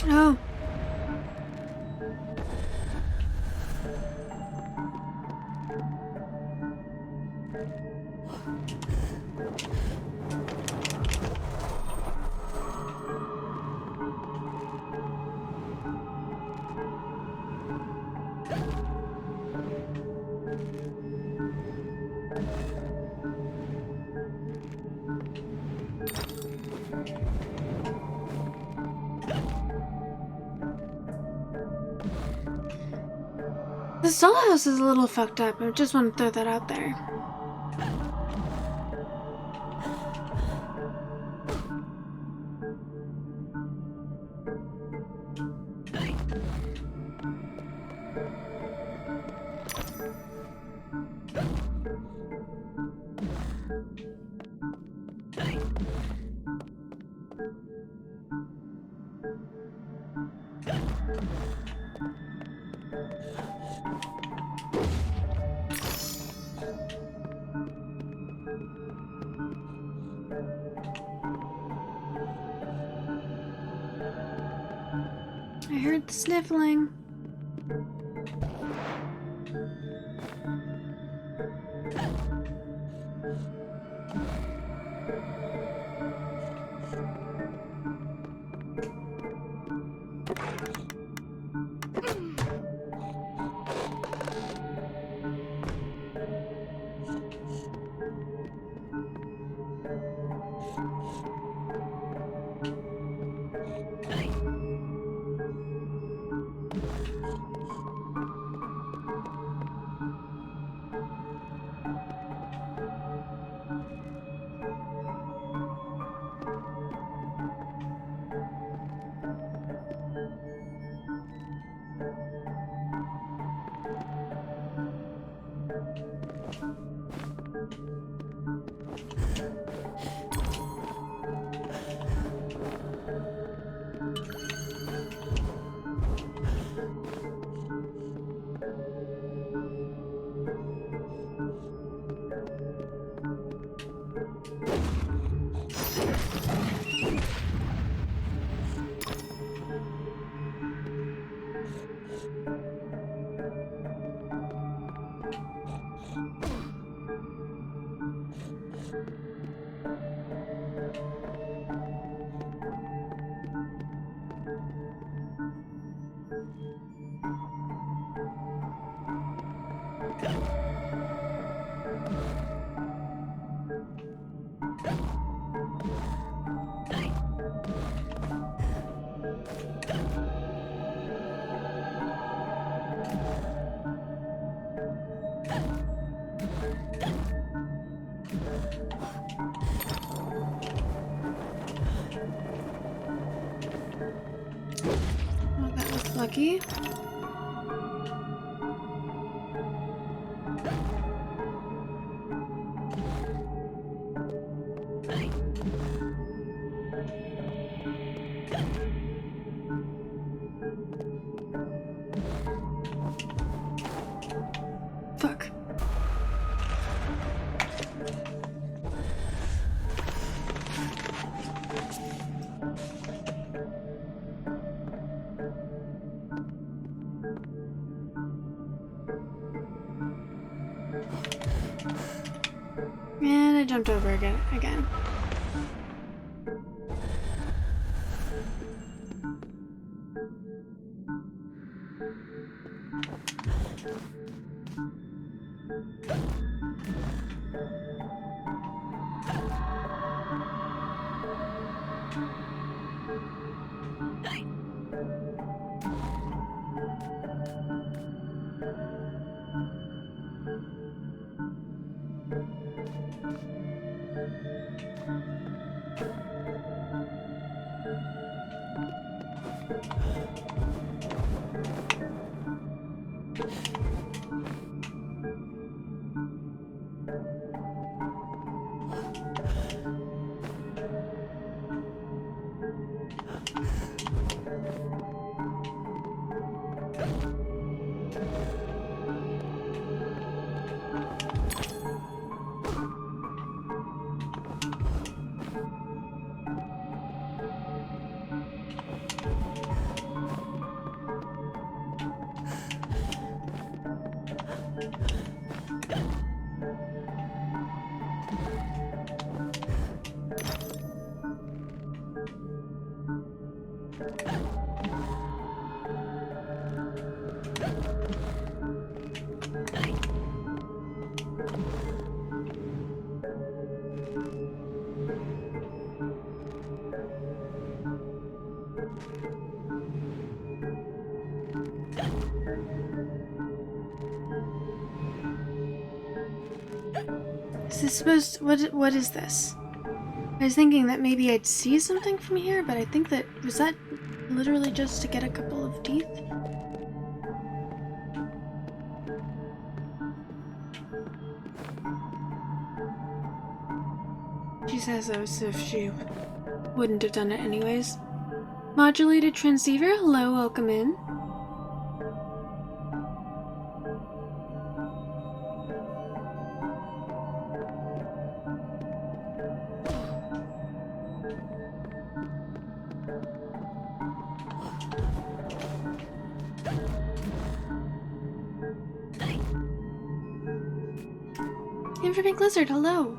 Oh. The dollhouse is a little fucked up. I just want to throw that out there. I heard the sniffling. spooky. Fuck. And I jumped over again. Is this supposed to, what is this? I was thinking that maybe I'd see something from here, but I think that, was that literally just to get a couple of teeth? She says that as if she wouldn't have done it anyways. Modulated transceiver, hello, welcome in. Infrared Lizard, hello.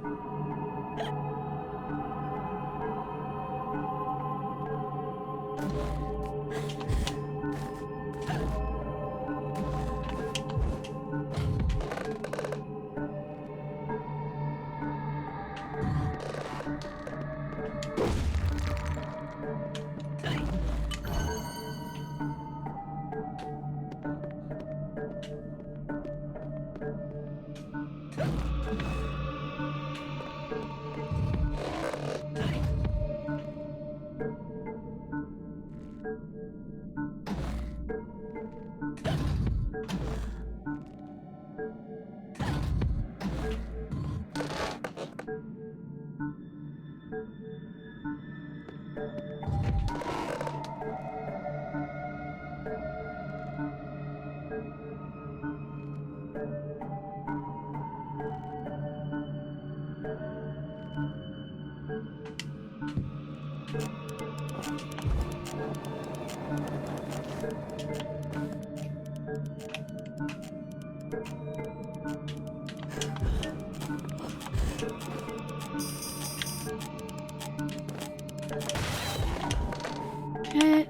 Shit.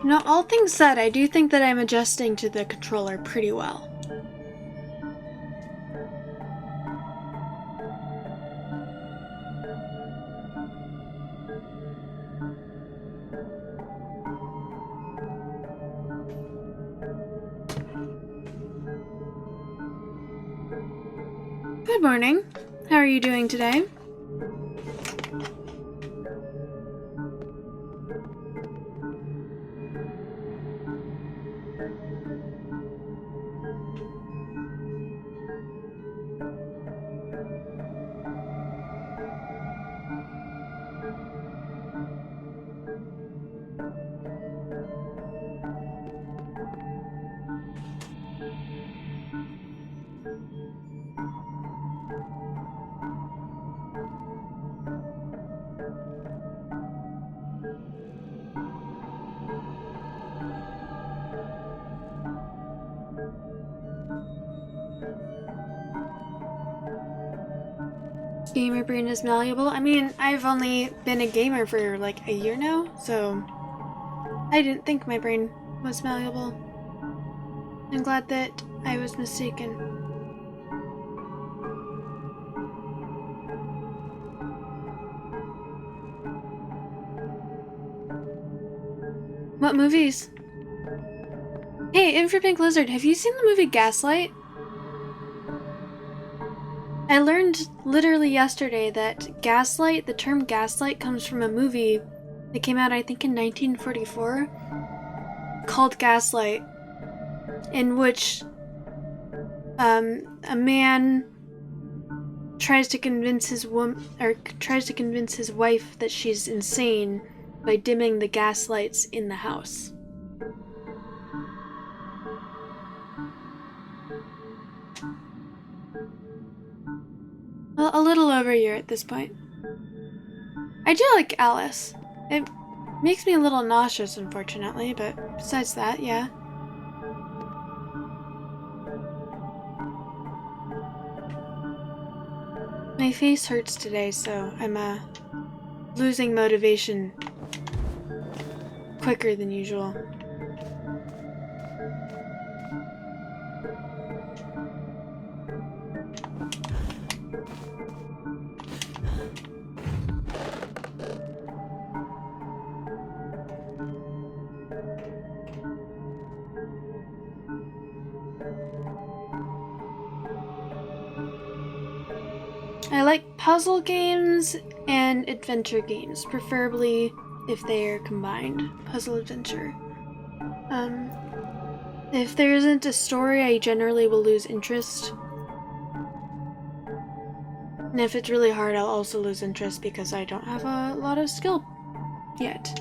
Now, all things said, I do think that I'm adjusting to the controller pretty well. Good morning. How are you doing today? Gamer brain is malleable. I mean, I've only been a gamer for like a year now, so I didn't think my brain was malleable. I'm glad that I was mistaken. What movies? Hey, Infra Pink Lizard, have you seen the movie Gaslight? I learned literally yesterday that gaslight, the term gaslight, comes from a movie that came out, I think, in 1944 called Gaslight, in which a man tries to convince his wife that she's insane by dimming the gas lights in the house. Well, a little over a year at this point. I do like Alice. It makes me a little nauseous, unfortunately, but besides that, yeah. My face hurts today, so I'm losing motivation quicker than usual. I like puzzle games and adventure games, preferably if they are combined. Puzzle adventure. If there isn't a story, I generally will lose interest. And if it's really hard, I'll also lose interest because I don't have a lot of skill yet.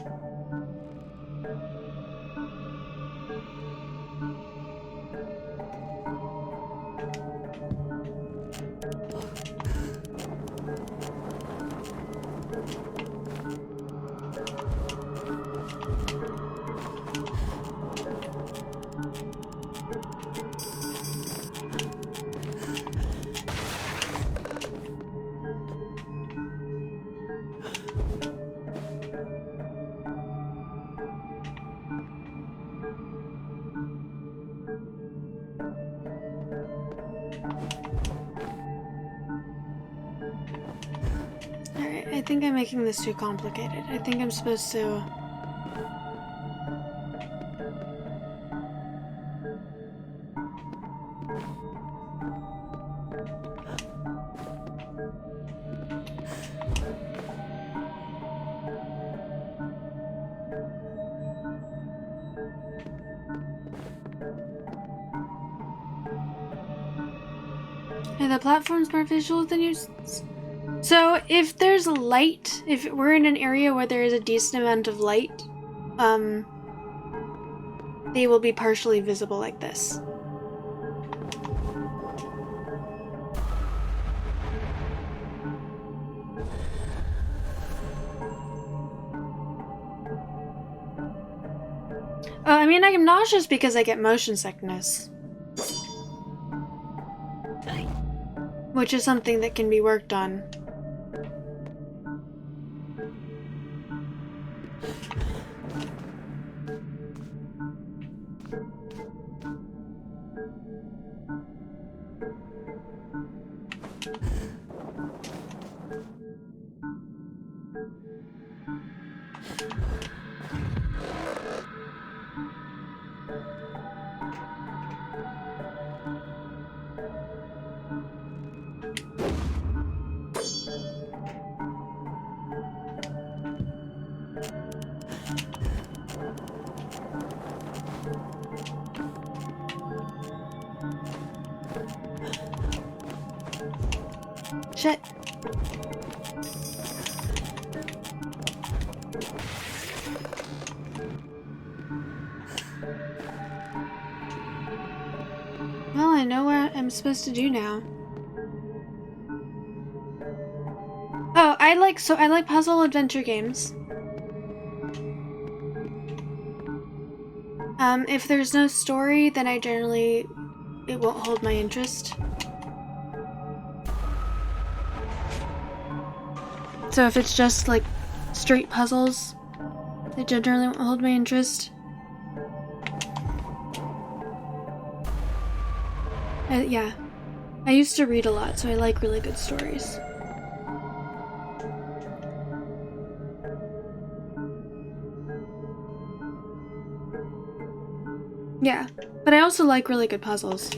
Alright, I think I'm making this too complicated. I think I'm supposed to... Are the platforms more visual than you? So if there's light, if we're in an area where there is a decent amount of light, they will be partially visible like this. I mean, I'm nauseous because I get motion sickness. Which is something that can be worked on. Shit. Well, I know what I'm supposed to do now. Oh, I like puzzle adventure games. If there's no story, then it won't hold my interest. So if it's just like straight puzzles, it generally won't hold my interest. Yeah. I used to read a lot, so I like really good stories. Yeah, but I also like really good puzzles.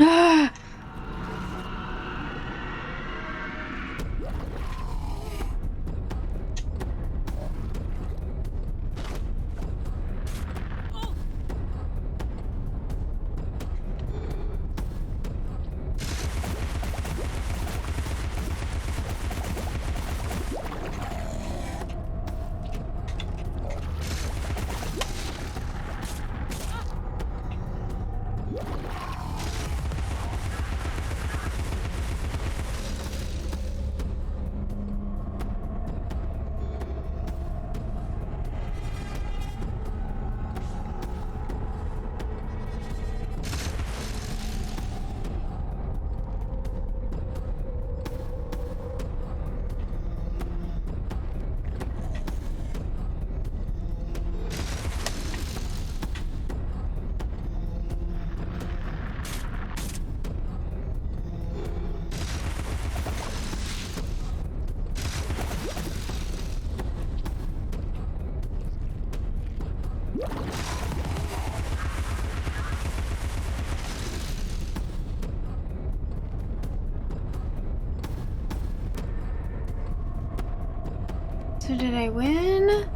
Ah! So did I win?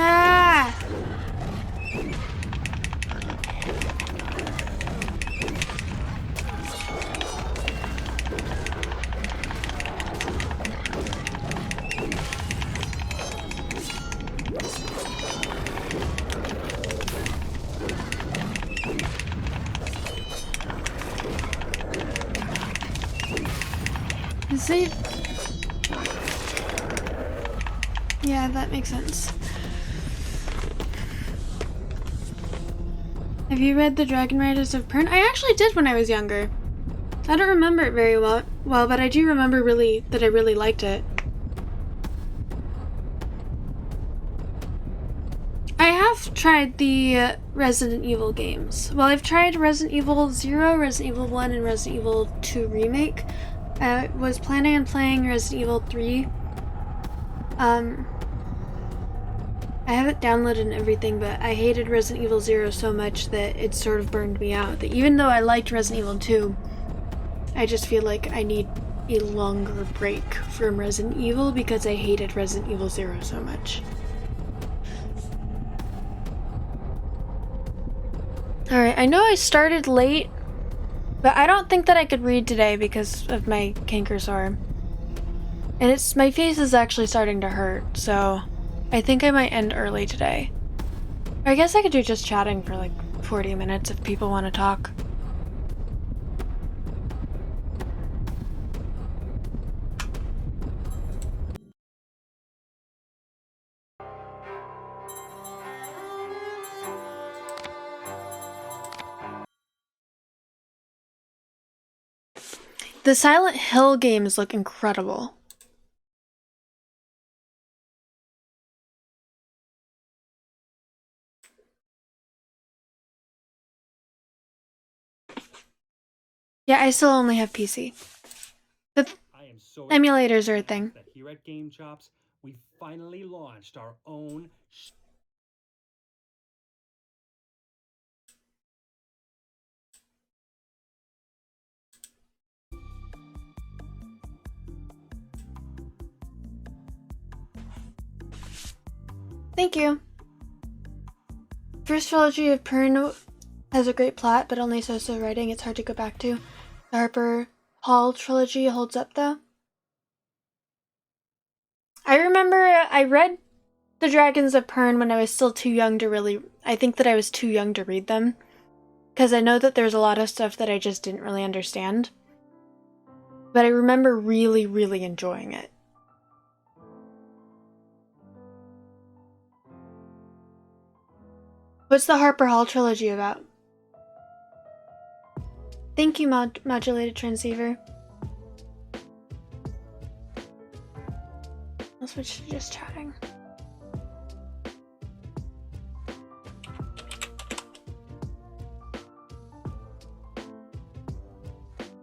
Ah! Is it? Yeah, that makes sense. Have you read The Dragon Riders of Pern? I actually did when I was younger. I don't remember it very well, but I do remember that I really liked it. I have tried the Resident Evil games. Well, I've tried Resident Evil 0, Resident Evil 1, and Resident Evil 2 Remake. I was planning on playing Resident Evil 3. I have it downloaded and everything, but I hated Resident Evil 0 so much that it sort of burned me out. That even though I liked Resident Evil 2, I just feel like I need a longer break from Resident Evil because I hated Resident Evil 0 so much. Alright, I know I started late, but I don't think that I could read today because of my canker sore. And my face is actually starting to hurt, so I think I might end early today. Or I guess I could do just chatting for like 40 minutes if people want to talk. The Silent Hill games look incredible. Yeah, I still only have PC. The emulators are a thing. That here at Game Chops, we finally launched our own Thank you. First trilogy of Pern has a great plot, but only so-so writing. It's hard to go back to. The Harper Hall trilogy holds up, though. I remember I read The Dragons of Pern when I was still too young to really... I think that I was too young to read them. Because I know that there's a lot of stuff that I just didn't really understand. But I remember really, really enjoying it. What's the Harper Hall trilogy about? Thank you, Modulated Transceiver. I'll switch to just chatting.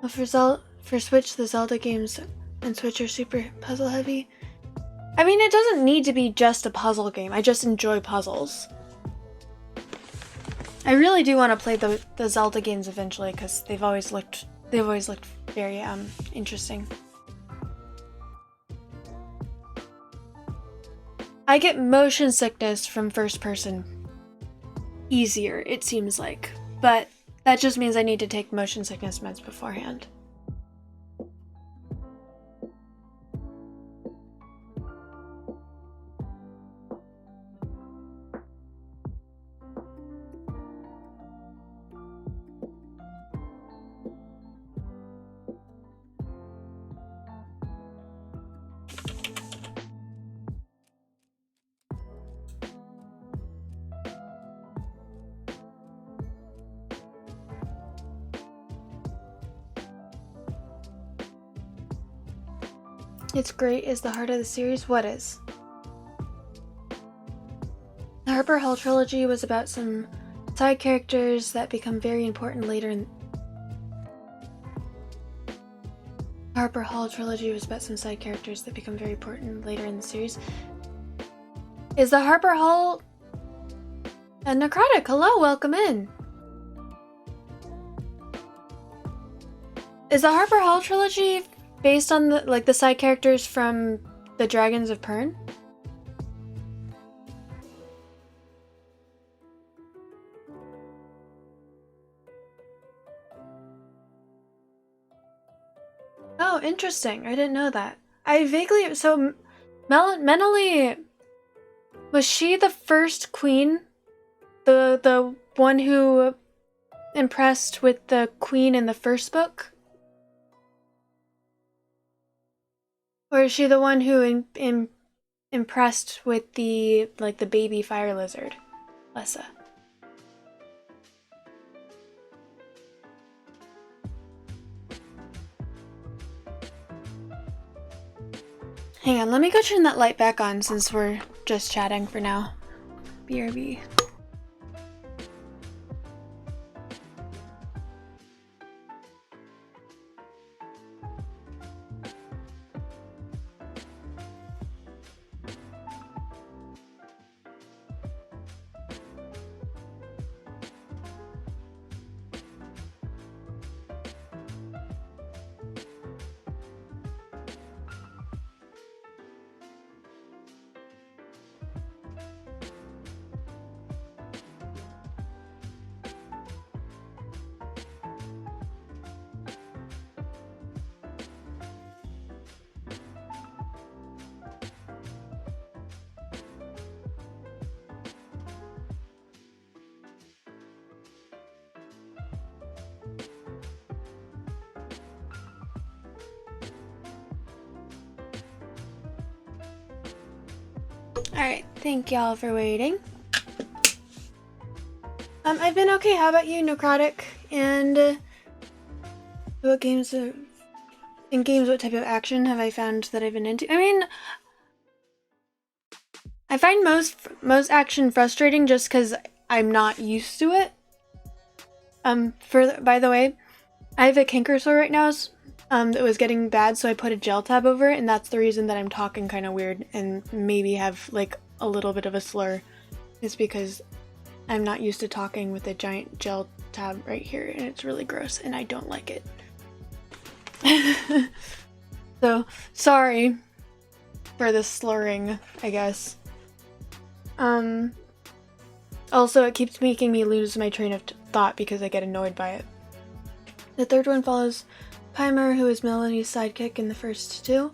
Well, for Switch, the Zelda games and Switch are super puzzle heavy. I mean, it doesn't need to be just a puzzle game. I just enjoy puzzles. I really do want to play the Zelda games eventually because they've always looked very interesting. I get motion sickness from first person easier, it seems like, but that just means I need to take motion sickness meds beforehand. It's great is the heart of the series. What is? The Harper Hall trilogy was about some side characters that become very important later in... Harper Hall trilogy was about some side characters that become very important later in the series. Is the Harper Hall... Necrotic, hello, welcome in. Is the Harper Hall trilogy based on the side characters from the Dragons of Pern? Oh, interesting. I didn't know that. I vaguely... So, Menelli... Was she the first queen? The one who impressed with the queen in the first book? Or is she the one who impressed with the baby fire lizard, Lessa? Hang on, let me go turn that light back on since we're just chatting for now. BRB. Alright, thank y'all for waiting. I've been okay. How about you, Necrotic? And what games what type of action have I found that I've been into? I mean, I find most action frustrating just because I'm not used to it. By the way, I have a canker sore right now that was getting bad, so I put a gel tab over it, and that's the reason that I'm talking kind of weird and maybe have like a little bit of a slur. It's because I'm not used to talking with a giant gel tab right here, and it's really gross, and I don't like it. So, sorry for the slurring, I guess. Also, it keeps making me lose my train of thought because I get annoyed by it. The third one follows Pimer, who is Melanie's sidekick in the first two.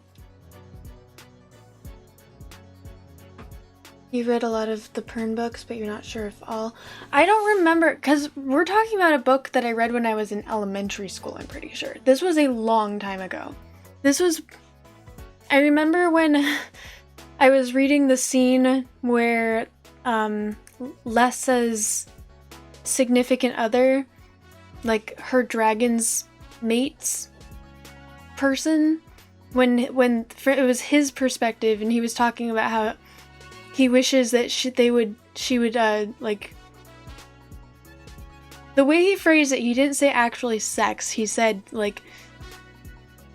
You've read a lot of the Pern books, but you're not sure if all. I don't remember, because we're talking about a book that I read when I was in elementary school, I'm pretty sure. This was a long time ago. I remember when I was reading the scene where Lessa's significant other, like her dragon's mate's person, when it was his perspective, and he was talking about how he wishes that she would like, the way he phrased it, he didn't say actually sex, he said like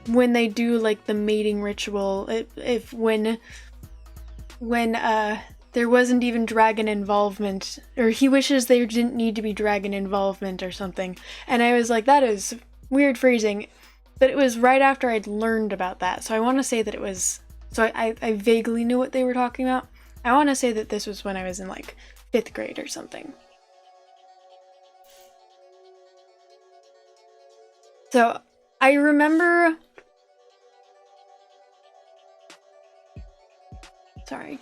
when they do like the mating ritual, when there wasn't even dragon involvement, or he wishes there didn't need to be dragon involvement or something. And I was like, that is weird phrasing, but it was right after I'd learned about that, so I want to say that it was, so I vaguely knew what they were talking about. I want to say that this was when I was in like 5th grade or something. So I remember, sorry,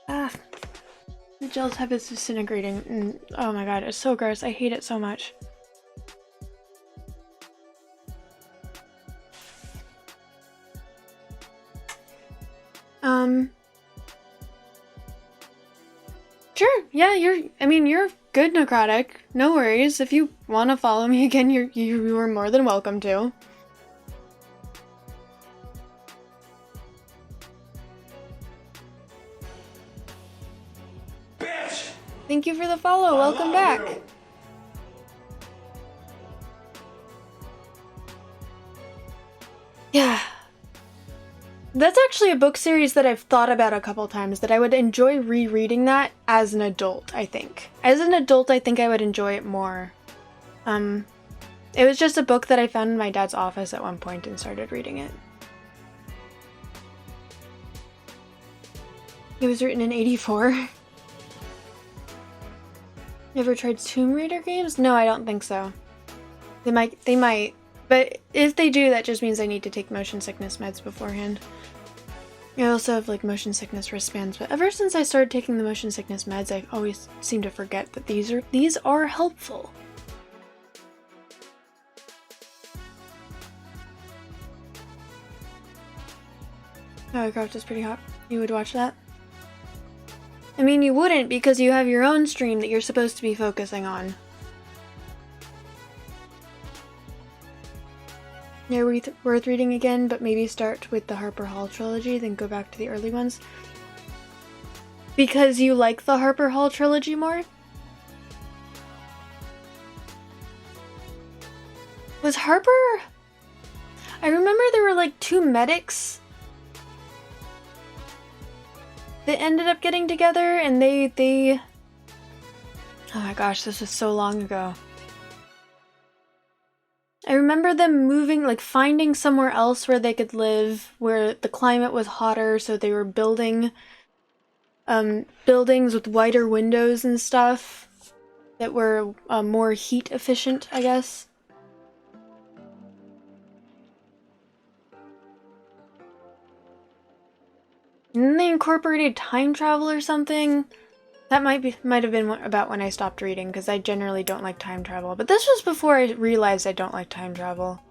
the gel tab is disintegrating, and oh my god, it's so gross. I hate it so much. Sure, yeah, you're good, Necrotic. No worries. If you want to follow me again, you are more than welcome to. Bitch! Thank you for the follow. Welcome back. Yeah. That's actually a book series that I've thought about a couple times, that I would enjoy rereading that as an adult, I think. As an adult, I think I would enjoy it more. It was just a book that I found in my dad's office at one point and started reading it. It was written in '84. Never tried Tomb Raider games? No, I don't think so. They might. But if they do, that just means I need to take motion sickness meds beforehand. I also have like motion sickness wristbands, but ever since I started taking the motion sickness meds, I always seem to forget that these are helpful. Craft is pretty hot. You would watch that? I mean, you wouldn't, because you have your own stream that you're supposed to be focusing on. They're worth reading again, but maybe start with the Harper Hall trilogy, then go back to the early ones. Because you like the Harper Hall trilogy more? Was Harper... I remember there were like 2 medics that ended up getting together, and they... Oh my gosh, this was so long ago. I remember them moving, like finding somewhere else where they could live, where the climate was hotter, so they were building buildings with wider windows and stuff that were more heat efficient, I guess. And then they incorporated time travel or something. That might have been about when I stopped reading, because I generally don't like time travel. But this was before I realized I don't like time travel.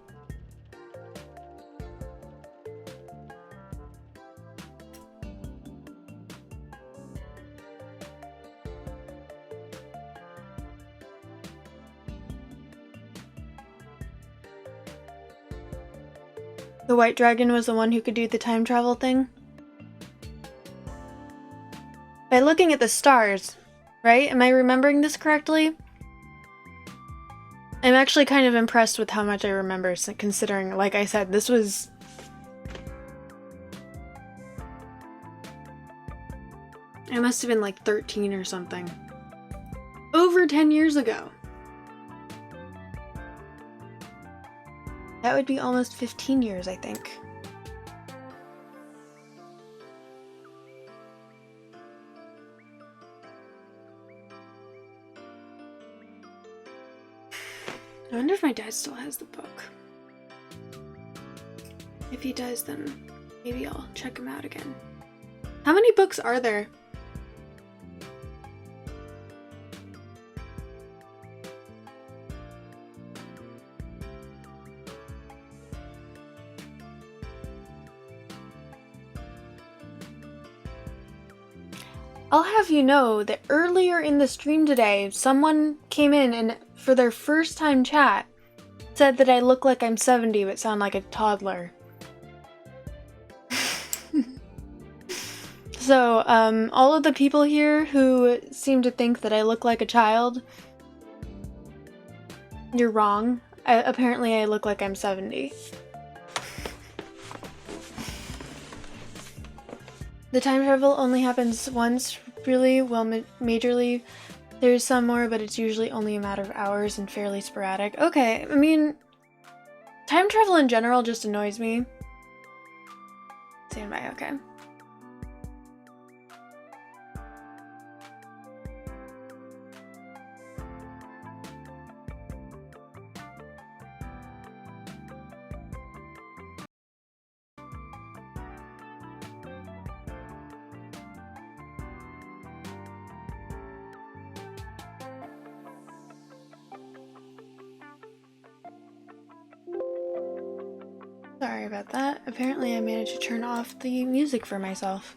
The white dragon was the one who could do the time travel thing? By looking at the stars, right? Am I remembering this correctly? I'm actually kind of impressed with how much I remember, considering, like I said, this was... I must have been like 13 or something. Over 10 years ago. That would be almost 15 years, I think. I wonder if my dad still has the book. If he does, then maybe I'll check him out again. How many books are there? I'll have you know that earlier in the stream today, someone came in and for their first time chat said that I look like I'm 70 but sound like a toddler. So, all of the people here who seem to think that I look like a child, you're wrong. Apparently I look like I'm 70. The time travel only happens once, really? Well, majorly. There's some more, but it's usually only a matter of hours and fairly sporadic. Okay, I mean, time travel in general just annoys me. Stand by, okay. Sorry about that. Apparently I managed to turn off the music for myself.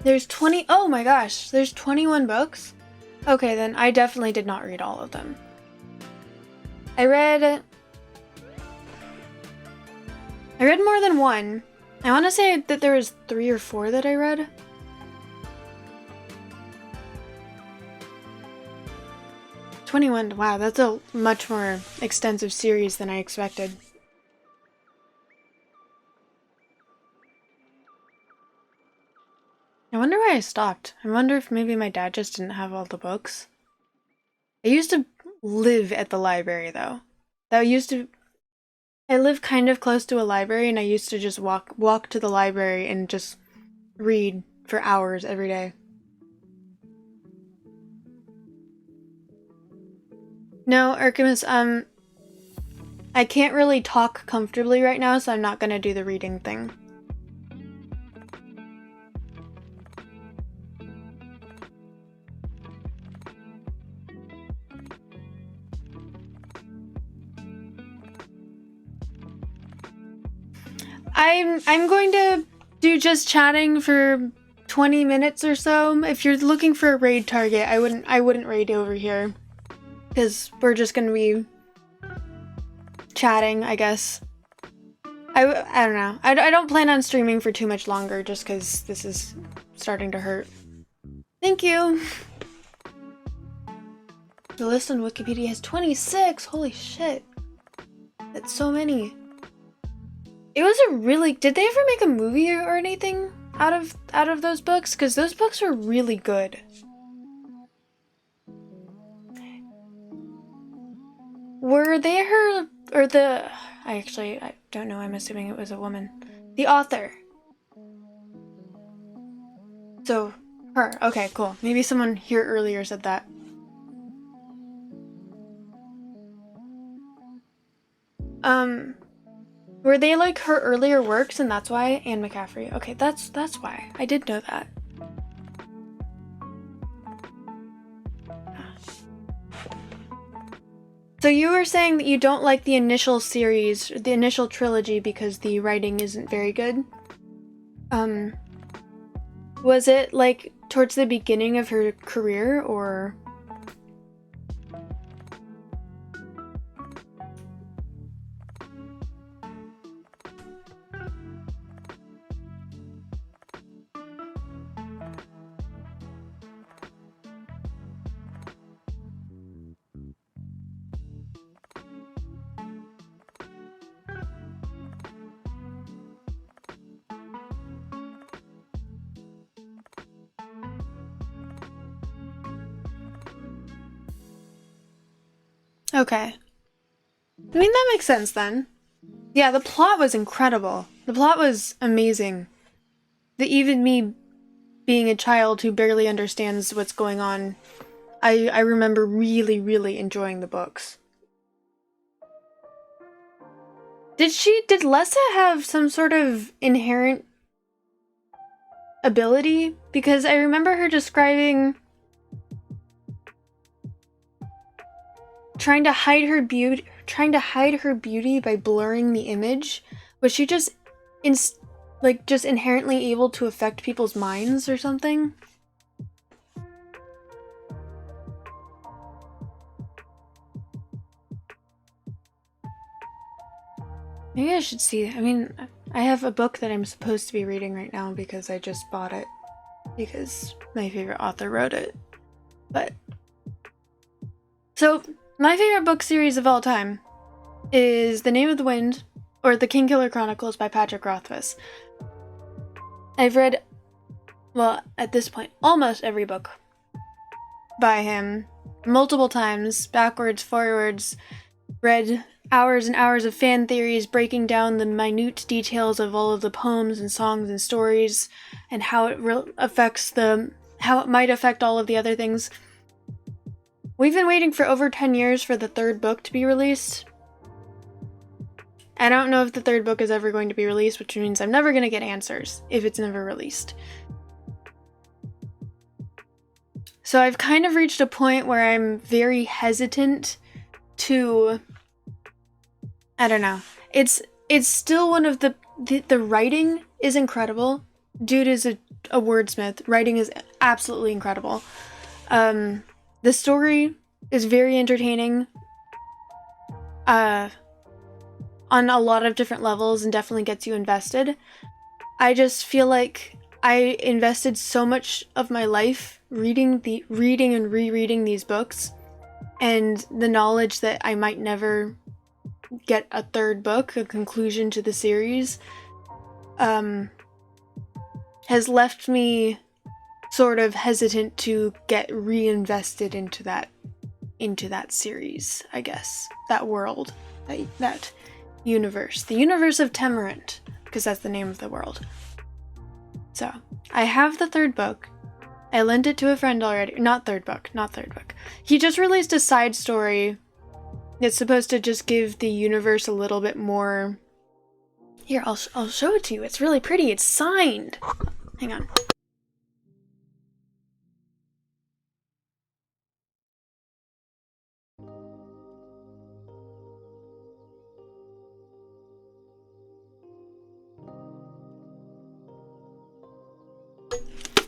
There's 20- oh my gosh, there's 21 books? Okay, then I definitely did not read all of them. I read more than one. I want to say that there was 3 or 4 that I read. '21, wow, that's a much more extensive series than I expected. I wonder why I stopped. I wonder if maybe my dad just didn't have all the books. I used to live at the library though. I live kind of close to a library and I used to just walk to the library and just read for hours every day. No, Archimus, I can't really talk comfortably right now, so I'm not gonna do the reading thing. I'm going to do just chatting for 20 minutes or so. If you're looking for a raid target, I wouldn't raid over here. Because we're just gonna be chatting, I guess. I don't know. I don't plan on streaming for too much longer just because this is starting to hurt. Thank you! The list on Wikipedia has 26! Holy shit. That's so many. It was a really... Did they ever make a movie or anything out of those books? Because those books were really good. Were they her... Or the... I don't know. I'm assuming it was a woman. The author. So, her. Okay, cool. Maybe someone here earlier said that. Were they like her earlier works and that's why? Anne McCaffrey. Okay, that's why. I did know that. So you were saying that you don't like the initial series, the initial trilogy, because the writing isn't very good? Was it like towards the beginning of her career, or? Okay. I mean, that makes sense then. Yeah, the plot was incredible. The plot was amazing. Even me being a child who barely understands what's going on, I remember really, really enjoying the books. Did Lessa have some sort of inherent ability? Because I remember her describing trying to hide her beauty by blurring the image. Was she just inherently able to affect people's minds or something? Maybe I should see. I mean, I have a book that I'm supposed to be reading right now because I just bought it because my favorite author wrote it. But so my favorite book series of all time is The Name of the Wind, or The Kingkiller Chronicles by Patrick Rothfuss. I've read, well, at this point, almost every book by him multiple times, backwards, forwards, read hours and hours of fan theories breaking down the minute details of all of the poems and songs and stories and how it how it might affect all of the other things. We've been waiting for over 10 years for the third book to be released. I don't know if the third book is ever going to be released, which means I'm never going to get answers if it's never released. So I've kind of reached a point where I'm very hesitant to... I don't know. It's still one of the writing is incredible. Dude is a wordsmith. Writing is absolutely incredible. The story is very entertaining on a lot of different levels and definitely gets you invested. I just feel like I invested so much of my life reading and rereading these books, and the knowledge that I might never get a third book, a conclusion to the series, has left me sort of hesitant to get reinvested into that series, I guess. That world, that universe. The universe of Temerant, because that's the name of the world. So, I have the third book. I lent it to a friend already. Not third book. He just released a side story that's supposed to just give the universe a little bit more... Here, I'll show it to you. It's really pretty. It's signed. Hang on.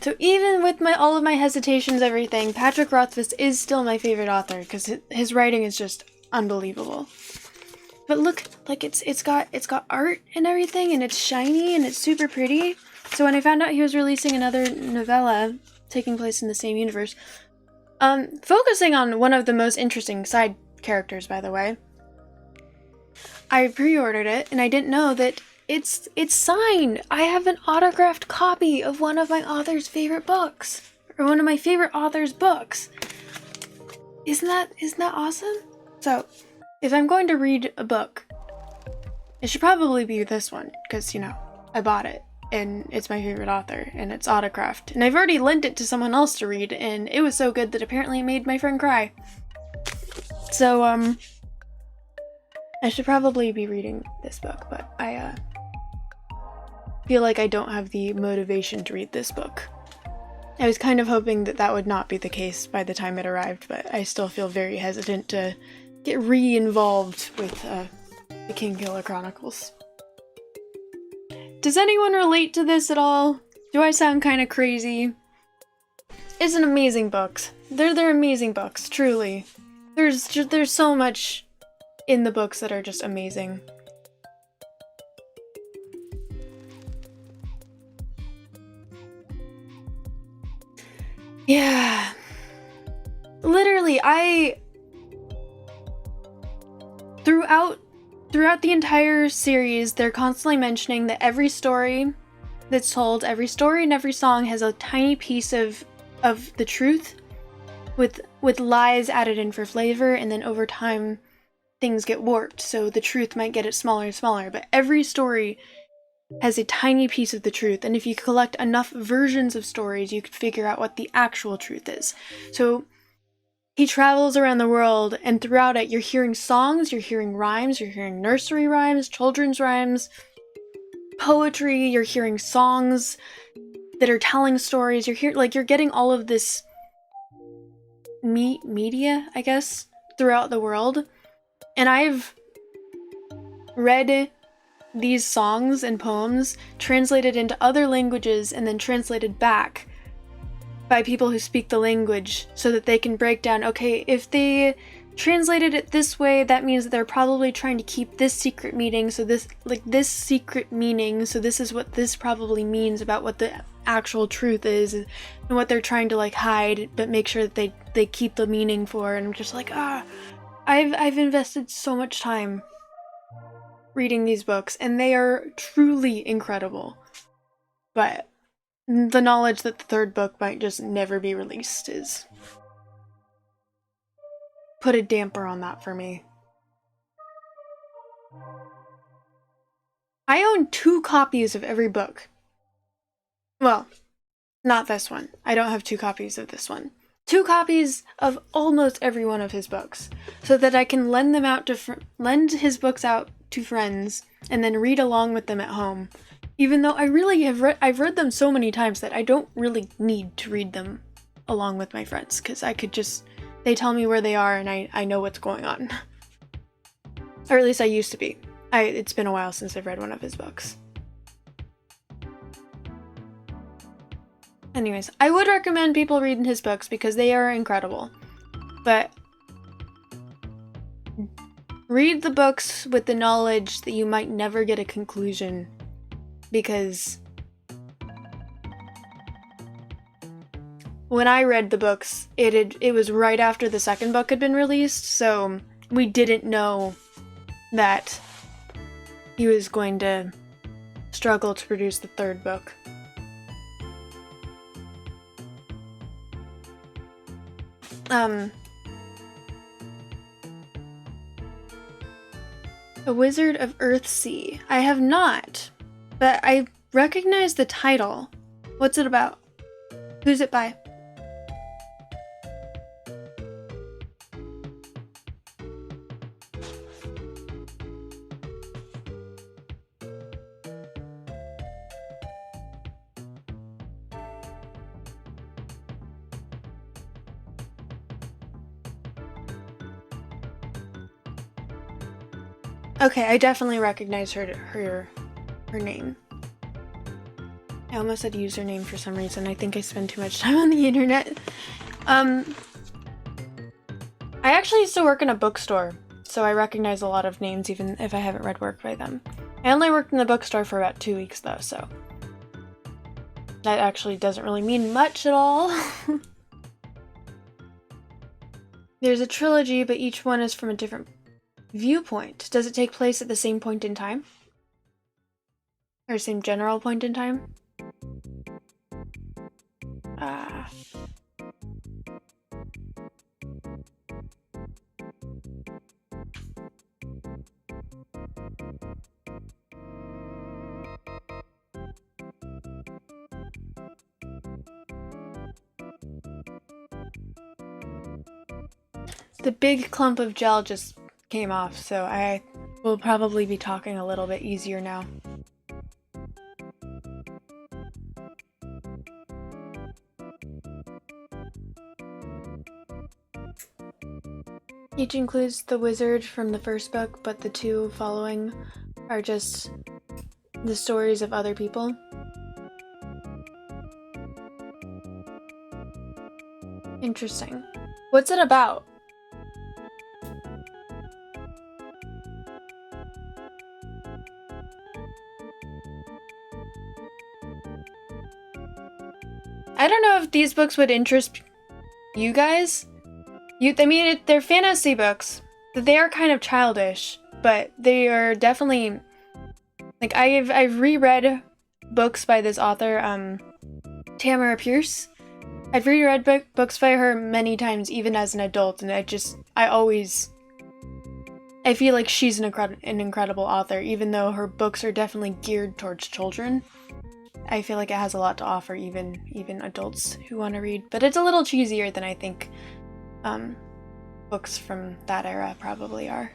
So even with all of my hesitations, everything, Patrick Rothfuss is still my favorite author because his writing is just unbelievable. But look, like it's got art and everything, and it's shiny and it's super pretty. So when I found out he was releasing another novella taking place in the same universe, focusing on one of the most interesting side characters, by the way, I pre-ordered it and I didn't know that it's signed. I have an autographed copy of one of my author's favorite books, or one of my favorite author's books. Isn't that awesome? So, if I'm going to read a book, it should probably be this one, because, I bought it, and it's my favorite author, and it's autographed. And I've already lent it to someone else to read, and it was so good that apparently it made my friend cry. So, I should probably be reading this book, but I feel like I don't have the motivation to read this book. I was kind of hoping that would not be the case by the time it arrived, but I still feel very hesitant to get re-involved with the Kingkiller Chronicles. Does anyone relate to this at all? Do I sound kind of crazy? It's an amazing books. They're amazing books, truly. There's so much in the books that are just amazing. Yeah. Literally, throughout the entire series, they're constantly mentioning that every story that's told, every story and every song has a tiny piece of the truth with lies added in for flavor, and then over time things get warped, so the truth might get it smaller and smaller, but every story has a tiny piece of the truth, and if you collect enough versions of stories, you could figure out what the actual truth is. So he travels around the world, and throughout it, you're hearing songs, you're hearing rhymes, you're hearing nursery rhymes, children's rhymes, poetry, you're hearing songs that are telling stories, you're getting all of this media, I guess, throughout the world. And I've read these songs and poems translated into other languages and then translated back by people who speak the language so that they can break down, okay, if they translated it this way, that means that they're probably trying to keep this secret meaning, so this secret meaning, so this is what this probably means about what the actual truth is and what they're trying to hide, but make sure that they keep the meaning for. And I'm just like, I've invested so much time reading these books, and they are truly incredible. But the knowledge that the third book might just never be released is put a damper on that for me. I own 2 copies of every book. Well, not this one. I don't have 2 copies of this one. 2 copies of almost every one of his books, so that I can lend his books out to friends and then read along with them at home. Even though I've read them so many times that I don't really need to read them along with my friends, because they tell me where they are and I know what's going on. Or at least I used to be. It's been a while since I've read one of his books. Anyways, I would recommend people reading his books because they are incredible. But read the books with the knowledge that you might never get a conclusion, because when I read the books, it was right after the second book had been released, so we didn't know that he was going to struggle to produce the third book. A Wizard of Earthsea. I have not, but I recognize the title. What's it about? Who's it by? Okay, I definitely recognize her name. I almost said username for some reason. I think I spend too much time on the internet. I actually used to work in a bookstore, so I recognize a lot of names even if I haven't read work by them. I only worked in the bookstore for about 2 weeks though, so that actually doesn't really mean much at all. There's a trilogy, but each one is from a different viewpoint. Does it take place at the same point in time? Or same general point in time? The big clump of gel just came off, so I will probably be talking a little bit easier now. Each includes the wizard from the first book, but the two following are just the stories of other people. Interesting. What's it about? I don't know if these books would interest you guys. They're fantasy books. They are kind of childish, but they are definitely like I've reread books by this author, Tamara Pierce. I've reread books by her many times, even as an adult, and I feel like she's an incredible author, even though her books are definitely geared towards children. I feel like it has a lot to offer, even adults who want to read, but it's a little cheesier than I think books from that era probably are.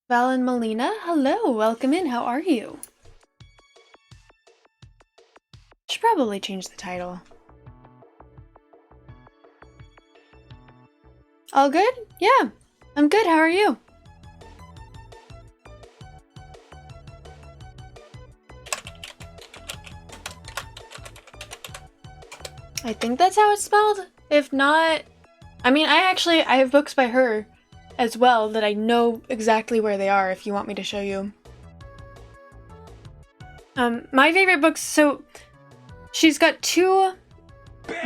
Val and Melina, hello, welcome in, how are you? Should probably change the title. All good? Yeah, I'm good, how are you? I think that's how it's spelled. If not, I mean, I have books by her as well that I know exactly where they are if you want me to show you. My favorite books, so she's got two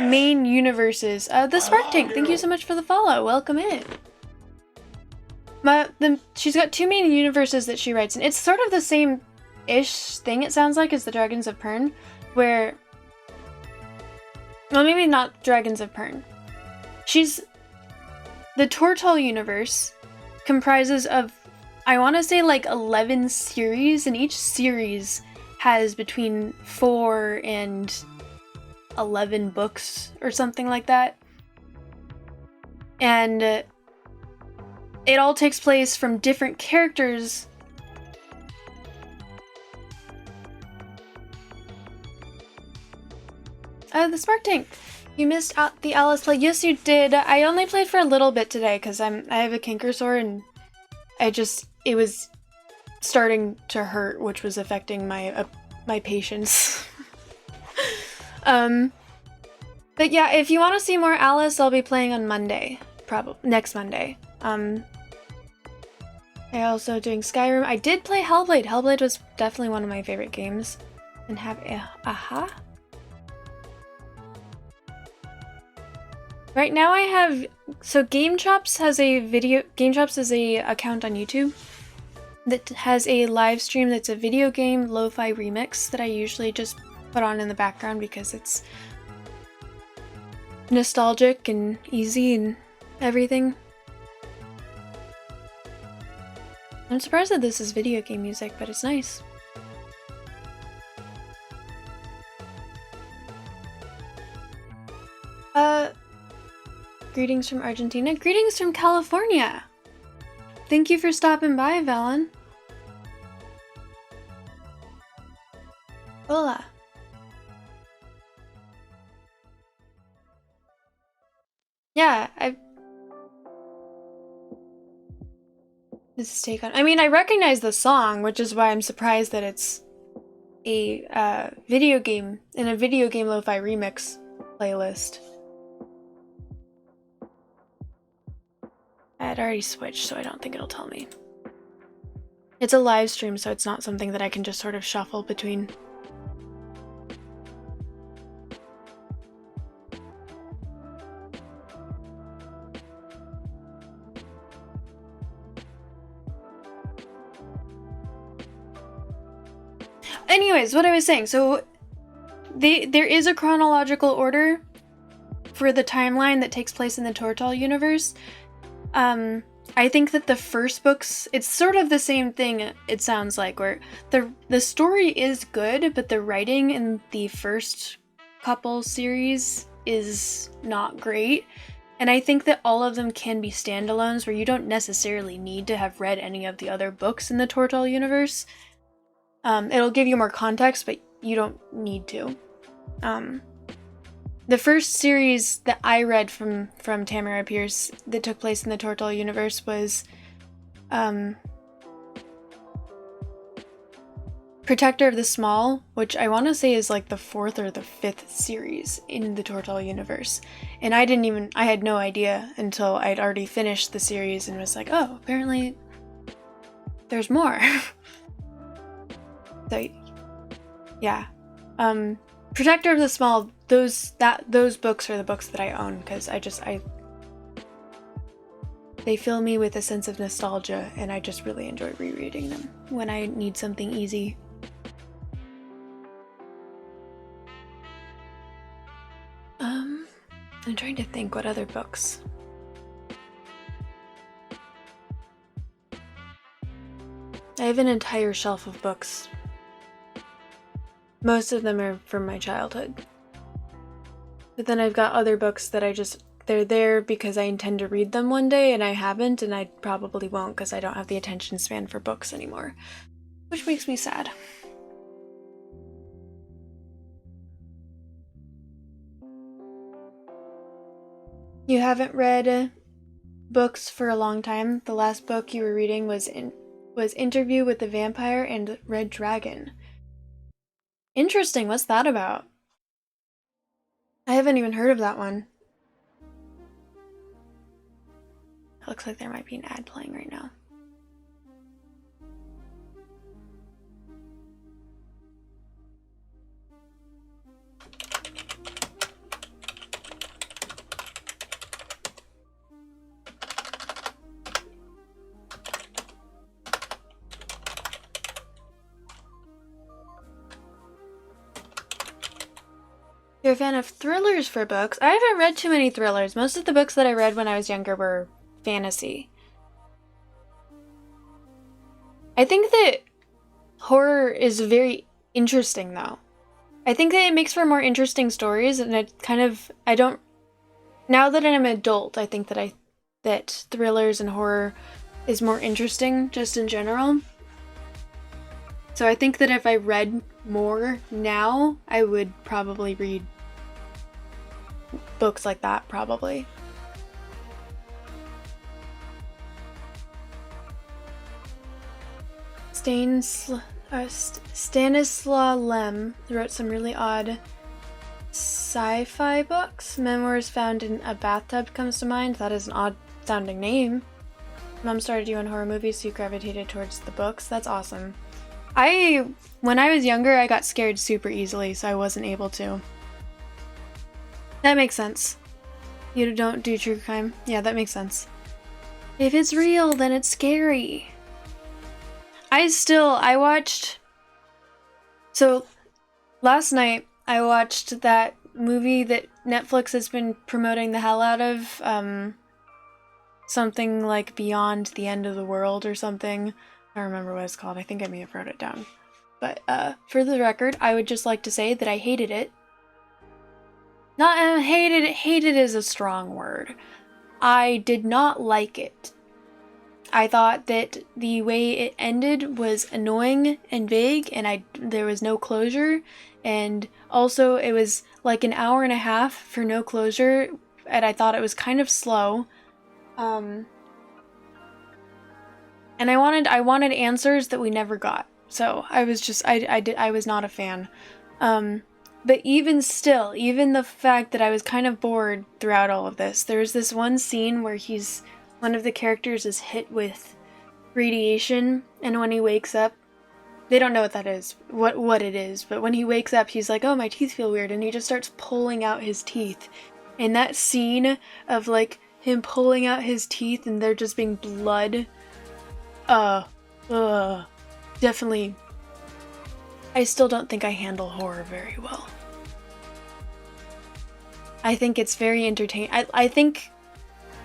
main universes. The Spark Tank, thank you so much for the follow. Welcome in. She's got two main universes that she writes, and it's sort of the same-ish thing, it sounds like, as the Dragons of Pern, where... Well, maybe not Dragons of Pern. The Tortall universe comprises of, I want to say, like 11 series, and each series has between 4 and 11 books or something like that. And it all takes place from different characters. The Spark Tank. You missed out the Alice play. Yes, you did. I only played for a little bit today because I have a canker sore and it was starting to hurt, which was affecting my patience. But yeah, if you want to see more Alice, I'll be playing on Monday, probably next Monday. I also doing Skyrim. I did play Hellblade. Hellblade was definitely one of my favorite games. And have aha. Right now I have, so GameChops is a account on YouTube that has a live stream that's a video game lo-fi remix that I usually just put on in the background because it's nostalgic and easy and everything. I'm surprised that this is video game music, but it's nice. Greetings from Argentina. Greetings from California! Thank you for stopping by, Valen. Hola. Yeah, This is Take On. I mean, I recognize the song, which is why I'm surprised that it's a video game in a video game lo-fi remix playlist. I had already switched, so I don't think it'll tell me. It's a live stream, so it's not something that I can just sort of shuffle between. Anyways, what I was saying, so there is a chronological order for the timeline that takes place in the Tortall universe. I think that the first books, it's sort of the same thing, it sounds like, where the story is good, but the writing in the first couple series is not great. And I think that all of them can be standalones where you don't necessarily need to have read any of the other books in the Tortall universe. It'll give you more context, but you don't need to. the first series that I read from Tamara Pierce that took place in the Tortall universe was Protector of the Small, which I want to say is like the 4th or the 5th series in the Tortall universe. And I had no idea until I'd already finished the series and was like, oh, apparently there's more. So, yeah. Protector of the Small, those books are the books that I own because they fill me with a sense of nostalgia, and I just really enjoy rereading them when I need something easy. I'm trying to think what other books. I have an entire shelf of books. Most of them are from my childhood. But then I've got other books that they're there because I intend to read them one day, and I haven't, and I probably won't because I don't have the attention span for books anymore. Which makes me sad. You haven't read books for a long time. The last book you were reading was Interview with the Vampire and Red Dragon. Interesting, what's that about? I haven't even heard of that one. It looks like there might be an ad playing right now. You're a fan of thrillers for books? I haven't read too many thrillers. Most of the books that I read when I was younger were fantasy. I think that horror is very interesting, though. I think that it makes for more interesting stories, and now that I'm an adult, I think that thrillers and horror is more interesting just in general. So I think that if I read more now, I would probably read books like that, probably. Stanislaw Lem wrote some really odd sci-fi books. Memoirs Found in a Bathtub comes to mind. That is an odd sounding name. Mom started you in horror movies, so you gravitated towards the books. That's awesome. When I was younger, I got scared super easily, so I wasn't able to. That makes sense. You don't do true crime? Yeah, that makes sense. If it's real, then it's scary. So, last night, I watched that movie that Netflix has been promoting the hell out of, something like Beyond the End of the World or something. I don't remember what it's called. I think I may have wrote it down. But, for the record, I would just like to say that I hated it. Not hated is a strong word. I did not like it. I thought that the way it ended was annoying and vague, and there was no closure, and also it was like an hour and a half for no closure, and I thought it was kind of slow. And I wanted answers that we never got. So I was not a fan. But even still, even the fact that I was kind of bored throughout all of this, there was this one scene where one of the characters is hit with radiation, and when he wakes up, they don't know what that is, what it is, but when he wakes up, he's like, oh, my teeth feel weird, and he just starts pulling out his teeth. And that scene of, like, him pulling out his teeth and there just being blood, definitely, I still don't think I handle horror very well. I think it's very entertaining. I think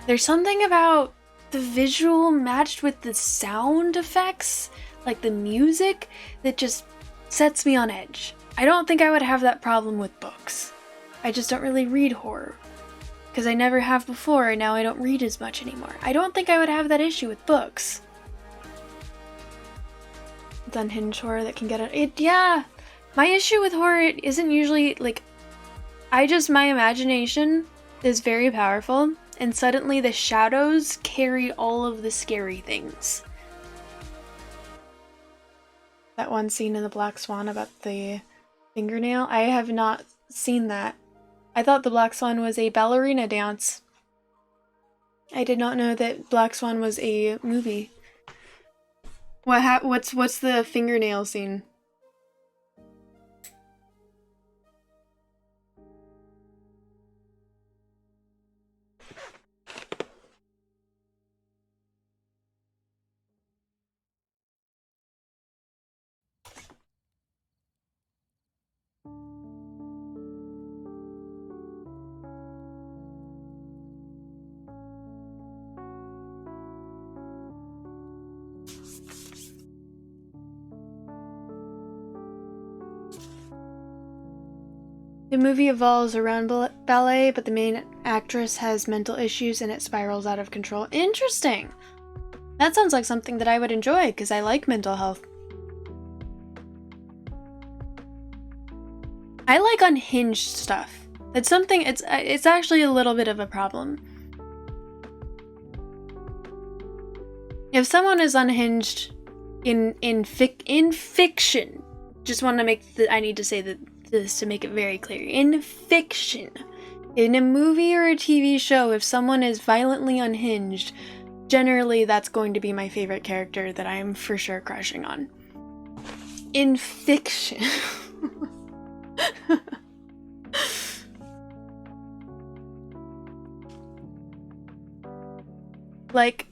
there's something about the visual matched with the sound effects, like the music, that just sets me on edge. I don't think I would have that problem with books. I just don't really read horror. Because I never have before, and now I don't read as much anymore. I don't think I would have that issue with books. It's unhinged horror that can get it. Yeah! My issue with horror isn't usually, like, my imagination is very powerful, and suddenly the shadows carry all of the scary things. That one scene in The Black Swan about the fingernail, I have not seen that. I thought The Black Swan was a ballerina dance. I did not know that Black Swan was a movie. What's the fingernail scene? The movie evolves around ballet, but the main actress has mental issues and it spirals out of control. Interesting! That sounds like something that I would enjoy, because I like mental health. I like unhinged stuff. It's something, it's actually a little bit of a problem. If someone is unhinged in fiction, just want to make I need to say this to make it very clear. In fiction, in a movie or a TV show, if someone is violently unhinged, generally that's going to be my favorite character that I'm for sure crushing on. In fiction. Like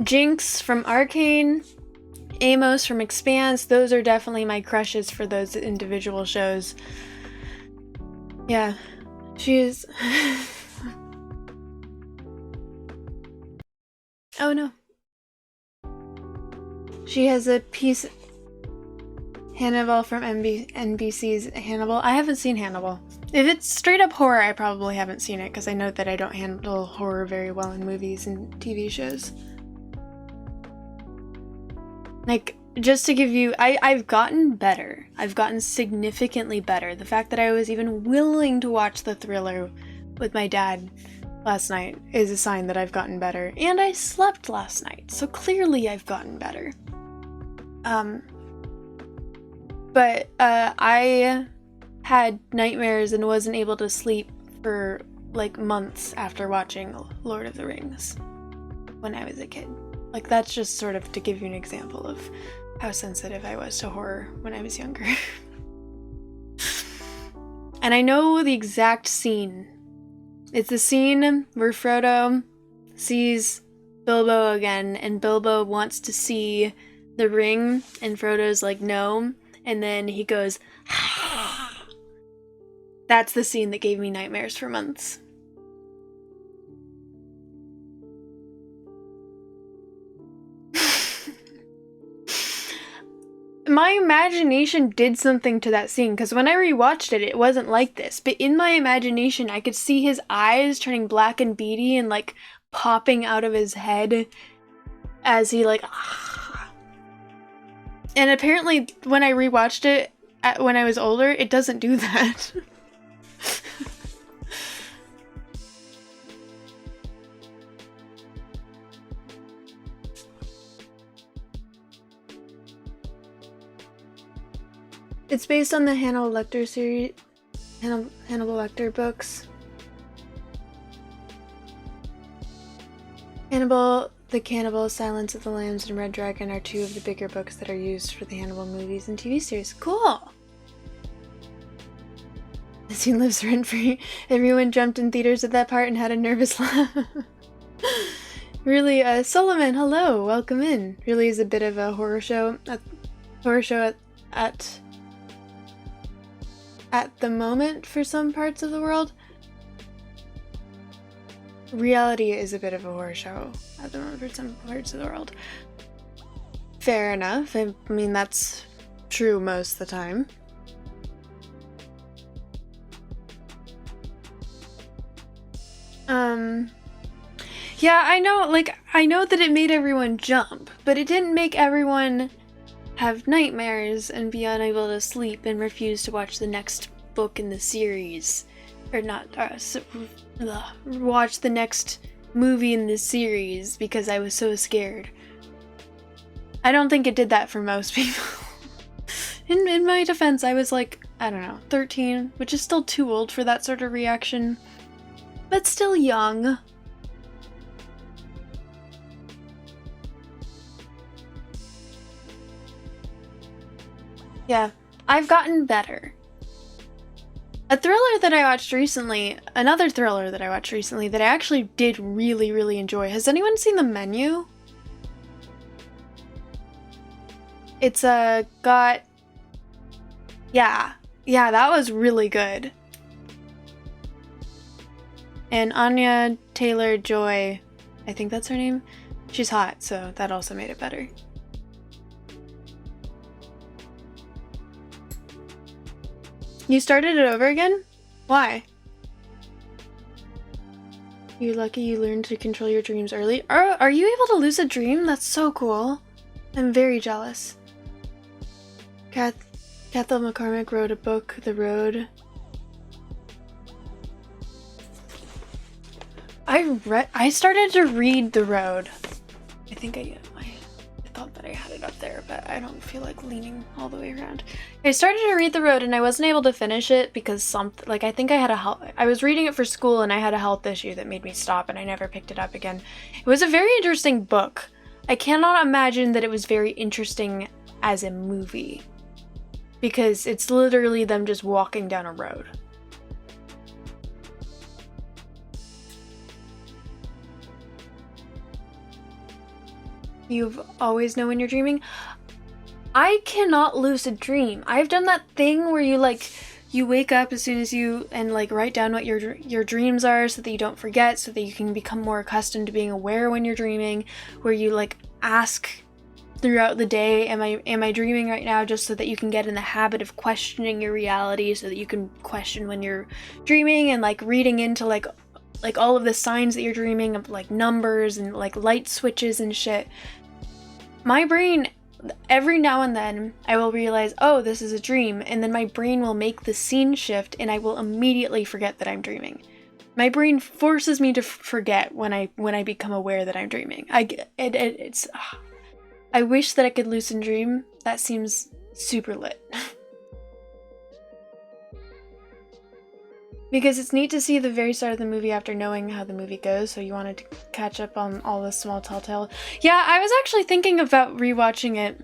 Jinx from Arcane, Amos from Expanse, those are definitely my crushes for those individual shows. Yeah, she is... Oh no. She has a piece... Hannibal from NBC's Hannibal. I haven't seen Hannibal. If it's straight up horror, I probably haven't seen it, because I know that I don't handle horror very well in movies and TV shows. Like, just to give you... I've gotten better. I've gotten significantly better. The fact that I was even willing to watch the Thriller with my dad last night is a sign that I've gotten better. And I slept last night, so clearly I've gotten better. But I had nightmares and wasn't able to sleep for like months after watching Lord of the Rings when I was a kid. Like, that's just sort of to give you an example of how sensitive I was to horror when I was younger. And I know the exact scene. It's the scene where Frodo sees Bilbo again, and Bilbo wants to see the ring, and Frodo's like, no. And then he goes, That's the scene that gave me nightmares for months. My imagination did something to that scene, because when I rewatched it, it wasn't like this. But in my imagination, I could see his eyes turning black and beady and, like, popping out of his head as he, like... And apparently, when I rewatched it when I was older, it doesn't do that. It's based on the Hannibal Lecter series, Hannibal Lecter books. Hannibal the Cannibal, Silence of the Lambs, and Red Dragon are two of the bigger books that are used for the Hannibal movies and TV series. Cool! The scene lives rent-free. Everyone jumped in theaters at that part and had a nervous laugh. Really, Solomon, hello, welcome in. Really is a bit of a horror show. At the moment for some parts of the world. Reality is a bit of a horror show at the moment for some parts of the world. Fair enough. I mean, that's true most of the time. Yeah, I know that it made everyone jump, but it didn't make everyone have nightmares and be unable to sleep and refuse to watch the next book in the series or not, watch the next movie in this series because I was so scared. I don't think it did that for most people. In my defense, I was like, I don't know, 13, which is still too old for that sort of reaction, but still young. Yeah, I've gotten better. Another thriller that I watched recently that I actually did really, really enjoy. Has anyone seen The Menu? It's got... Yeah, that was really good. And Anya Taylor-Joy, I think that's her name. She's hot, so that also made it better. You started it over again? Why? You're lucky you learned to control your dreams early. Are you able to lucid dream? That's so cool. I'm very jealous. Cathal McCormick wrote a book, The Road. I started to read The Road. I think I thought that I had it up there, but I don't feel like leaning all the way around. I started to read The Road and I wasn't able to finish it because I think I was reading it for school and I had a health issue that made me stop and I never picked it up again. It was a very interesting book. I cannot imagine that it was very interesting as a movie because it's literally them just walking down a road. You've always know when you're dreaming? I cannot lucid dream. I've done that thing where you wake up as soon as and write down what your dreams are so that you don't forget, so that you can become more accustomed to being aware when you're dreaming, where you ask throughout the day, am I dreaming right now, just so that you can get in the habit of questioning your reality, so that you can question when you're dreaming and reading into all of the signs that you're dreaming of, numbers and light switches and shit. My brain, every now and then, I will realize, oh, this is a dream, and then my brain will make the scene shift and I will immediately forget that I'm dreaming. My brain forces me to forget when I become aware that I'm dreaming. I wish that I could lucid dream. That seems super lit. Because it's neat to see the very start of the movie after knowing how the movie goes, so you wanted to catch up on all the small telltale. Yeah, I was actually thinking about rewatching it,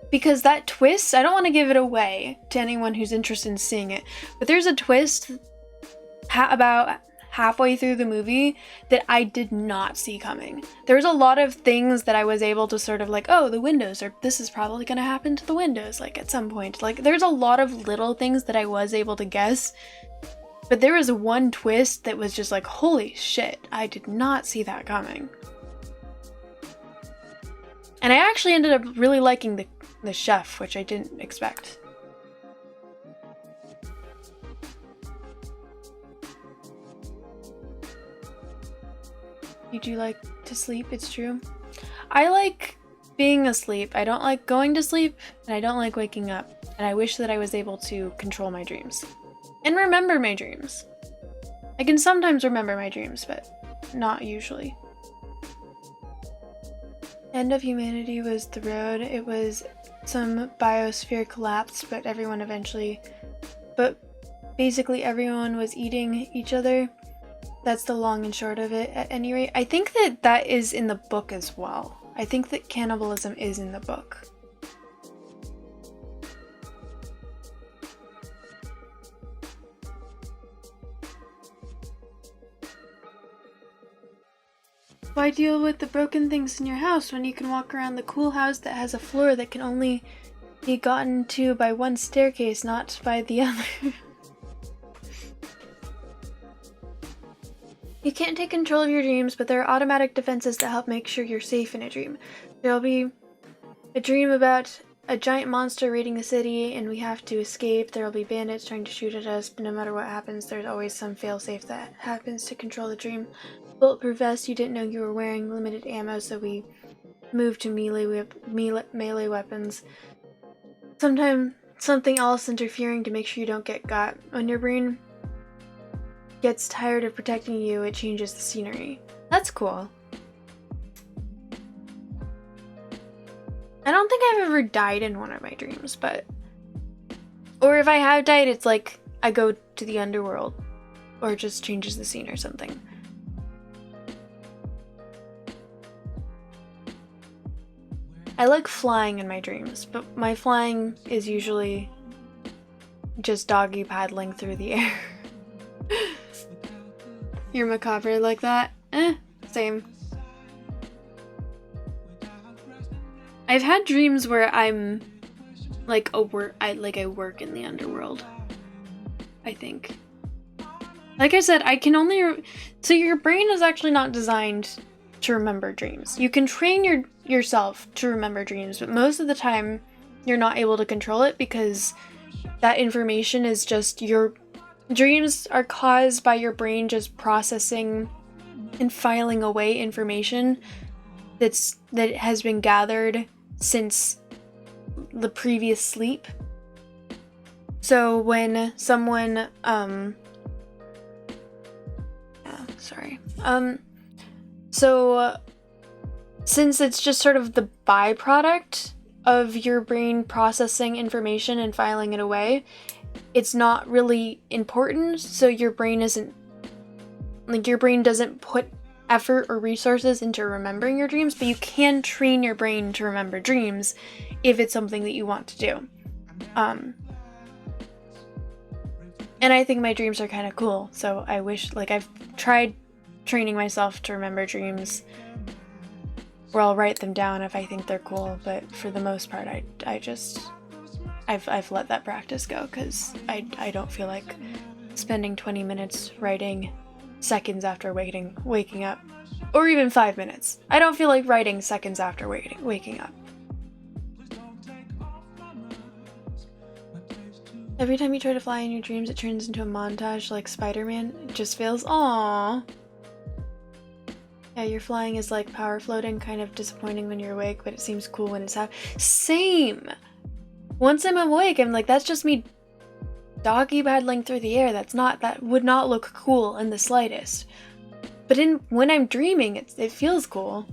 because that twist, I don't want to give it away to anyone who's interested in seeing it, but there's a twist about halfway through the movie that I did not see coming. There was a lot of things that I was able to sort of oh, the windows, or this is probably going to happen to the windows, at some point. There's a lot of little things that I was able to guess. But there was one twist that was just holy shit, I did not see that coming. And I actually ended up really liking the chef, which I didn't expect. You do like to sleep, it's true. I like being asleep. I don't like going to sleep, and I don't like waking up. And I wish that I was able to control my dreams. And remember my dreams. I can sometimes remember my dreams, but not usually. End of humanity was The Road. It was some biosphere collapse, but basically everyone was eating each other. That's the long and short of it, at any rate. I think that is in the book as well. I think that cannibalism is in the book. Why deal with the broken things in your house when you can walk around the cool house that has a floor that can only be gotten to by one staircase, not by the other? You can't take control of your dreams, but there are automatic defenses that help make sure you're safe in a dream. There'll be a dream about a giant monster raiding a city and we have to escape. There'll be bandits trying to shoot at us, but no matter what happens, there's always some failsafe that happens to control the dream. Bulletproof vest you didn't know you were wearing, limited ammo, so we moved to melee weapons. Sometimes something else interfering to make sure you don't get got. When your brain gets tired of protecting you, it changes the scenery. That's cool. I don't think I've ever died in one of my dreams, but... Or if I have died, it's like I go to the underworld. Or it just changes the scene or something. I like flying in my dreams, but my flying is usually just doggy paddling through the air. You're macabre like that? Same. I've had dreams where I'm like I work in the underworld. I think. Like I said, I can only so your brain is actually not designed to remember dreams. You can train yourself to remember dreams, but most of the time you're not able to control it because that information is just your dreams are caused by your brain just processing and filing away information that has been gathered since the previous sleep. So when someone since it's just sort of the byproduct of your brain processing information and filing it away, it's not really important, so your brain doesn't put effort or resources into remembering your dreams, but you can train your brain to remember dreams if it's something that you want to do. And I think my dreams are kind of cool, so I wish, I've tried training myself to remember dreams, where I'll write them down if I think they're cool, but for the most part, I've let that practice go, because I don't feel like spending 20 minutes writing seconds after waking up, or even 5 minutes. I don't feel like writing seconds after waking up. Every time you try to fly in your dreams, it turns into a montage like Spider-Man. It just feels, aww. Yeah, your flying is like power floating, kind of disappointing when you're awake, but it seems cool when it's happening. Same! Once I'm awake, I'm like, that's just me doggy paddling through the air. That would not look cool in the slightest. But when I'm dreaming, it feels cool.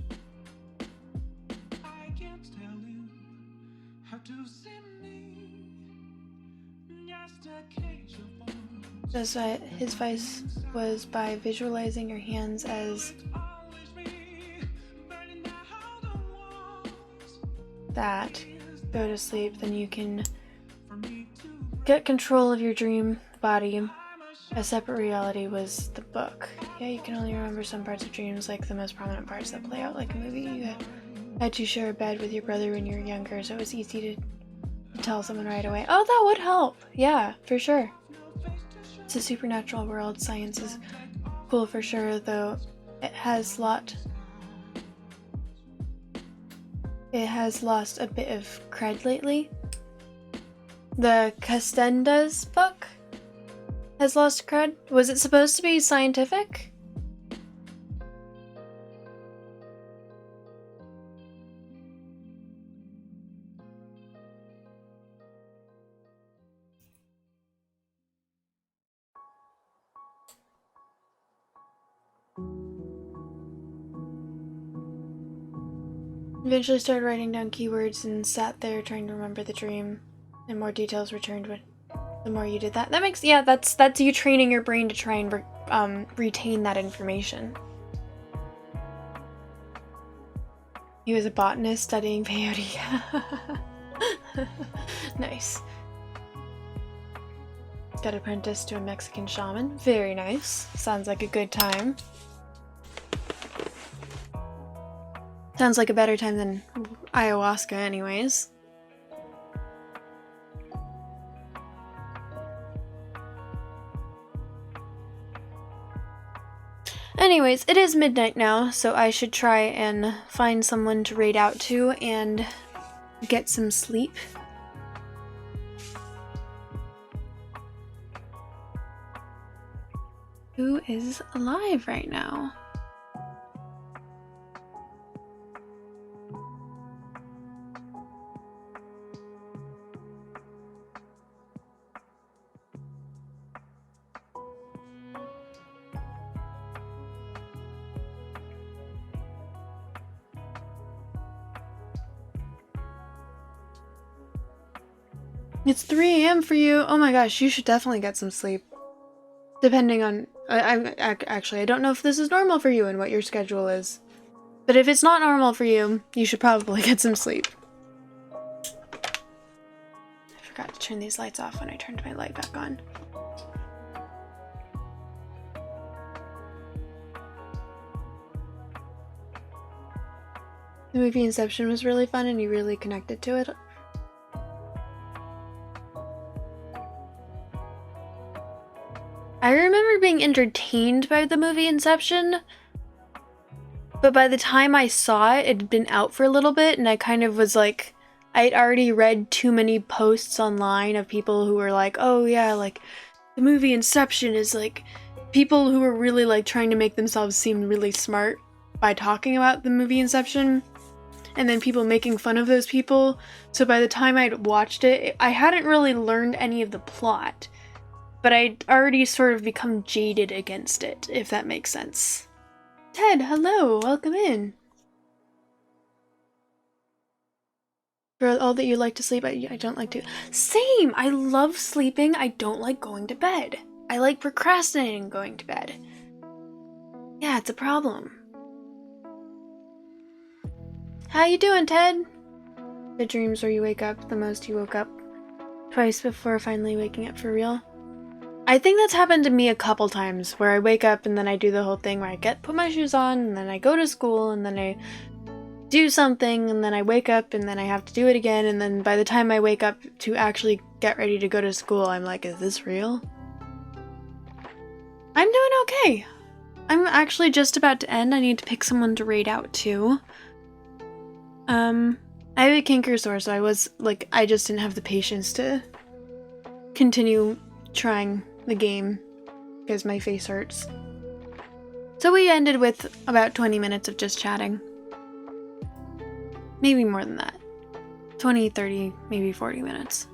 That's why his advice was by visualizing your hands as that. Go to sleep, then you can get control of your dream body. A separate reality was the book. Yeah, you can only remember some parts of dreams, like the most prominent parts that play out like a movie. You had to share a bed with your brother when you were younger, so it was easy to tell someone right away. Oh, that would help. Yeah, for sure. It's a supernatural world. Science is cool for sure, though it has lost a bit of cred lately. The Castenda's book has lost cred. Was it supposed to be scientific? Eventually started writing down keywords and sat there trying to remember the dream, and more details returned the more you did that. That makes, yeah, that's you training your brain to try and retain that information. He was a botanist studying peyote. Nice. Got apprenticed to a Mexican shaman. Very nice. Sounds like a good time. Sounds like a better time than ayahuasca anyways. Anyways, it is midnight now, so I should try and find someone to raid out to and get some sleep. Who is alive right now? It's 3 a.m. for you. Oh my gosh, you should definitely get some sleep. Depending on... Actually, I don't know if this is normal for you and what your schedule is. But if it's not normal for you, you should probably get some sleep. I forgot to turn these lights off when I turned my light back on. The movie Inception was really fun and you really connected to it. I remember being entertained by the movie Inception, but by the time I saw it, it had been out for a little bit, and I kind of was like, I'd already read too many posts online of people who were like, oh yeah, like, the movie Inception is like, people who were really like trying to make themselves seem really smart by talking about the movie Inception, and then people making fun of those people. So by the time I'd watched it, I hadn't really learned any of the plot. But I'd already sort of become jaded against it, if that makes sense. Ted, hello, welcome in. For all that you like to sleep, I don't like to. Same! I love sleeping, I don't like going to bed. I like procrastinating going to bed. Yeah, it's a problem. How you doing, Ted? The dreams where you wake up the most you woke up twice before finally waking up for real. I think that's happened to me a couple times, where I wake up and then I do the whole thing where I put my shoes on, and then I go to school, and then I do something, and then I wake up, and then I have to do it again, and then by the time I wake up to actually get ready to go to school, I'm like, is this real? I'm doing okay. I'm actually just about to end. I need to pick someone to raid out to. I have a canker sore, so I just didn't have the patience to continue trying the game because my face hurts. So we ended with about 20 minutes of just chatting. Maybe more than that. 20, 30, maybe 40 minutes.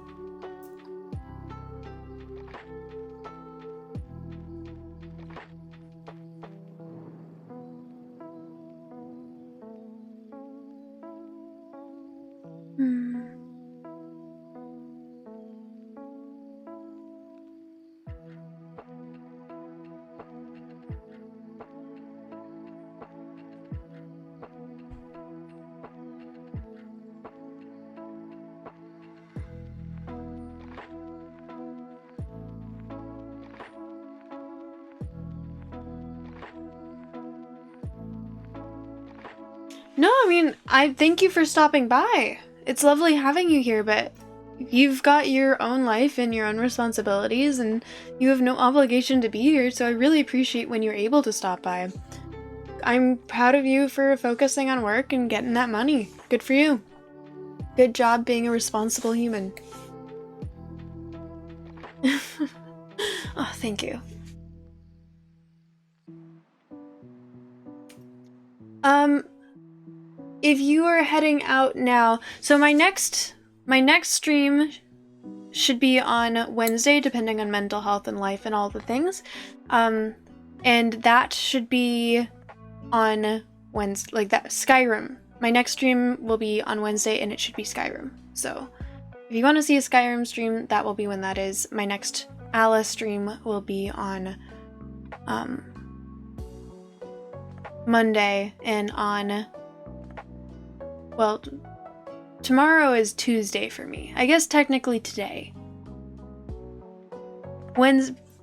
No, I mean, I thank you for stopping by. It's lovely having you here, but you've got your own life and your own responsibilities, and you have no obligation to be here, so I really appreciate when you're able to stop by. I'm proud of you for focusing on work and getting that money. Good for you. Good job being a responsible human. Oh, thank you. If you are heading out now, so my next stream should be on Wednesday, depending on mental health and life and all the things. And that should be on Wednesday, like that, Skyrim. My next stream will be on Wednesday and it should be Skyrim. So if you want to see a Skyrim stream, that will be when that is. My next Alice stream will be on Monday, and on, well, tomorrow is Tuesday for me. I guess technically today.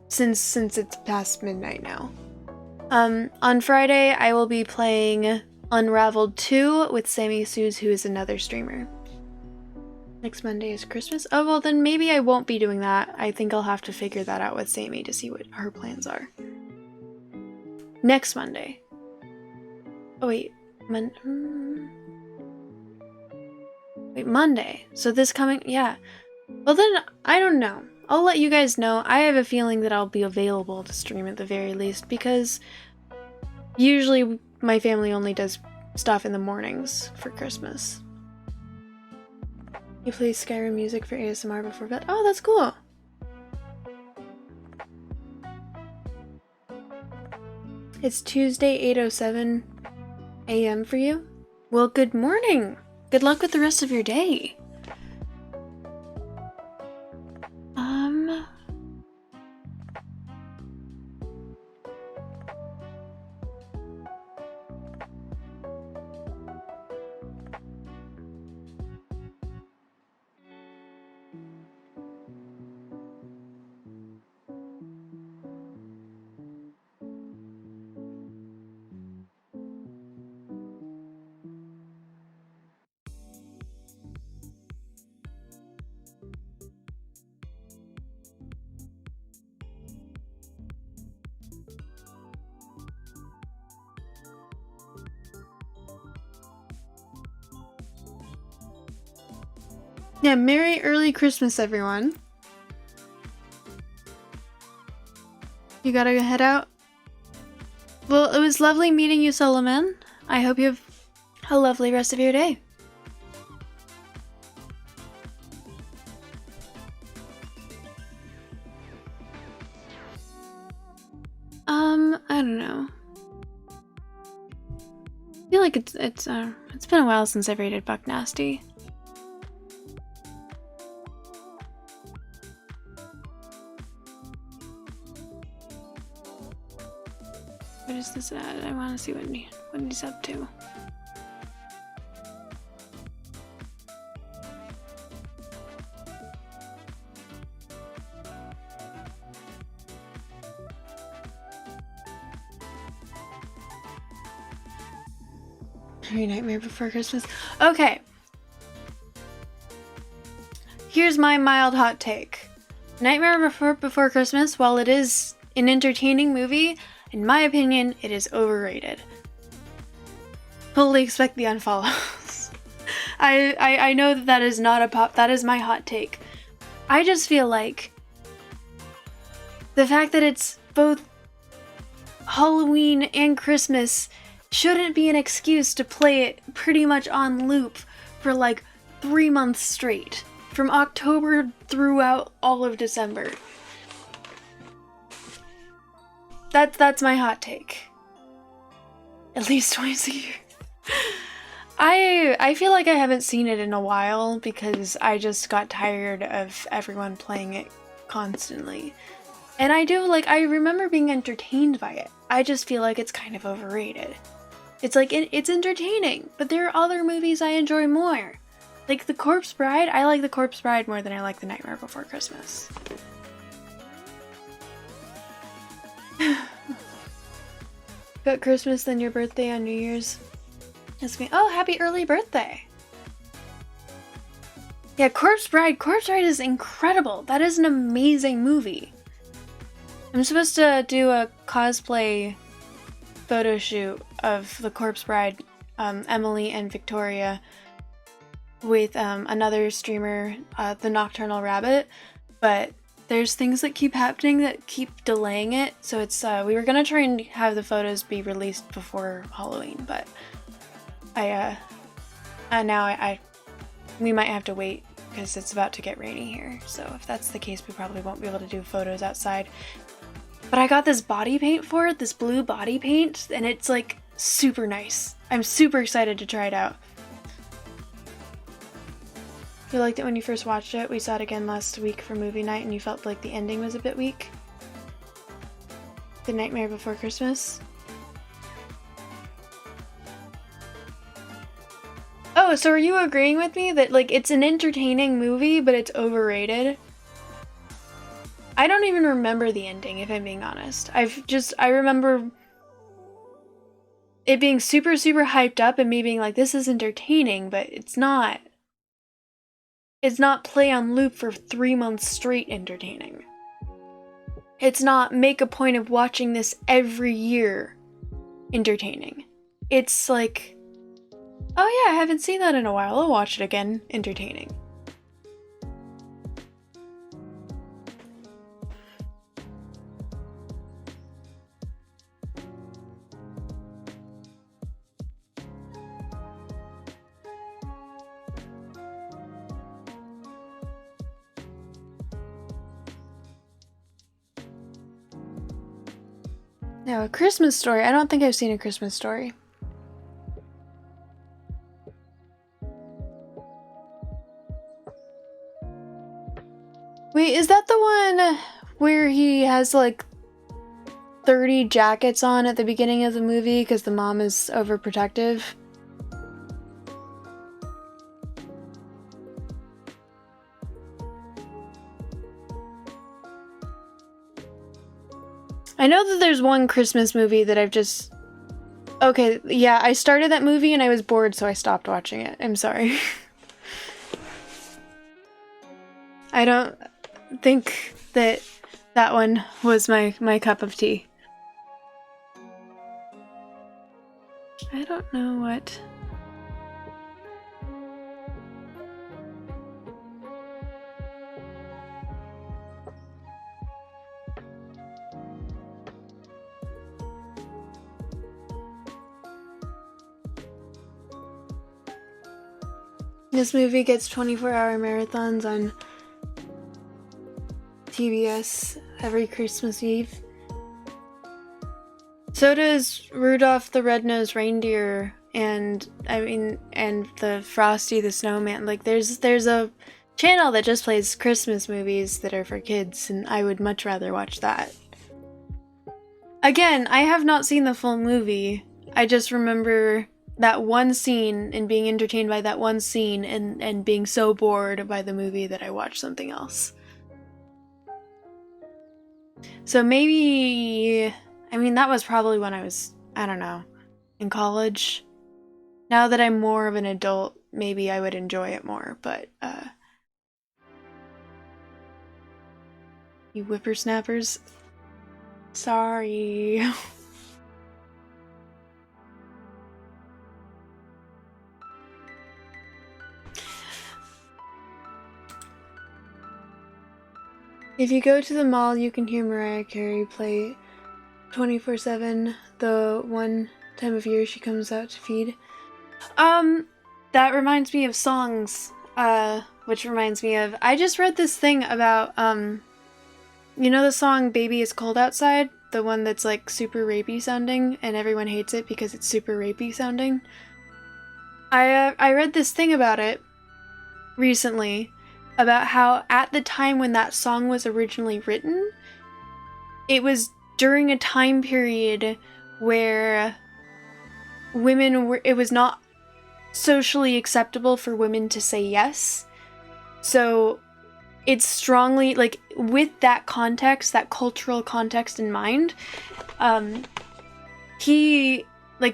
Since it's past midnight now. On Friday, I will be playing Unraveled 2 with Sammy Suze, who is another streamer. Next Monday is Christmas? Oh, well then maybe I won't be doing that. I think I'll have to figure that out with Sammy to see what her plans are. Next Monday. Oh wait, Monday. So this coming, yeah. Well then, I don't know. I'll let you guys know. I have a feeling that I'll be available to stream at the very least, because usually my family only does stuff in the mornings for Christmas. You play Skyrim music for ASMR before bed? Oh, that's cool! It's Tuesday, 8:07 a.m. for you? Well, good morning! Good luck with the rest of your day! Yeah, Merry Early Christmas, everyone. You gotta head out? Well, it was lovely meeting you, Solomon. I hope you have a lovely rest of your day. I don't know. I feel like it's been a while since I've rated Buck Nasty. What is this at? I want to see what he's up to. Nightmare Before Christmas. Okay. Here's my mild hot take. Nightmare Before Christmas, while it is an entertaining movie, in my opinion, it is overrated. Fully expect the unfollows. I know that is not a pop. That is my hot take. I just feel like the fact that it's both Halloween and Christmas shouldn't be an excuse to play it pretty much on loop for like 3 months straight. From October throughout all of December. That's my hot take. At least twice a year. I feel like I haven't seen it in a while because I just got tired of everyone playing it constantly. And I remember being entertained by it. I just feel like it's kind of overrated. It's like, it's entertaining, but there are other movies I enjoy more. Like The Corpse Bride, I like The Corpse Bride more than I like The Nightmare Before Christmas. Got Christmas, then your birthday on New Year's. That's me. Oh, happy early birthday! Yeah, Corpse Bride is incredible. That is an amazing movie. I'm supposed to do a cosplay photo shoot of The Corpse Bride, Emily and Victoria, with another streamer, The Nocturnal Rabbit, but there's things that keep happening that keep delaying it, so it's we were gonna try and have the photos be released before Halloween, but we might have to wait because it's about to get rainy here, so if that's the case we probably won't be able to do photos outside. But I got this body paint for it, this blue body paint, and it's like super nice. I'm super excited to try it out. You liked it when you first watched it? We saw it again last week for movie night and you felt like the ending was a bit weak? The Nightmare Before Christmas? Oh, so are you agreeing with me that like it's an entertaining movie but it's overrated? I don't even remember the ending, if I'm being honest. I remember it being super, super hyped up and me being like, this is entertaining, but it's not. It's not play on loop for 3 months straight entertaining. It's not make a point of watching this every year entertaining. It's like, oh yeah, I haven't seen that in a while, I'll watch it again, entertaining. Now, A Christmas Story. I don't think I've seen A Christmas Story. Wait, is that the one where he has like 30 jackets on at the beginning of the movie because the mom is overprotective? I know that there's one Christmas movie that I've just... Okay, yeah, I started that movie and I was bored, so I stopped watching it. I'm sorry. I don't think that that one was my cup of tea. I don't know what... This movie gets 24-hour marathons on TBS every Christmas Eve. So does Rudolph the Red-Nosed Reindeer and the Frosty the Snowman. Like there's a channel that just plays Christmas movies that are for kids, and I would much rather watch that. Again, I have not seen the full movie. I just remember that one scene and being entertained by that one scene and being so bored by the movie that I watched something else. So maybe, I mean, that was probably when I was, I don't know, in college. Now that I'm more of an adult, maybe I would enjoy it more, but, you whippersnappers, sorry. If you go to the mall, you can hear Mariah Carey play 24/7 the one time of year she comes out to feed. That reminds me of songs, which reminds me of, I just read this thing about, you know the song Baby It's Cold Outside? The one that's like super rapey sounding and everyone hates it because it's super rapey sounding? I read this thing about it recently, about how at the time when that song was originally written, it was during a time period where it was not socially acceptable for women to say yes. So it's strongly, like, with that context, that cultural context in mind,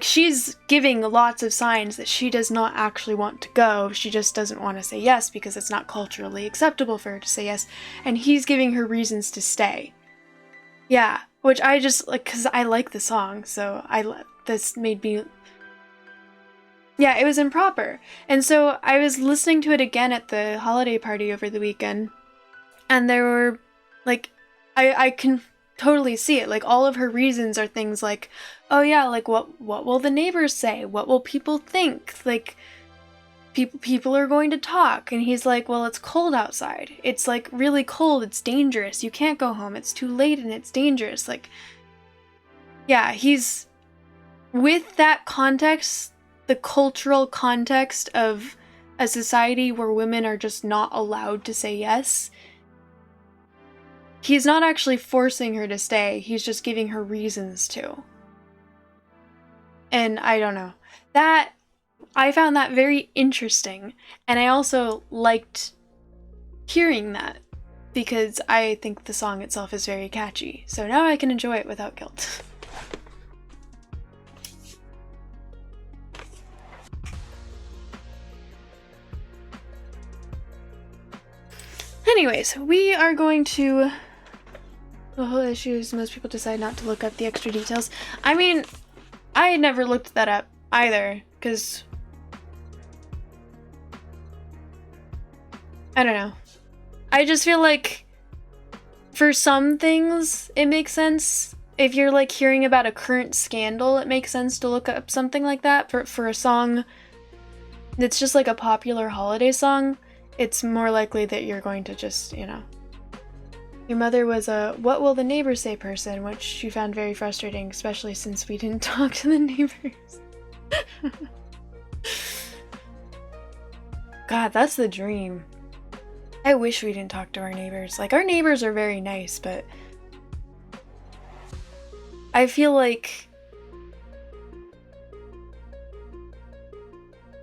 she's giving lots of signs that she does not actually want to go. She just doesn't want to say yes because it's not culturally acceptable for her to say yes. And he's giving her reasons to stay. Yeah, which I just, like, because I like the song, so this made me... Yeah, it was improper. And so I was listening to it again at the holiday party over the weekend, and there were, like, I can totally see it. Like, all of her reasons are things like, oh yeah, like, what will the neighbors say? What will people think? Like, people are going to talk. And he's like, well, it's cold outside. It's, like, really cold. It's dangerous. You can't go home. It's too late and it's dangerous. Like, yeah, he's... With that context, the cultural context of a society where women are just not allowed to say yes, he's not actually forcing her to stay, he's just giving her reasons to. And I don't know. I found that very interesting, and I also liked hearing that, because I think the song itself is very catchy, so now I can enjoy it without guilt. Anyways, we are going to... The whole issue is most people decide not to look up the extra details. I mean, I had never looked that up either, because... I don't know. I just feel like for some things, it makes sense. If you're, like, hearing about a current scandal, it makes sense to look up something like that. For a song that's just, like, a popular holiday song, it's more likely that you're going to just, you know... Your mother was a what will the neighbors say person, which she found very frustrating, especially since we didn't talk to the neighbors. God, that's the dream. I wish we didn't talk to our neighbors. Like, our neighbors are very nice, but... I feel like...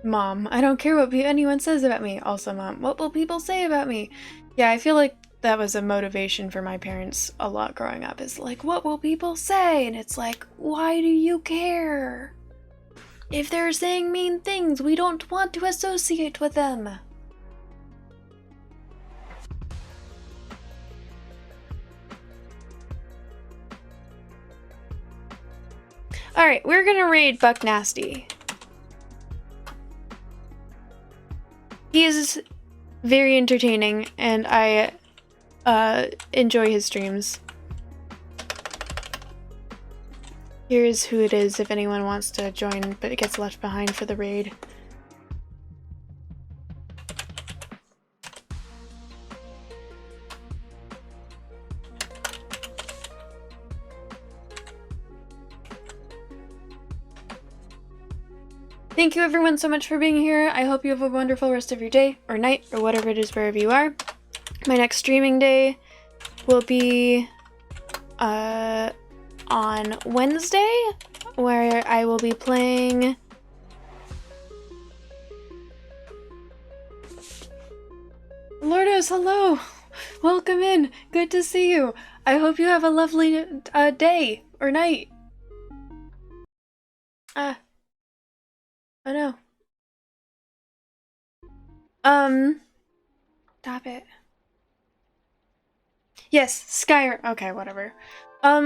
Mom, I don't care what anyone says about me. Also, Mom, what will people say about me? Yeah, I feel like that was a motivation for my parents a lot growing up, is like, what will people say? And it's like, why do you care? If they're saying mean things, we don't want to associate with them. Alright, we're gonna raid Buck Nasty. He is very entertaining, and I enjoy his streams. Here's who it is if anyone wants to join but it gets left behind for the raid. Thank you everyone so much for being here. I hope you have a wonderful rest of your day or night or whatever it is wherever you are. My next streaming day will be on Wednesday, where I will be playing Lordos, hello! Welcome in! Good to see you! I hope you have a lovely day or night. Oh no. Stop it. Yes, Skyrim. Okay, whatever. On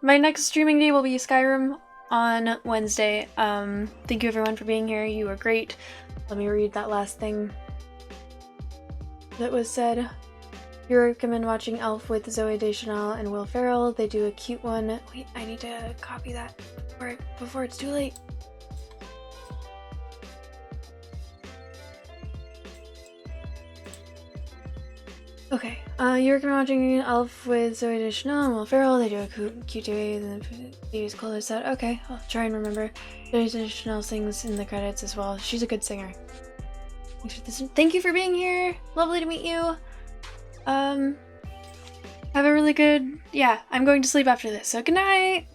my next streaming day will be Skyrim on Wednesday. Thank you everyone for being here. You were great. Let me read that last thing that was said. You recommend watching Elf with Zoe Deschanel and Will Ferrell. They do a cute one. Wait, I need to copy that before it's too late. Okay, you recommend watching Elf with Zoe Deschanel and Will Ferrell. They do a cute duet and the use color set. Okay, I'll try and remember. Zoe Deschanel sings in the credits as well. She's a good singer. Thank you for being here. Lovely to meet you. Have a really good... Yeah, I'm going to sleep after this, so good night!